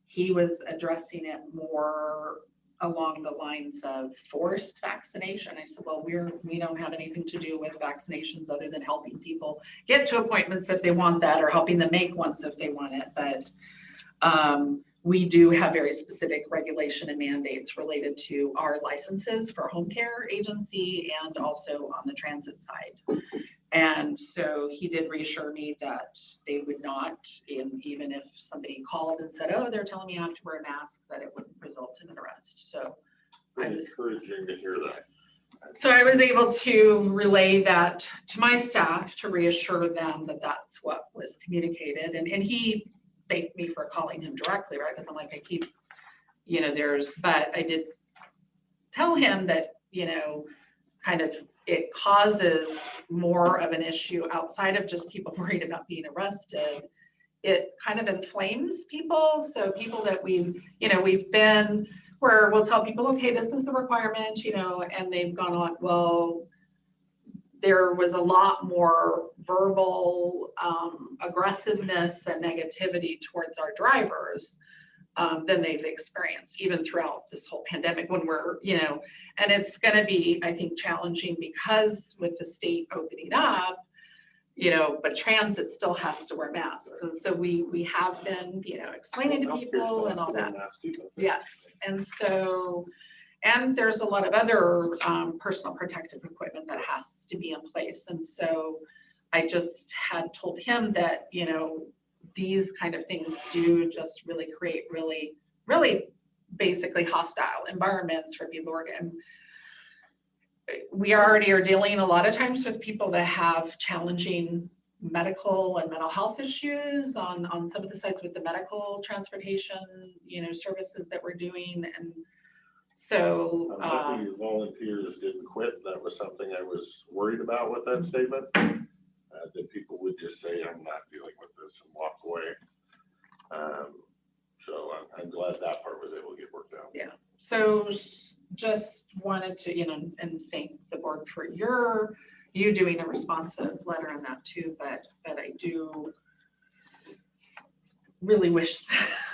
he was addressing it more along the lines of forced vaccination. I said, well, we don't have anything to do with vaccinations other than helping people get to appointments if they want that, or helping them make ones if they want it. But we do have very specific regulation and mandates related to our licenses for home care agency and also on the transit side. And so he did reassure me that they would not, even if somebody called and said, oh, they're telling me I have to wear a mask, that it wouldn't result in an arrest. So I was encouraging to hear that. So I was able to relay that to my staff to reassure them that that's what was communicated. And he thanked me for calling him directly, right? Because I'm like, I keep, but I did tell him that, kind of it causes more of an issue outside of just people worried about being arrested. It kind of inflames people. So people that we've been where we'll tell people, okay, this is the requirement, and they've gone on, well, there was a lot more verbal aggressiveness and negativity towards our drivers than they've experienced even throughout this whole pandemic when we're, and it's going to be, I think, challenging because with the state opening up, but transit still has to wear masks. And so we have been, explaining to people and all that. Yes. And so, and there's a lot of other personal protective equipment that has to be in place. And so I just had told him that, these kind of things do just really create really basically hostile environments for people working. We already are dealing a lot of times with people that have challenging medical and mental health issues on some of the sites with the medical transportation, services that we're doing. And so I'm happy your volunteers didn't quit. That was something I was worried about with that statement. That people would just say, I'm not dealing with this and walk away. So I'm glad that part was able to get worked out. Yeah. So just wanted to, and thank the board for you doing a responsive letter on that too, but I do really wish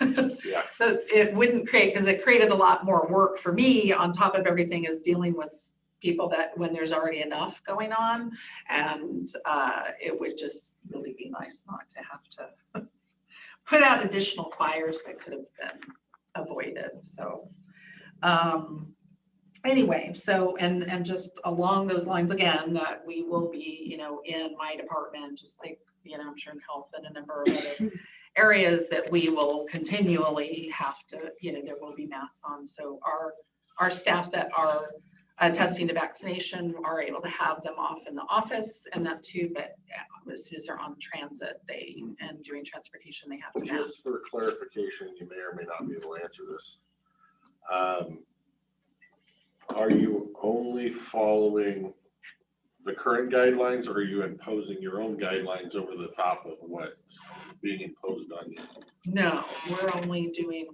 that it wouldn't create, because it created a lot more work for me on top of everything is dealing with people that when there's already enough going on, and it would just really be nice not to have to put out additional fires that could have been avoided. So anyway, so and just along those lines again, that we will be, in my department, just like, I'm sure in health and a number of other areas that we will continually have to, there will be masks on. So our staff that are testing to vaccination are able to have them off in the office and that too, but as soon as they're on transit, and doing transportation, they have to mask. Just for clarification, you may or may not be able to answer this. Are you only following the current guidelines, or are you imposing your own guidelines over the top of what's being imposed on you? No, we're only doing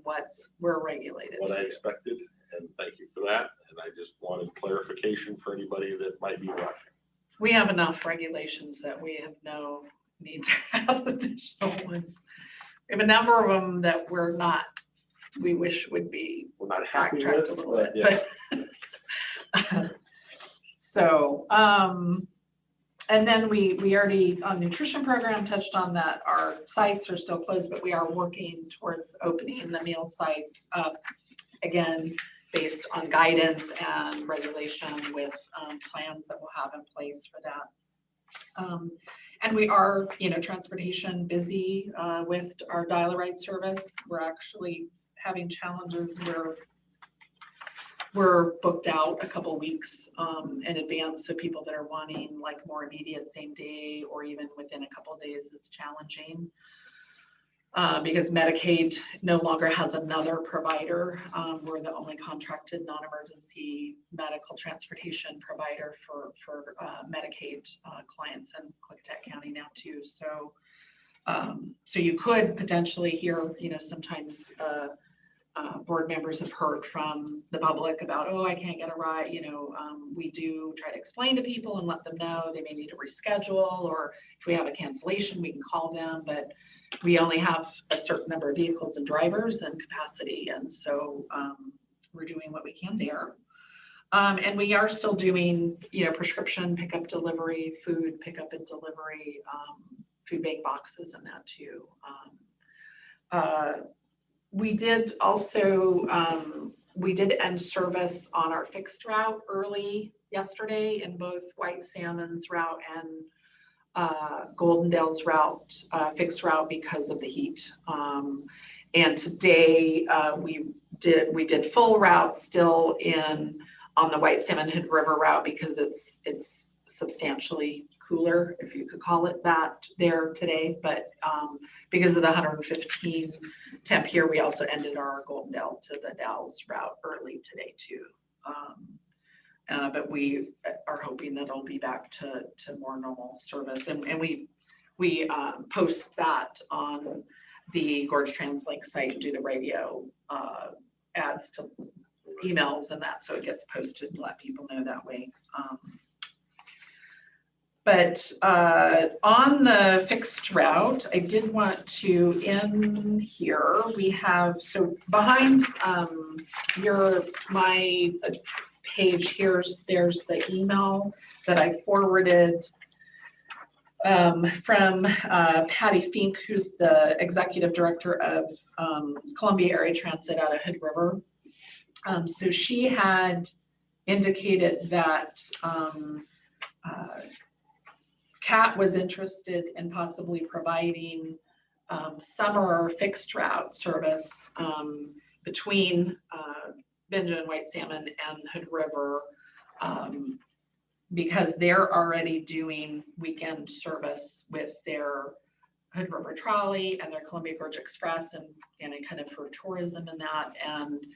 we're regulated. What I expected, and thank you for that. And I just wanted clarification for anybody that might be watching. We have enough regulations that we have no need to have additional ones. We have a number of them that we wish would be backtracked a little bit. Yeah. So, and then we already on nutrition program touched on that. Our sites are still closed, but we are working towards opening the meal sites up again, based on guidance and regulation with plans that we'll have in place for that. And we are, transportation busy with our dial-a-ride service. We're actually having challenges where we're booked out a couple weeks in advance. So people that are wanting like more immediate same day or even within a couple of days, it's challenging. Because Medicaid no longer has another provider. We're the only contracted non-emergency medical transportation provider for Medicaid clients in Klickitat County now too. So, so you could potentially hear, sometimes board members have heard from the public about, oh, I can't get a ride. We do try to explain to people and let them know they may need to reschedule, or if we have a cancellation, we can call them, but we only have a certain number of vehicles and drivers and capacity. And so we're doing what we can there. And we are still doing, prescription pickup, delivery, food pickup and delivery, food bank boxes and that too. We did also, we did end service on our fixed route early yesterday in both White Salmon's route and Goldendale's route, fixed route because of the heat. And today we did full route still on the White Salmon Hood River route because it's substantially cooler, if you could call it that, there today. But because of the 115 temp here, we also ended our Goldendale to the Dalles route early today too. But we are hoping that it'll be back to more normal service. And we post that on the Gorge TransLink site, do the radio ads to emails and that, so it gets posted and let people know that way. But on the fixed route, I did want to, in here, we have, so behind my page, there's the email that I forwarded from Patty Fink, who's the executive director of Columbia Area Transit out of Hood River. So she had indicated that CAT was interested in possibly providing summer fixed route service between Benja and White Salmon and Hood River because they're already doing weekend service with their Hood River Trolley and their Columbia Gorge Express and kind of for tourism and that, and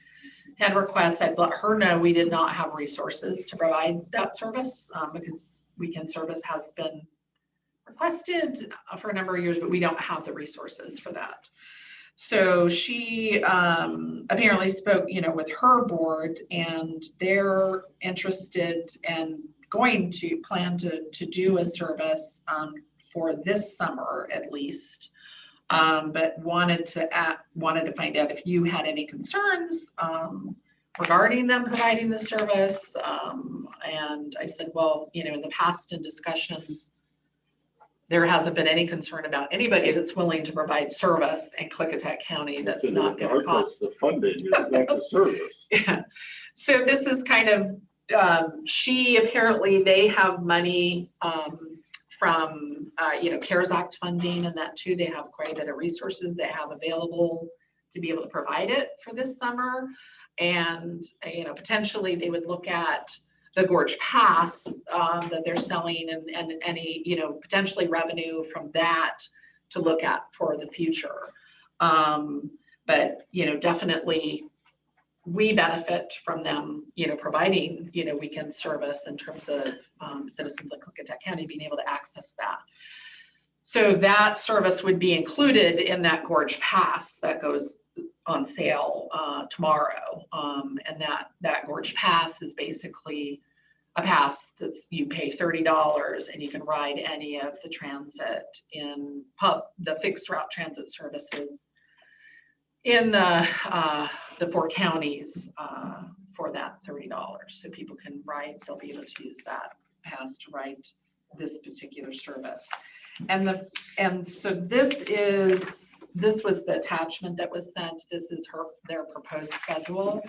had requests. I'd let her know we did not have resources to provide that service because weekend service has been requested for a number of years, but we don't have the resources for that. So she apparently spoke, with her board, and they're interested and going to plan to do a service for this summer at least, but wanted to find out if you had any concerns regarding them providing the service. And I said, well, in the past in discussions, there hasn't been any concern about anybody that's willing to provide service in Klickitat County that's not going to cost. The funding, it's not the service. Yeah. So this is kind of, they have money from, CARES Act funding and that too. They have quite a bit of resources they have available to be able to provide it for this summer. And, potentially they would look at the Gorge Pass that they're selling and any, potentially revenue from that to look at for the future. But, definitely we benefit from them, providing, weekend service in terms of citizens of Klickitat County being able to access that. So that service would be included in that Gorge Pass that goes on sale tomorrow. And that Gorge Pass is basically a pass you pay $30 and you can ride any of the transit the fixed route transit services in the 4 counties for that $30. So people can ride, they'll be able to use that pass to ride this particular service. And so this was the attachment that was sent. This is their proposed schedule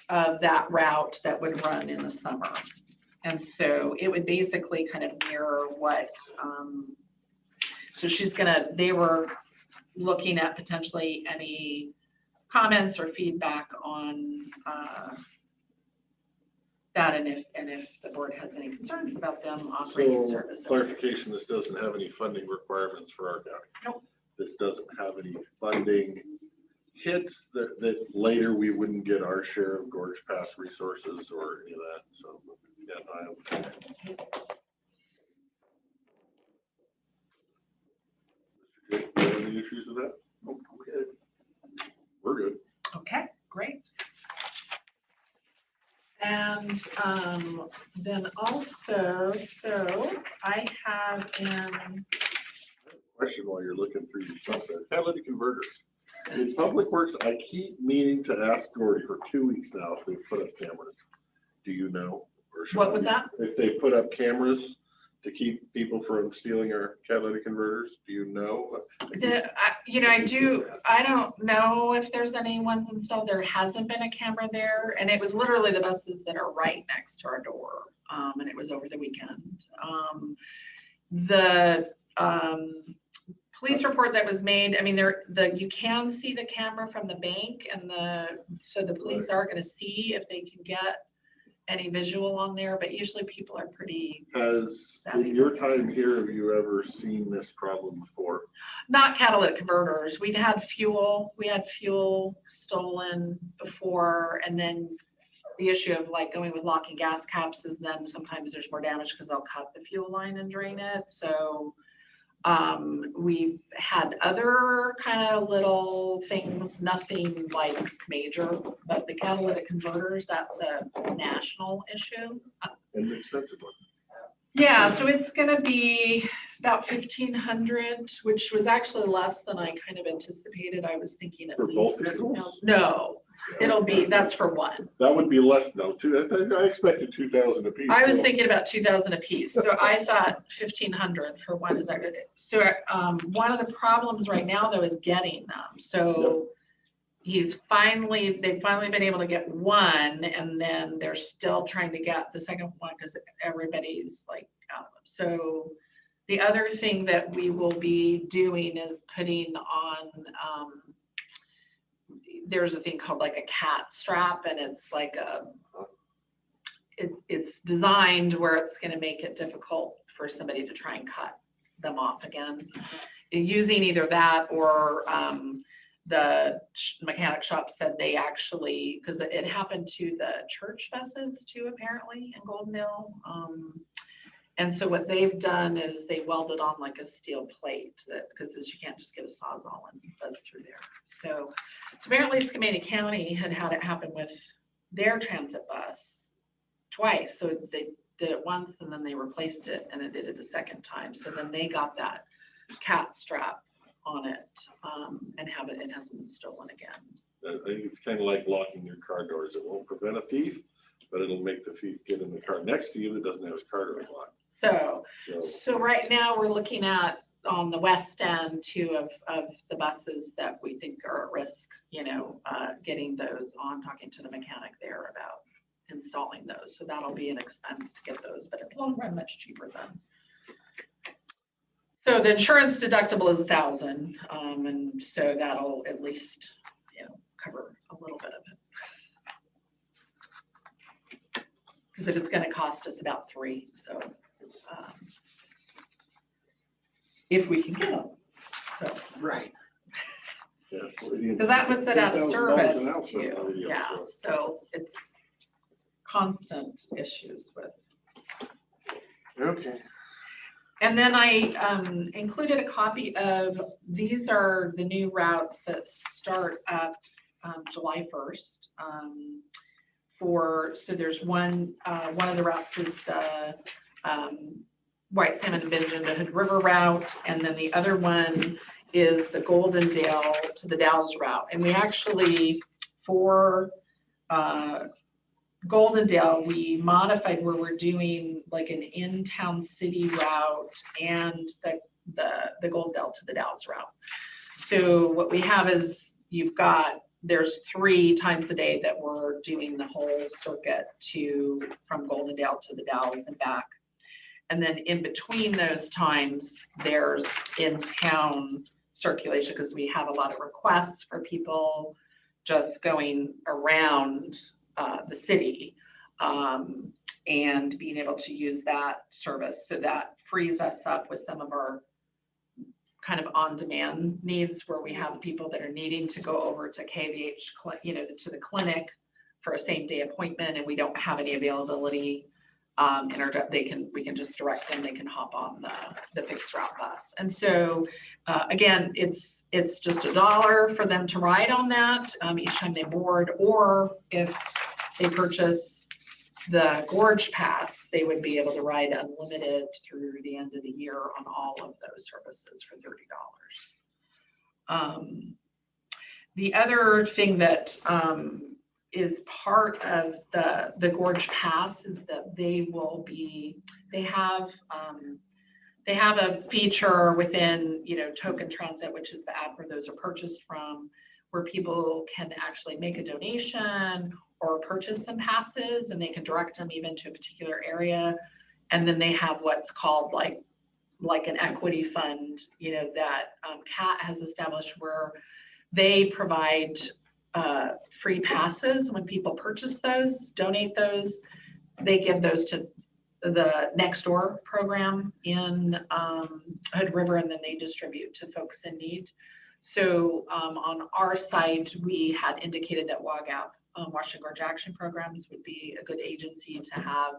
of that route that would run in the summer. And so it would basically kind of mirror what, so they were looking at potentially any comments or feedback on that, and if the board has any concerns about them operating service. Clarification, this doesn't have any funding requirements for our county. Nope. This doesn't have any funding hits that later we wouldn't get our share of Gorge Pass resources or any of that. So yeah, Mr. Jake, do you have any issues with that? Nope, I'm good. We're good. Okay, great. And then also, so I have Question while you're looking through your stuff there. Catalytic converters. In Public Works, I keep meaning to ask Gordy for 2 weeks now if they put up cameras. Do you know? Or What was that? If they put up cameras to keep people from stealing our catalytic converters, do you know? I don't know if there's any ones installed. There hasn't been a camera there, and it was literally the buses that are right next to our door. and it was over the weekend. The police report that was made, I mean, you can see the camera from the bank, and so the police are gonna see if they can get any visual on there, but usually people are pretty Has, savvy. in your time here, have you ever seen this problem before? Not catalytic converters. We had fuel stolen before, and then the issue of like going with locking gas caps is then sometimes there's more damage because they'll cut the fuel line and drain it. So we've had other kind of little things, nothing like major, but the catalytic converters, that's a national issue. An expensive one. Yeah, so it's gonna be about 1,500, which was actually less than I kind of anticipated. I was thinking at For both least vehicles? No, that's for one. That would be less now too. I expected 2,000 apiece. I was so- thinking about 2,000 a piece, so I thought 1,500 for one. Is that good? So one of the problems right now though is getting them. So they've finally been able to get one, and then they're still trying to get the second one because everybody's like out of them. So the other thing that we will be doing is putting on, there's a thing called like a cat strap, and it's like it's designed where it's going to make it difficult for somebody to try and cut them off again. Using either that or the mechanic shop said they actually, because it happened to the church buses too, apparently in Goldendale. And so what they've done is they welded on like a steel plate because you can't just get a Sawzall and buzz through there. So apparently Skamania County had it happen with their transit bus twice. So they did it once and then they replaced it, and then did it the second time. So then they got that cat strap on it and it hasn't been stolen again. I think it's kind of like locking your car doors. It won't prevent a thief, but it'll make the thief get in the car next to you that doesn't have his car door locked. So right now we're looking at on the west end too of the buses that we think are at risk, getting those on, talking to the mechanic there about installing those. So that'll be an expense to get those, but it won't run much cheaper then. So the insurance deductible is 1,000, and so that'll at least, cover a little bit of it. Because if it's going to cost us about 3, so if we can get them, so right. Because that puts it out of service too. Yeah, so it's constant issues with. Okay. And then I included a copy of, these are the new routes that start up July 1st. So there's one of the routes is the White Salmon and Benjamin to Hood River route, and then the other one is the Goldendale to the Dalles route. And we actually, for Goldendale, we modified where we're doing like an in-town city route and the Goldendale to the Dalles route. So what we have is there's 3 times a day that we're doing the whole circuit from Goldendale to the Dalles and back. And then in between those times, there's in-town circulation because we have a lot of requests for people just going around the city and being able to use that service. So that frees us up with some of our kind of on-demand needs where we have people that are needing to go over to KVH, to the clinic for a same-day appointment, and we don't have any availability we can just direct them, they can hop on the fixed route bus. And so again, it's just $1 for them to ride on that each time they board, or if they purchase the Gorge Pass, they would be able to ride unlimited through the end of the year on all of those services for $30. The other thing that is part of the Gorge Pass is that they have a feature within, Token Transit, which is the app where those are purchased from, where people can actually make a donation or purchase some passes, and they can direct them even to a particular area. And then they have what's called like an equity fund, that CAT has established, where they provide free passes. When people purchase those, donate those, they give those to the Next Door program in Hood River, and then they distribute to folks in need. So on our side, we had indicated that WAGAP, Washington Gorge Action Programs, would be a good agency to have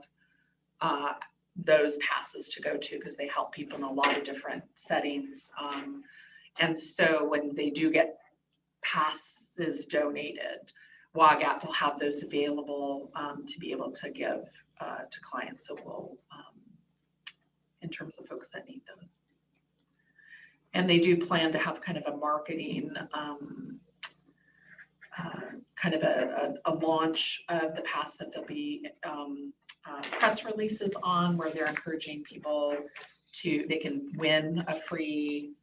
those passes to go to, because they help people in a lot of different settings. And so when they do get passes donated, WAGAP will have those available to be able to give to clients. So we'll, in terms of folks that need them. And they do plan to have kind of a marketing, kind of a launch of the pass, that there'll be press releases on, where they're encouraging people they can win a free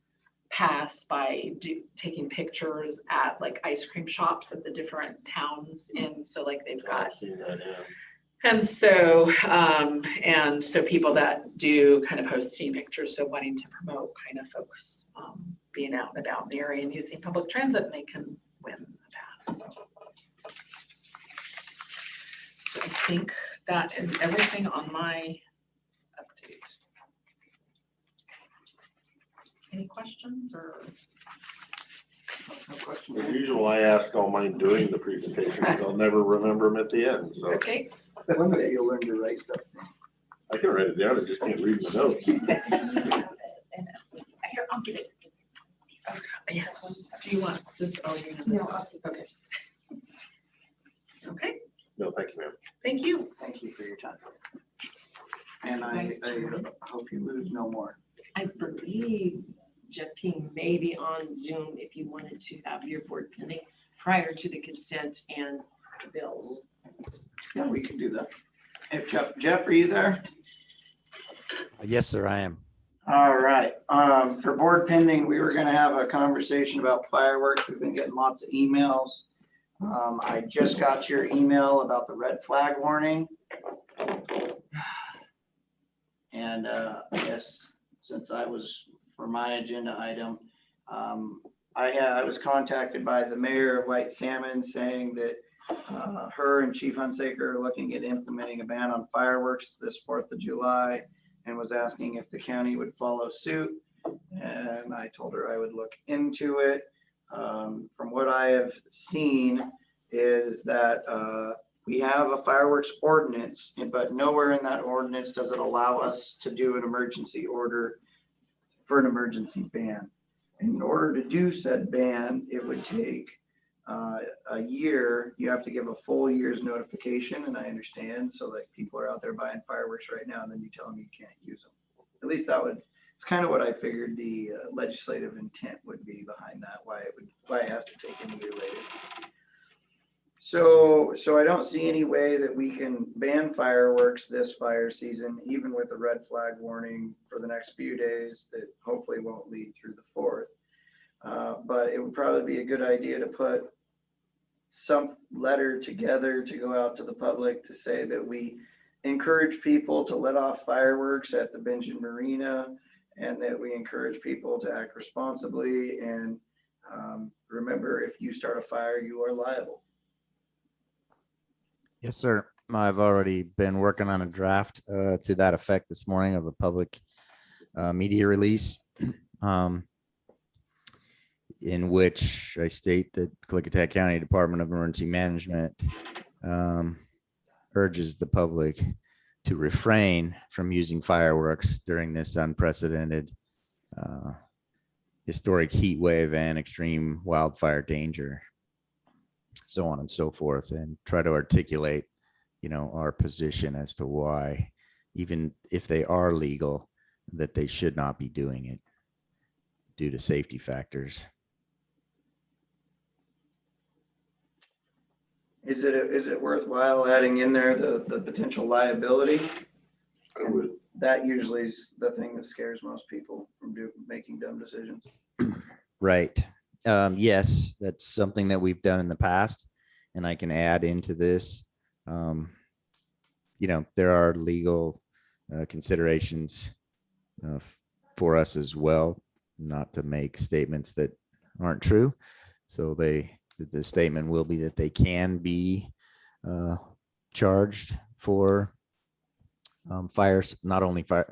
pass by taking pictures at like ice cream shops at the different towns. And so like they've got, and so people that do kind of posting pictures, so wanting to promote kind of folks being out and about in the area and using public transit, and they can win a pass. So I think that is everything on my update. Any questions or? No question. As usual, I ask all mine during the presentation, because I'll never remember them at the end, so. Okay. One day you'll learn to write stuff. I can write it down, I just can't read the notes. Here, I'll get it. Yeah. Do you want this? Oh, you have this. No. Okay. Okay. No, thank you, ma'am. Thank you. Thank you for your time. And I Nice to- hope you lose no more. I believe Jeff King may be on Zoom if you wanted to have your board pending prior to the consent and bills. Yeah, we can do that. If Jeff, are you there? Yes, sir, I am. All right. For board pending, we were going to have a conversation about fireworks. We've been getting lots of emails. I just got your email about the red flag warning. And I guess since I was for my agenda item, I was contacted by the mayor of White Salmon saying that her and Chief Hunsaker are looking at implementing a ban on fireworks this 4th of July, and was asking if the county would follow suit. And I told her I would look into it. From what I have seen is that we have a fireworks ordinance, but nowhere in that ordinance does it allow us to do an emergency order for an emergency ban. And in order to do said ban, it would take a year. You have to give a full year's notification, and I understand. So like people are out there buying fireworks right now, and then you tell them you can't use them. At least it's kind of what I figured the legislative intent would be behind that, why it has to take a year later. So I don't see any way that we can ban fireworks this fire season, even with a red flag warning for the next few days that hopefully won't lead through the 4th. But it would probably be a good idea to put some letter together to go out to the public to say that we encourage people to let off fireworks at the Benjamin Marina, and that we encourage people to act responsibly. And remember, if you start a fire, you are liable. Yes, sir. I've already been working on a draft to that effect this morning of a public media release in which I state that Klickitat County Department of Emergency Management urges the public to refrain from using fireworks during this unprecedented historic heat wave and extreme wildfire danger, so on and so forth, and try to articulate, our position as to why, even if they are legal, that they should not be doing it due to safety factors. Is it worthwhile adding in there the potential liability? I would. That usually is the thing that scares most people from making dumb decisions. Right. Yes, that's something that we've done in the past, and I can add into this. There are legal considerations for us as well, not to make statements that aren't true. So the statement will be that they can be charged for fires, not only fire,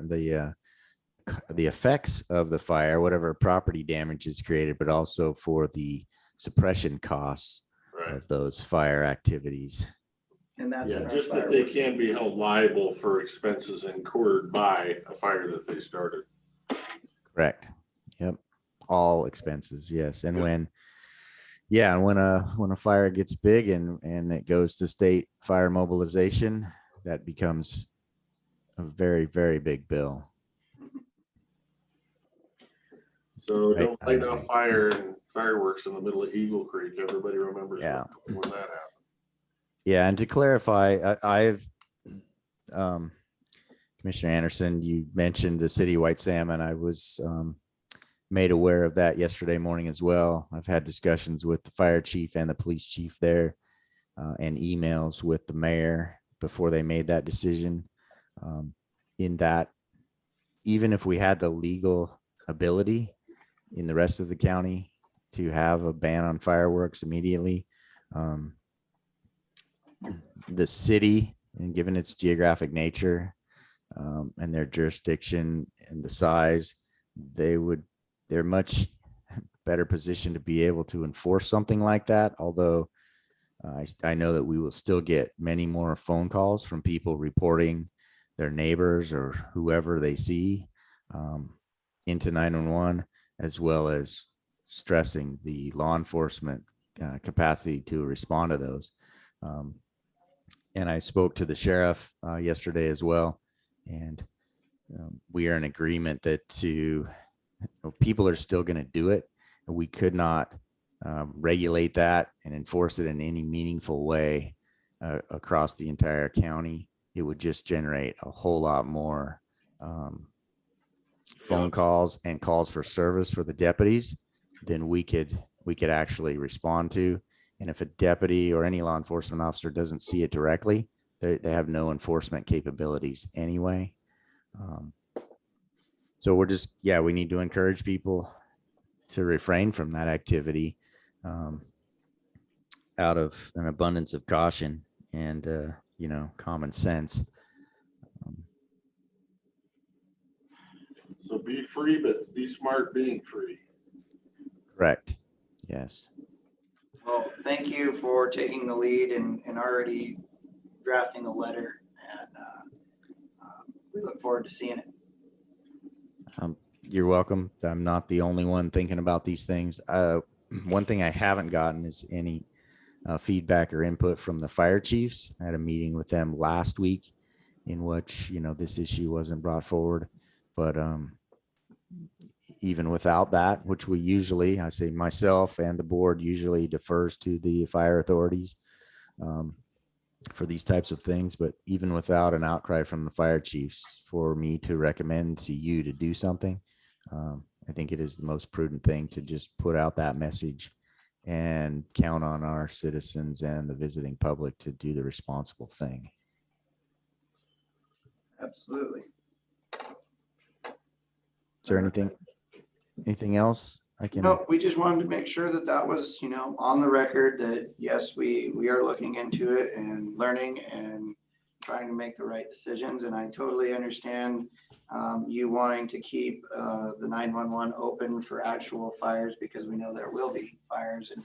the effects of the fire, whatever property damage is created, but also for the suppression costs of those fire activities. And that's in our just that they fireworks. can be held liable for expenses incurred by a fire that they started. Correct. Yep. All expenses. Yes. And when a fire gets big and it goes to state fire mobilization, that becomes a very, very big bill. So don't I light agree. off fire and fireworks in the middle of Eagle Creek. Everybody remembers Yeah. when that happened. Yeah. And to clarify, I've Commissioner Anderson, you mentioned the city white salmon. I was made aware of that yesterday morning as well. I've had discussions with the fire chief and the police chief there, and emails with the mayor before they made that decision. In that, even if we had the legal ability in the rest of the county to have a ban on fireworks immediately, the city, and given its geographic nature and their jurisdiction and the size, they're much better positioned to be able to enforce something like that. Although I know that we will still get many more phone calls from people reporting their neighbors or whoever they see into 911, as well as stressing the law enforcement capacity to respond to those. And I spoke to the sheriff yesterday as well, and we are in agreement that people are still going to do it, and we could not regulate that and enforce it in any meaningful way across the entire county. It would just generate a whole lot more phone calls and calls for service for the deputies than we could actually respond to. And if a deputy or any law enforcement officer doesn't see it directly, they have no enforcement capabilities anyway. So we need to encourage people to refrain from that activity out of an abundance of caution and, common sense. So be free, but be smart being free. Correct. Yes. Well, thank you for taking the lead and already drafting a letter, and we look forward to seeing it. You're welcome. I'm not the only one thinking about these things. One thing I haven't gotten is any feedback or input from the fire chiefs. I had a meeting with them last week in which, this issue wasn't brought forward, but even without that, which we usually, I say myself and the board usually defers to the fire authorities for these types of things, but even without an outcry from the fire chiefs for me to recommend to you to do something, I think it is the most prudent thing to just put out that message and count on our citizens and the visiting public to do the responsible thing. Absolutely. Is there anything else I can? No, we just wanted to make sure that was, on the record that yes, we are looking into it and learning and trying to make the right decisions. And I totally understand you wanting to keep the 911 open for actual fires, because we know there will be fires, and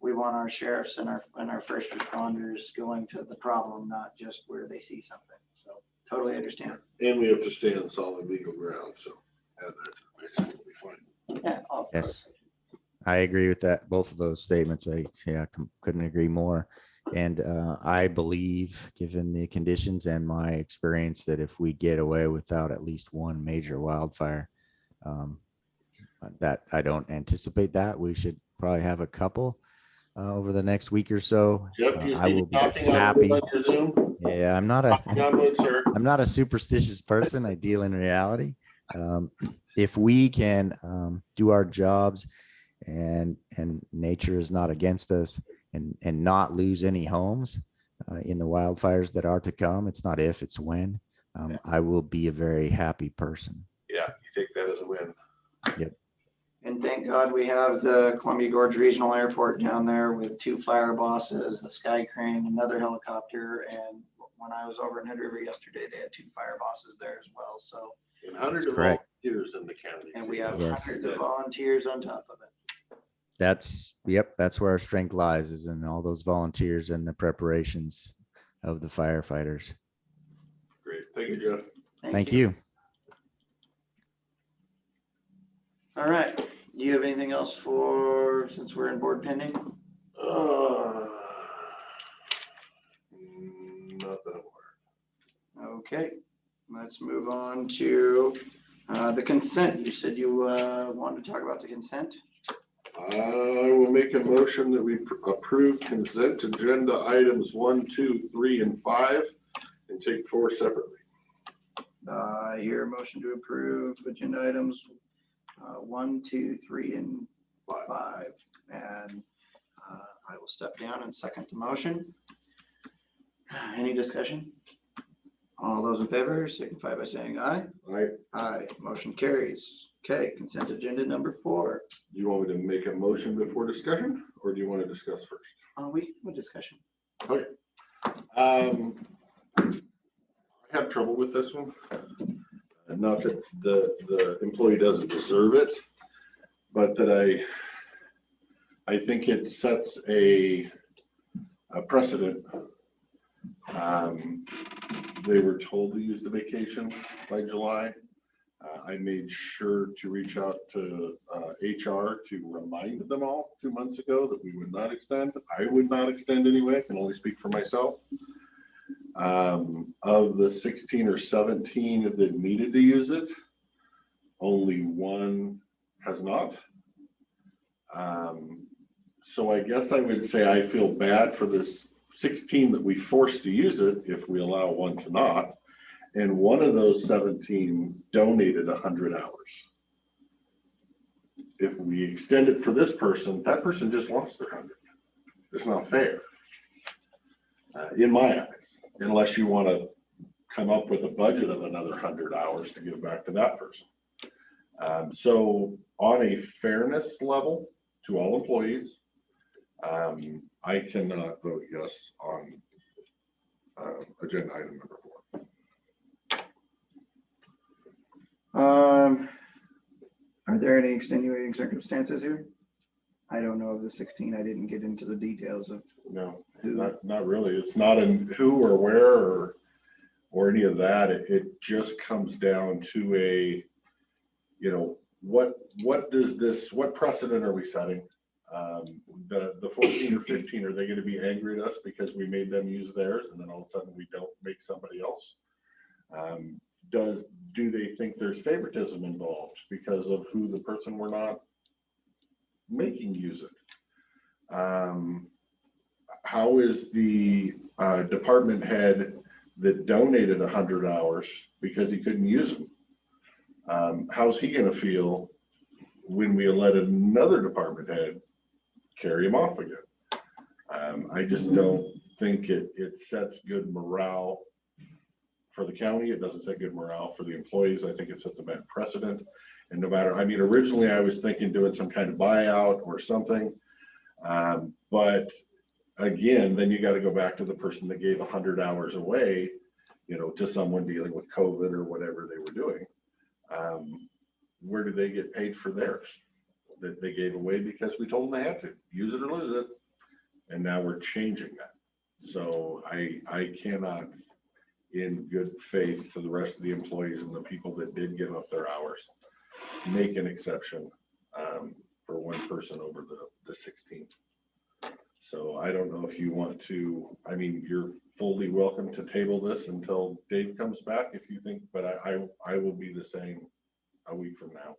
we want our sheriffs and our first responders going to the problem, not just where they see something. So totally understand. And we have to stay on solid legal ground. So add that to the mix, we'll be fine. Yeah. Yes, I agree with that. Both of those statements. Couldn't agree more. And I believe, given the conditions and my experience, that if we get away without at least one major wildfire, that I don't anticipate that we should probably have a couple over the next week or so. I will be happy. Yeah, I'm not a superstitious person. I deal in reality. If we can do our jobs and nature is not against us, and not lose any homes in the wildfires that are to come. It's not if, it's when. I will be a very happy person. Yeah, you take that as a win. Yep. And thank God we have the Columbia Gorge Regional Airport down there with 2 fire bosses, the Sky Crane, another helicopter. And when I was over in Hood River yesterday, they had 2 fire bosses there as well. So, And hundreds of correct. volunteers in the county. and we have Yes. hundreds of volunteers on top of it. That's where our strength lies, is in all those volunteers and the preparations of the firefighters. Great. Thank you, Jeff. Thank you. All right. Do you have anything else since we're in board pending? Not that I'm aware. Okay, let's move on to the consent. You said you wanted to talk about the consent? I will make a motion that we approve consent agenda items 1, 2, 3, and 5 and take 4 separately. I hear a motion to approve agenda items 1, 2, 3, and 5. And I will step down and second the motion. Any discussion? All those in favor signify by saying aye. Aye. Aye. Motion carries. Okay, consent agenda number 4. Do you want me to make a motion before discussion, or do you want to discuss first? We discussion. Okay. I have trouble with this one. Not that the employee doesn't deserve it, but that I think it sets a precedent. They were told to use the vacation by July. I made sure to reach out to HR to remind them all 2 months ago that we would not extend. I would not extend anyway. I can only speak for myself. Of the 16 or 17 that needed to use it, only 1 has not. So I guess I would say I feel bad for this 16 that we forced to use it if we allow 1 to not. And 1 of those 17 donated 100 hours. If we extend it for this person, that person just lost their 100. It's not fair, in my eyes, unless you want to come up with a budget of another 100 hours to give back to that person. So on a fairness level to all employees, I cannot vote yes on agenda item number 4. Are there any extenuating circumstances here? I don't know of the 16. I didn't get into the details of. No, not really. It's not in who or where or any of that. It just comes down to a, what precedent are we setting? The 14 or 15, are they going to be angry at us because we made them use theirs and then all of a sudden we don't make somebody else? Do they think there's favoritism involved because of who the person we're not making use it? How is the department head that donated 100 hours because he couldn't use them? How's he going to feel when we let another department head carry him off again? I just don't think it sets good morale for the county. It doesn't set good morale for the employees. I think it sets a bad precedent. And no matter, originally I was thinking doing some kind of buyout or something. But again, then you got to go back to the person that gave 100 hours away, to someone dealing with COVID or whatever they were doing. Where do they get paid for theirs that they gave away because we told them they had to use it or lose it? And now we're changing that. So I cannot, in good faith to the rest of the employees and the people that did give up their hours, make an exception for 1 person over the 16. So I don't know if you want to, you're fully welcome to table this until Dave comes back if you think, but I will be the same a week from now.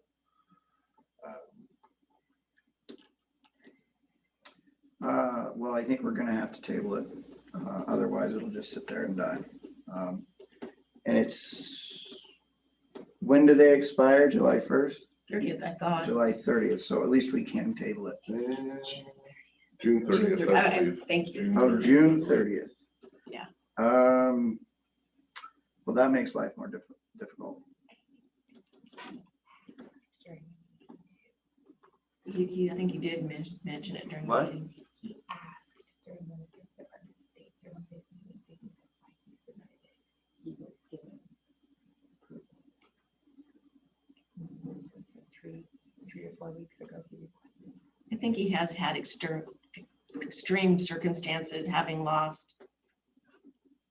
Well, I think we're going to have to table it. Otherwise, it'll just sit there and die. And when do they expire? July 1st? 30th, I thought. July 30th, so at least we can table it. June 30th, I believe. Thank you. Oh, June 30th. Yeah. Well, that makes life more difficult. I think he did mention it during the What? meeting. He asked during the department dates or when they meeting, that's why he submitted it. He was given approval. Three or 4 weeks ago, he requested. I think he has had extreme circumstances, having lost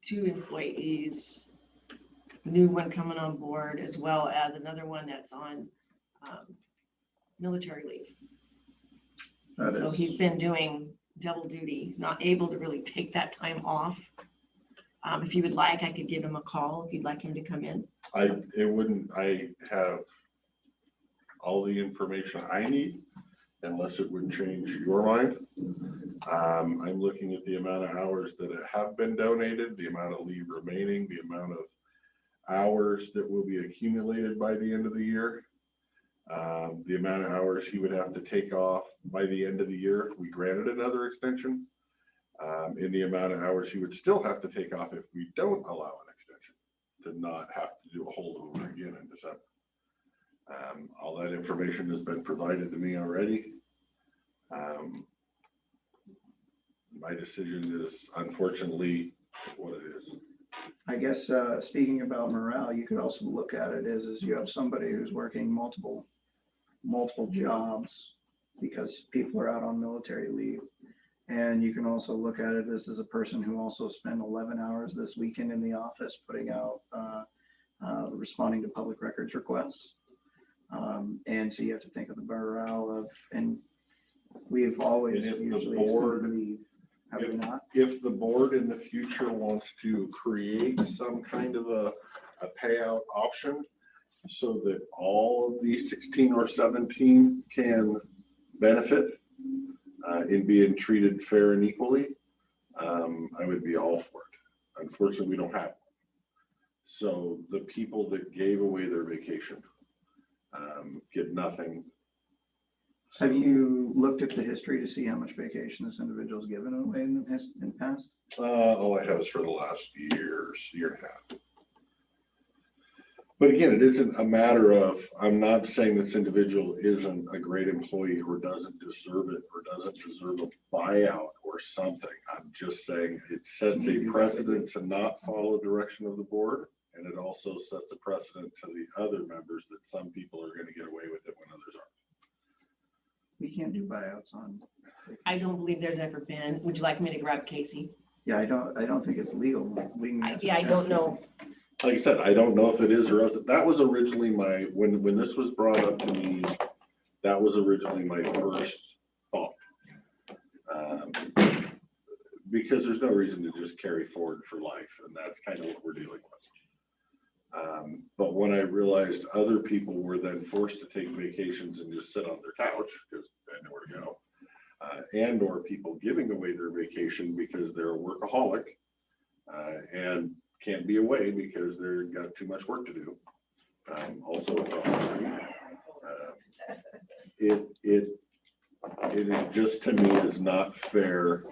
2 employees, new one coming on board, as well as another one that's on military leave. So he's been doing double duty, not able to really take that time off. If you would like, I could give him a call if you'd like him to come in. I have all the information I need, unless it would change your mind. I'm looking at the amount of hours that have been donated, the amount of leave remaining, the amount of hours that will be accumulated by the end of the year. The amount of hours he would have to take off by the end of the year if we granted another extension, in the amount of hours he would still have to take off if we don't allow an extension, to not have to do a holdover again in December. All that information has been provided to me already. My decision is unfortunately what it is. I guess, speaking about morale, you could also look at it as you have somebody who's working multiple jobs because people are out on military leave. And you can also look at it as a person who also spent 11 hours this weekend in the office putting out, responding to public records requests. And so you have to think of the morale of, and we've always usually extended leave. Have we not? If the board in the future wants to create some kind of a payout option so that all of these 16 or 17 can benefit in being treated fair and equally, I would be all for it. Unfortunately, we don't have one. So the people that gave away their vacation get nothing. Have you looked at the history to see how much vacation this individual's given away in the past? All I have is for the last year and a half. But again, it isn't a matter of, I'm not saying this individual isn't a great employee or doesn't deserve it or doesn't deserve a buyout or something. I'm just saying it sets a precedent to not follow the direction of the board. And it also sets a precedent to the other members that some people are going to get away with it when others aren't. We can't do buyouts on. I don't believe there's ever been. Would you like me to grab Casey? Yeah, I don't think it's legal. We can Yeah, I don't know. Like I said, I don't know if it is or isn't. That was originally my, when this was brought up to me, that was originally my first thought. Because there's no reason to just carry forward for life, and that's kind of what we're dealing with. But when I realized other people were then forced to take vacations and just sit on their couch because they had nowhere to go, and or people giving away their vacation because they're a workaholic and can't be away because they've got too much work to do. Also, it is just, to me, is not fair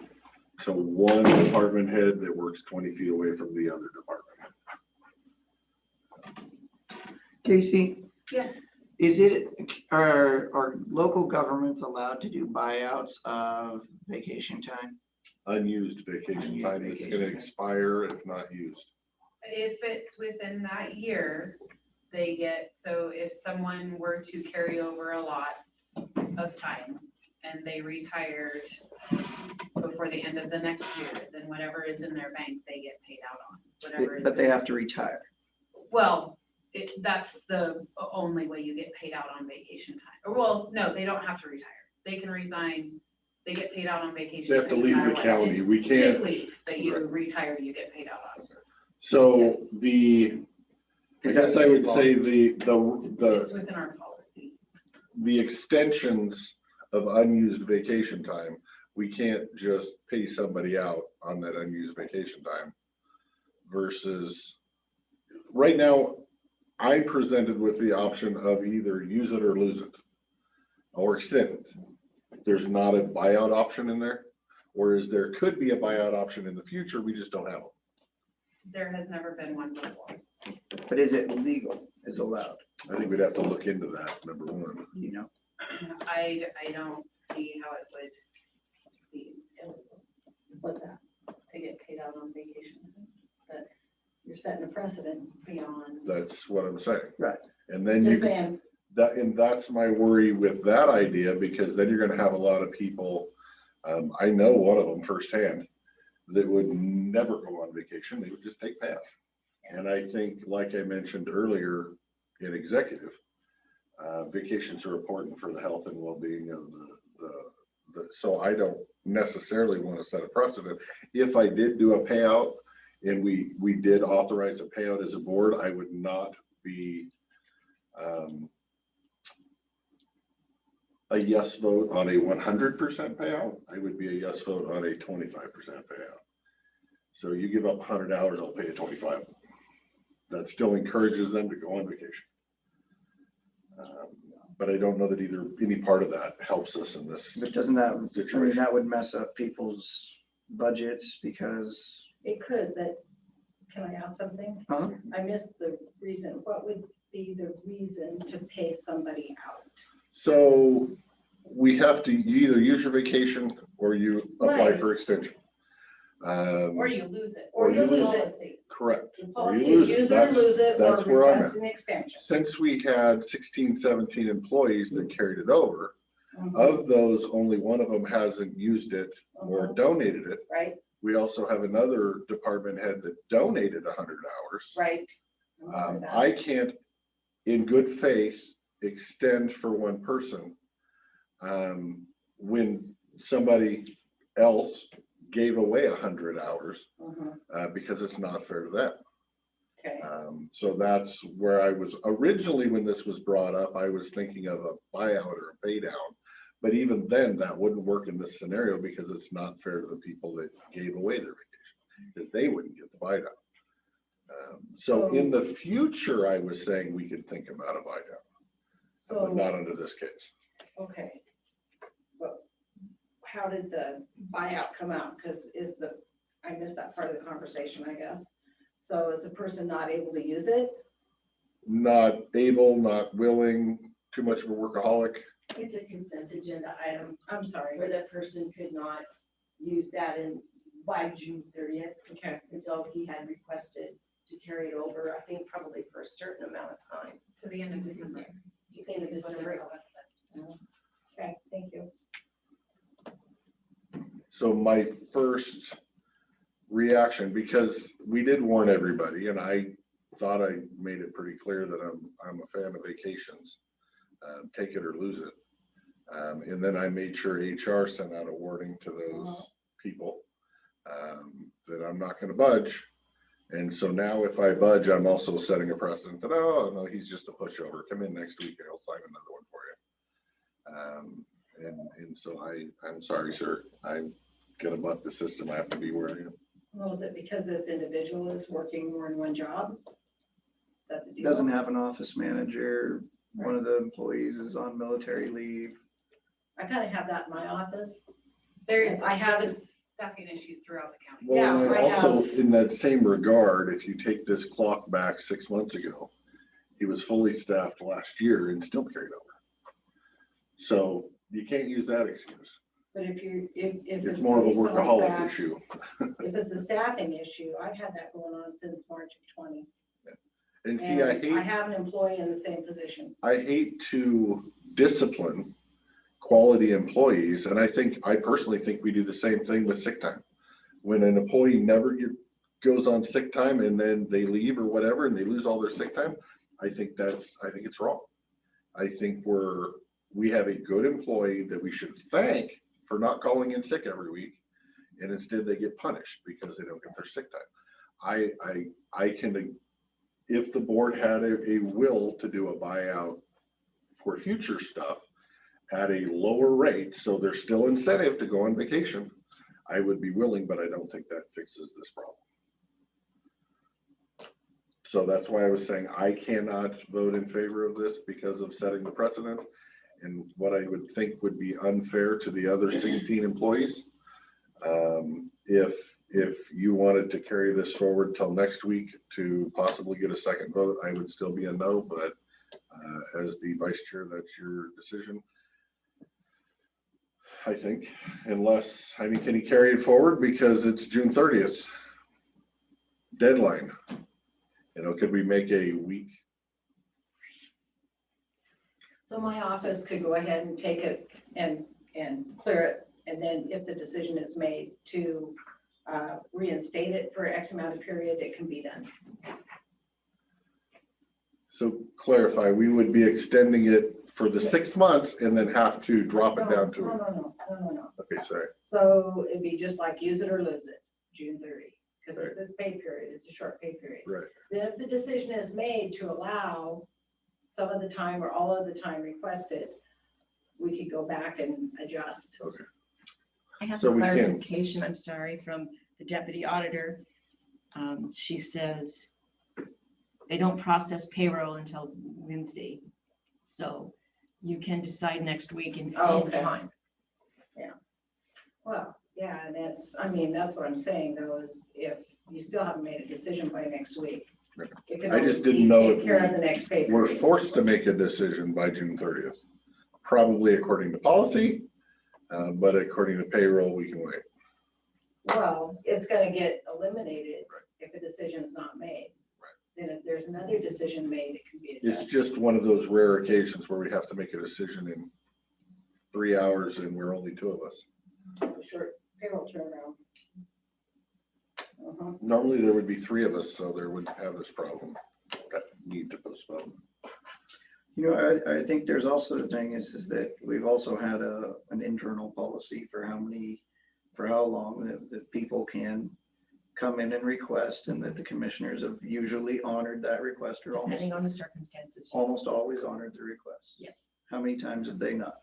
to one department head that works 20 feet away from the other department. Casey? Yes. Are local governments allowed to do buyouts of vacation time? Unused vacation time that's going to expire if not used. If it's within that year, they get, so if someone were to carry over a lot of time and they retired before the end of the next year, then whatever is in their bank, they get paid out on. Whatever. But they have to retire. Well, that's the only way you get paid out on vacation time. Or, well, no, they don't have to retire. They can resign. They get paid out on vacation. They have to time no leave matter the what. county. It's We can't. sick leave that you retire, you get paid out on. So I guess I would say It's within our policy. the extensions of unused vacation time, we can't just pay somebody out on that unused vacation time versus right now, I'm presented with the option of either use it or lose it or extend it. There's not a buyout option in there, whereas there could be a buyout option in the future. We just don't have them. There has never been one before. But is it legal? Is allowed? I think we'd have to look into that, number one. You know, I don't see how it would be illegal. What's that? To get paid out on vacation. That's, you're setting a precedent beyond. That's what I'm saying. Right. And then you Just saying, that, and that's my worry with that idea, because then you're gonna have a lot of people, I know one of them firsthand, that would never go on vacation. They would just take payoff. And I think, like I mentioned earlier in executive, vacations are important for the health and well-being of so I don't necessarily want to set a precedent. If I did do a payout and we did authorize a payout as a board, I would not be a yes vote on a 100% payout. I would be a yes vote on a 25% payout. So you give up 100 hours, I'll pay you 25. That still encourages them to go on vacation. But I don't know that either any part of that helps us in this. but doesn't that, I mean, situation. that would mess up people's budgets because, it could, but can I ask something? huh? I missed the reason. What would be the reason to pay somebody out? So we have to either use your vacation or you apply Right. for extension. Or you lose it. Or you lose it. it. Correct. The Or you policy lose is it. use it or lose it, That's or where I'm request at. an extension. Since we had 16, 17 employees that carried it over, Mhm. of those, only one of them hasn't used it or Mhm. donated it. Right, We also have another department head that donated 100 hours. right. Remember that. I can't, in good faith, extend for one person when somebody else gave away 100 hours Mhm. because it's not fair to them. Okay, So that's where I was originally, when this was brought up, I was thinking of a buyout or a pay down. But even then, that wouldn't work in this scenario because it's not fair to the people that gave away their vacation, because they wouldn't get the buy down. So in the future, I was saying we could think about a buy down, but so, not under this case. okay. But how did the buyout come out? Because I missed that part of the conversation, I guess. So is the person not able to use it? Not able, not willing, too much of a workaholic. It's a consent agenda item I'm sorry. where the person could not use that by June 30th. Okay, And so he had requested to carry it over, I think probably for a certain amount of time. To the end of December. To the end of December. okay, thank you. So my first reaction, because we did warn everybody, and I thought I made it pretty clear that I'm a fan of vacations, take it or lose it. And then I made sure HR sent out a warning to those people that I'm not going to budge. And so now if I budge, I'm also setting a precedent that, oh, no, he's just a pushover. Come in next week and I'll sign another one for you. And so I'm sorry, sir. I'm going to buck the system. I have to be where I am. Well, is it because this individual is working more than one job? That's the deal? Doesn't have an office manager. One of the employees is on military leave. I kind of have that in my office. I have staffing issues throughout the county. Well, and I also in that same regard, if you take this clock back 6 months ago, he was fully staffed last year and still carried over. So you can't use that excuse. But if It's more of a based on workaholic that, issue. If it's a staffing issue, I've had that going on since March of 20. And see, I have an employee in the same position. I hate to discipline quality employees. And I personally think we do the same thing with sick time. When an employee never goes on sick time and then they leave or whatever, and they lose all their sick time, I think it's wrong. I think we have a good employee that we should thank for not calling in sick every week. And instead they get punished because they don't get their sick time. I can, if the board had a will to do a buyout for future stuff at a lower rate, so there's still incentive to go on vacation, I would be willing, but I don't think that fixes this problem. So that's why I was saying I cannot vote in favor of this because of setting the precedent and what I would think would be unfair to the other 16 employees. If you wanted to carry this forward till next week to possibly get a second vote, I would still be a no, but as the vice chair, that's your decision. I think, unless, I mean, can you carry it forward because it's June 30th deadline? You know, could we make a week? So my office could go ahead and take it and clear it. And then if the decision is made to reinstate it for X amount of period, it can be done. So clarify, we would be extending it for the 6 months and then have to drop it down to. No. Okay, sorry. So it'd be just like use it or lose it, June 30, because it's this pay period, it's a short pay period. Right. Then if the decision is made to allow some of the time or all of the time requested, we could go back and adjust. Okay. I have So a we can- clarification, I'm sorry, from the deputy auditor. She says they don't process payroll until Wednesday. So you can decide next week in time. Yeah. Well, yeah, and that's, I mean, that's what I'm saying though, is if you still haven't made a decision by next week. It can I just always didn't be know take care of the next pay if we're period. forced to make a decision by June 30th. Probably according to policy, but according to payroll, we can wait. Well, it's gonna get eliminated if a decision is not made. Then if there's another decision made, it can be It's adjusted. just one of those rare occasions where we have to make a decision in 3 hours and we're only 2 of us. A short payroll turnaround. Normally there would be 3 of us, so there wouldn't have this problem that need to postpone. You know, I think there's also the thing is that we've also had an internal policy for how long that people can come in and request, and that the commissioners have usually honored that request or Depending on the circumstances. yes. almost always honored the request. Yes. How many times have they not?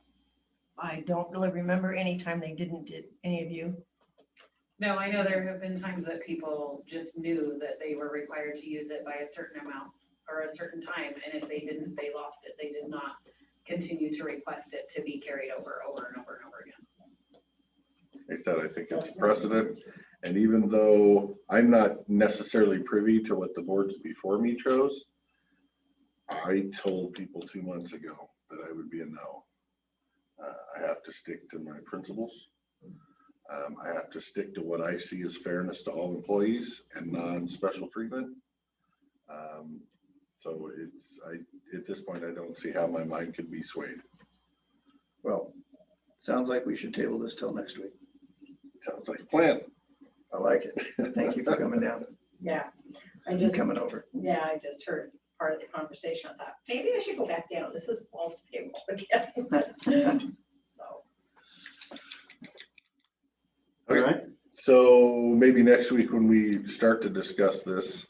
I don't really remember any time they didn't, did any of you? No, I know there have been times that people just knew that they were required to use it by a certain amount or a certain time, and if they didn't, they lost it. They did not continue to request it to be carried over and over and over again. Like that, I think it's a precedent. And even though I'm not necessarily privy to what the boards before me chose, I told people 2 months ago that I would be a no. I have to stick to my principles. I have to stick to what I see as fairness to all employees and non-special treatment. So at this point, I don't see how my mind could be swayed. Well, sounds like we should table this till next week. Sounds like a plan. I like it. Thank you for coming down. Yeah, I and just, coming over. yeah, I just heard part of the conversation. I thought, maybe I should go back down. This is false payroll again. So, All right. So maybe next week when we start to discuss this,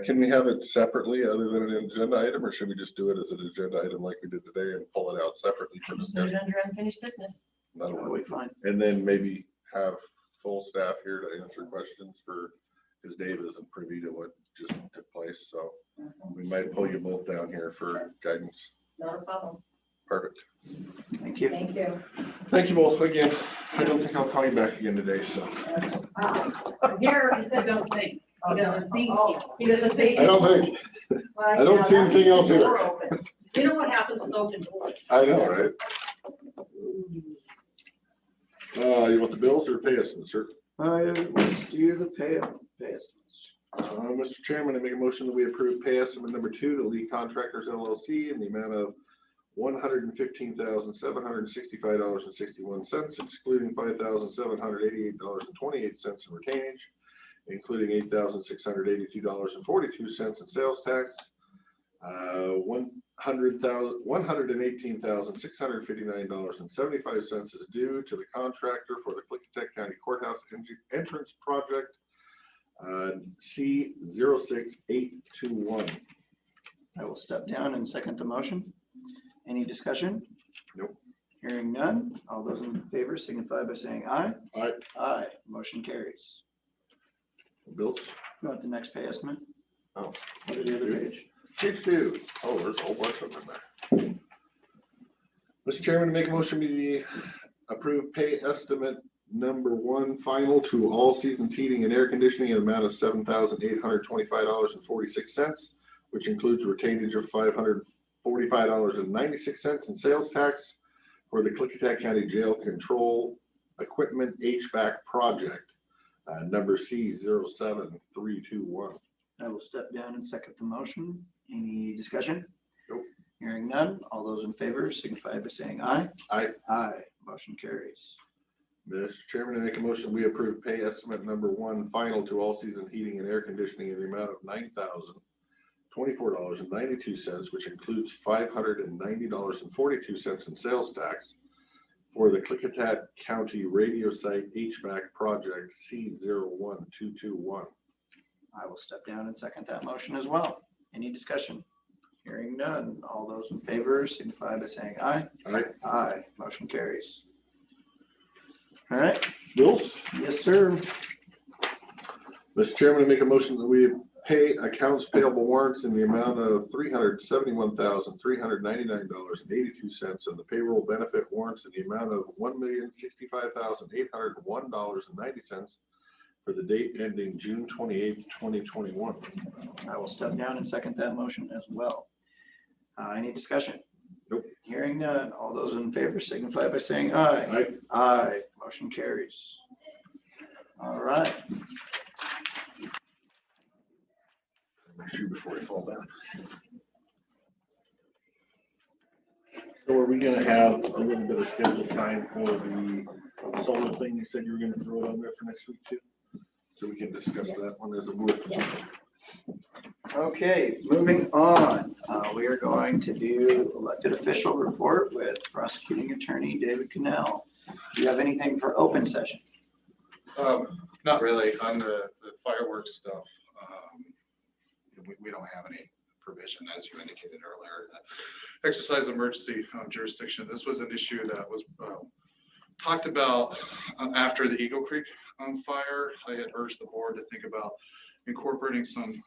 can we have it separately other than an agenda item, or should we just do it as an agenda item like we did today and pull it out separately for Just put it discussion? under unfinished business. That'll That'll work. be fine. And then maybe have full staff here to answer questions because Dave isn't privy to what just took place. So we might pull you both down here for guidance. not a problem. Perfect. Thank you. Thank you. Thank you both again. I don't think I'll call you back again today, so. Here, he said, don't think. He doesn't think. He doesn't think. I don't think, I don't see anything else either. You know what happens with open doors? I know, right? You want the bills or pay estimates, sir? Let's do the pay estimates. Mr. Chairman, I make a motion that we approve pay estimate number 2 to Lee Contractors LLC in the amount of $115,765.61, excluding $5,788.28 in retainage, including $8,682.42 in sales tax, $118,659.75 is due to the contractor for the Klickitat County Courthouse entrance project, C06821. I will step down and second the motion. Any discussion? Nope. Hearing none. All those in favor signify by saying aye. Aye. Aye. Motion carries. Bills? Go on to the next pay estimate. Oh. Go to the other page. Page 2. Oh, there's a whole bunch of them in there. Mr. Chairman, make a motion to approve pay estimate number 1 final to All Seasons Heating and Air Conditioning in an amount of $7,825.46, which includes retainage of $545.96 in sales tax for the Klickitat County Jail Control Equipment HVAC project, number C07321. I will step down and second the motion. Any discussion? Nope. Hearing none. All those in favor signify by saying aye. Aye. Aye. Motion carries. Mr. Chairman, I make a motion, we approve pay estimate number 1 final to All Season Heating and Air Conditioning in the amount of $9,024.92, which includes $590.42 in sales tax for the Klickitat County Radio Site HVAC project C01221. I will step down and second that motion as well. Any discussion? Hearing none. All those in favor signify by saying aye. Aye. Aye. Motion carries. All right. Bills? Yes, sir. Mr. Chairman, I make a motion that we pay accounts payable warrants in the amount of $371,399.82 and the payroll benefit warrants in the amount of $1,065,801.90 for the date ending June 28th, 2021. I will step down and second that motion as well. Any discussion? Nope. Hearing none. All those in favor signify by saying aye. Aye. Aye. Motion carries. All right. Make sure before I fall down. So are we gonna have a little bit of scheduled time for the solar thing? You said you were gonna throw it on there for next week too? So we can discuss that one as a board. Yes. Okay, moving on. We are going to do elected official report with prosecuting attorney David Cannell. Do you have anything for open session? Not really. On the fireworks stuff, we don't have any provision, as you indicated earlier. Exercise emergency jurisdiction. This was an issue that was talked about after the Eagle Creek fire. I had urged the board to think about incorporating some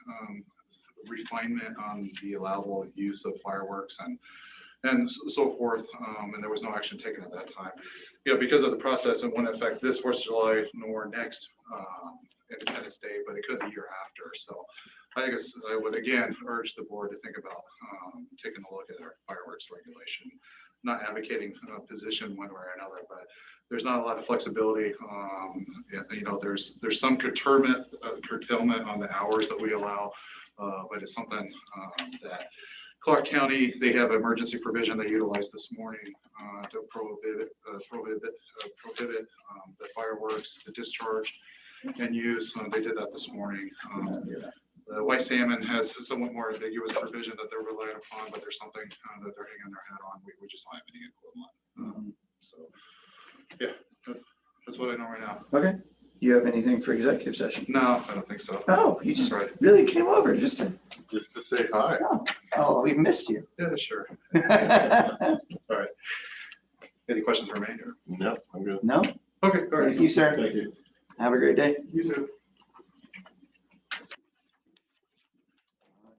refinement on the allowable use of fireworks and so forth. And there was no action taken at that time. Because of the process, it wouldn't affect this 4th of July nor next Independence Day, but it could the year after. So I guess I would again urge the board to think about taking a look at our fireworks regulation. Not advocating a position one way or another, but there's not a lot of flexibility. There's some curtailment on the hours that we allow, but it's something that Clark County, they have emergency provision they utilized this morning to prohibit the fireworks, the discharge and use. They did that this morning. The white salmon has somewhat more ambiguous provision that they're relying upon, but there's something that they're hanging their hat on. We just don't have any equivalent. So, yeah, that's what I know right now. Okay. Do you have anything for executive session? No, I don't think so. Oh, you just right. really came over just to say hi. Oh, we missed you. Yeah, sure. All right. Any questions for me? No, I'm good. No? Okay, all right. Thank you, sir. Thank you. Have a great day. You too.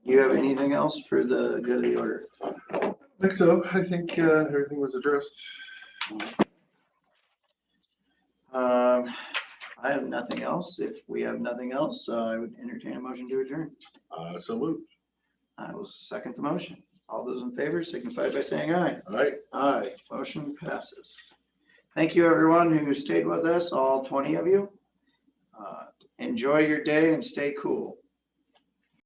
Do you have anything else for the good of the order? I think so. I think everything was addressed. I have nothing else. If we have nothing else, I would entertain a motion to adjourn. So moved. I will second the motion. All those in favor signify by saying aye. Aye. Aye. Motion passes. Thank you, everyone who stayed with us, all 20 of you. Enjoy your day and stay cool.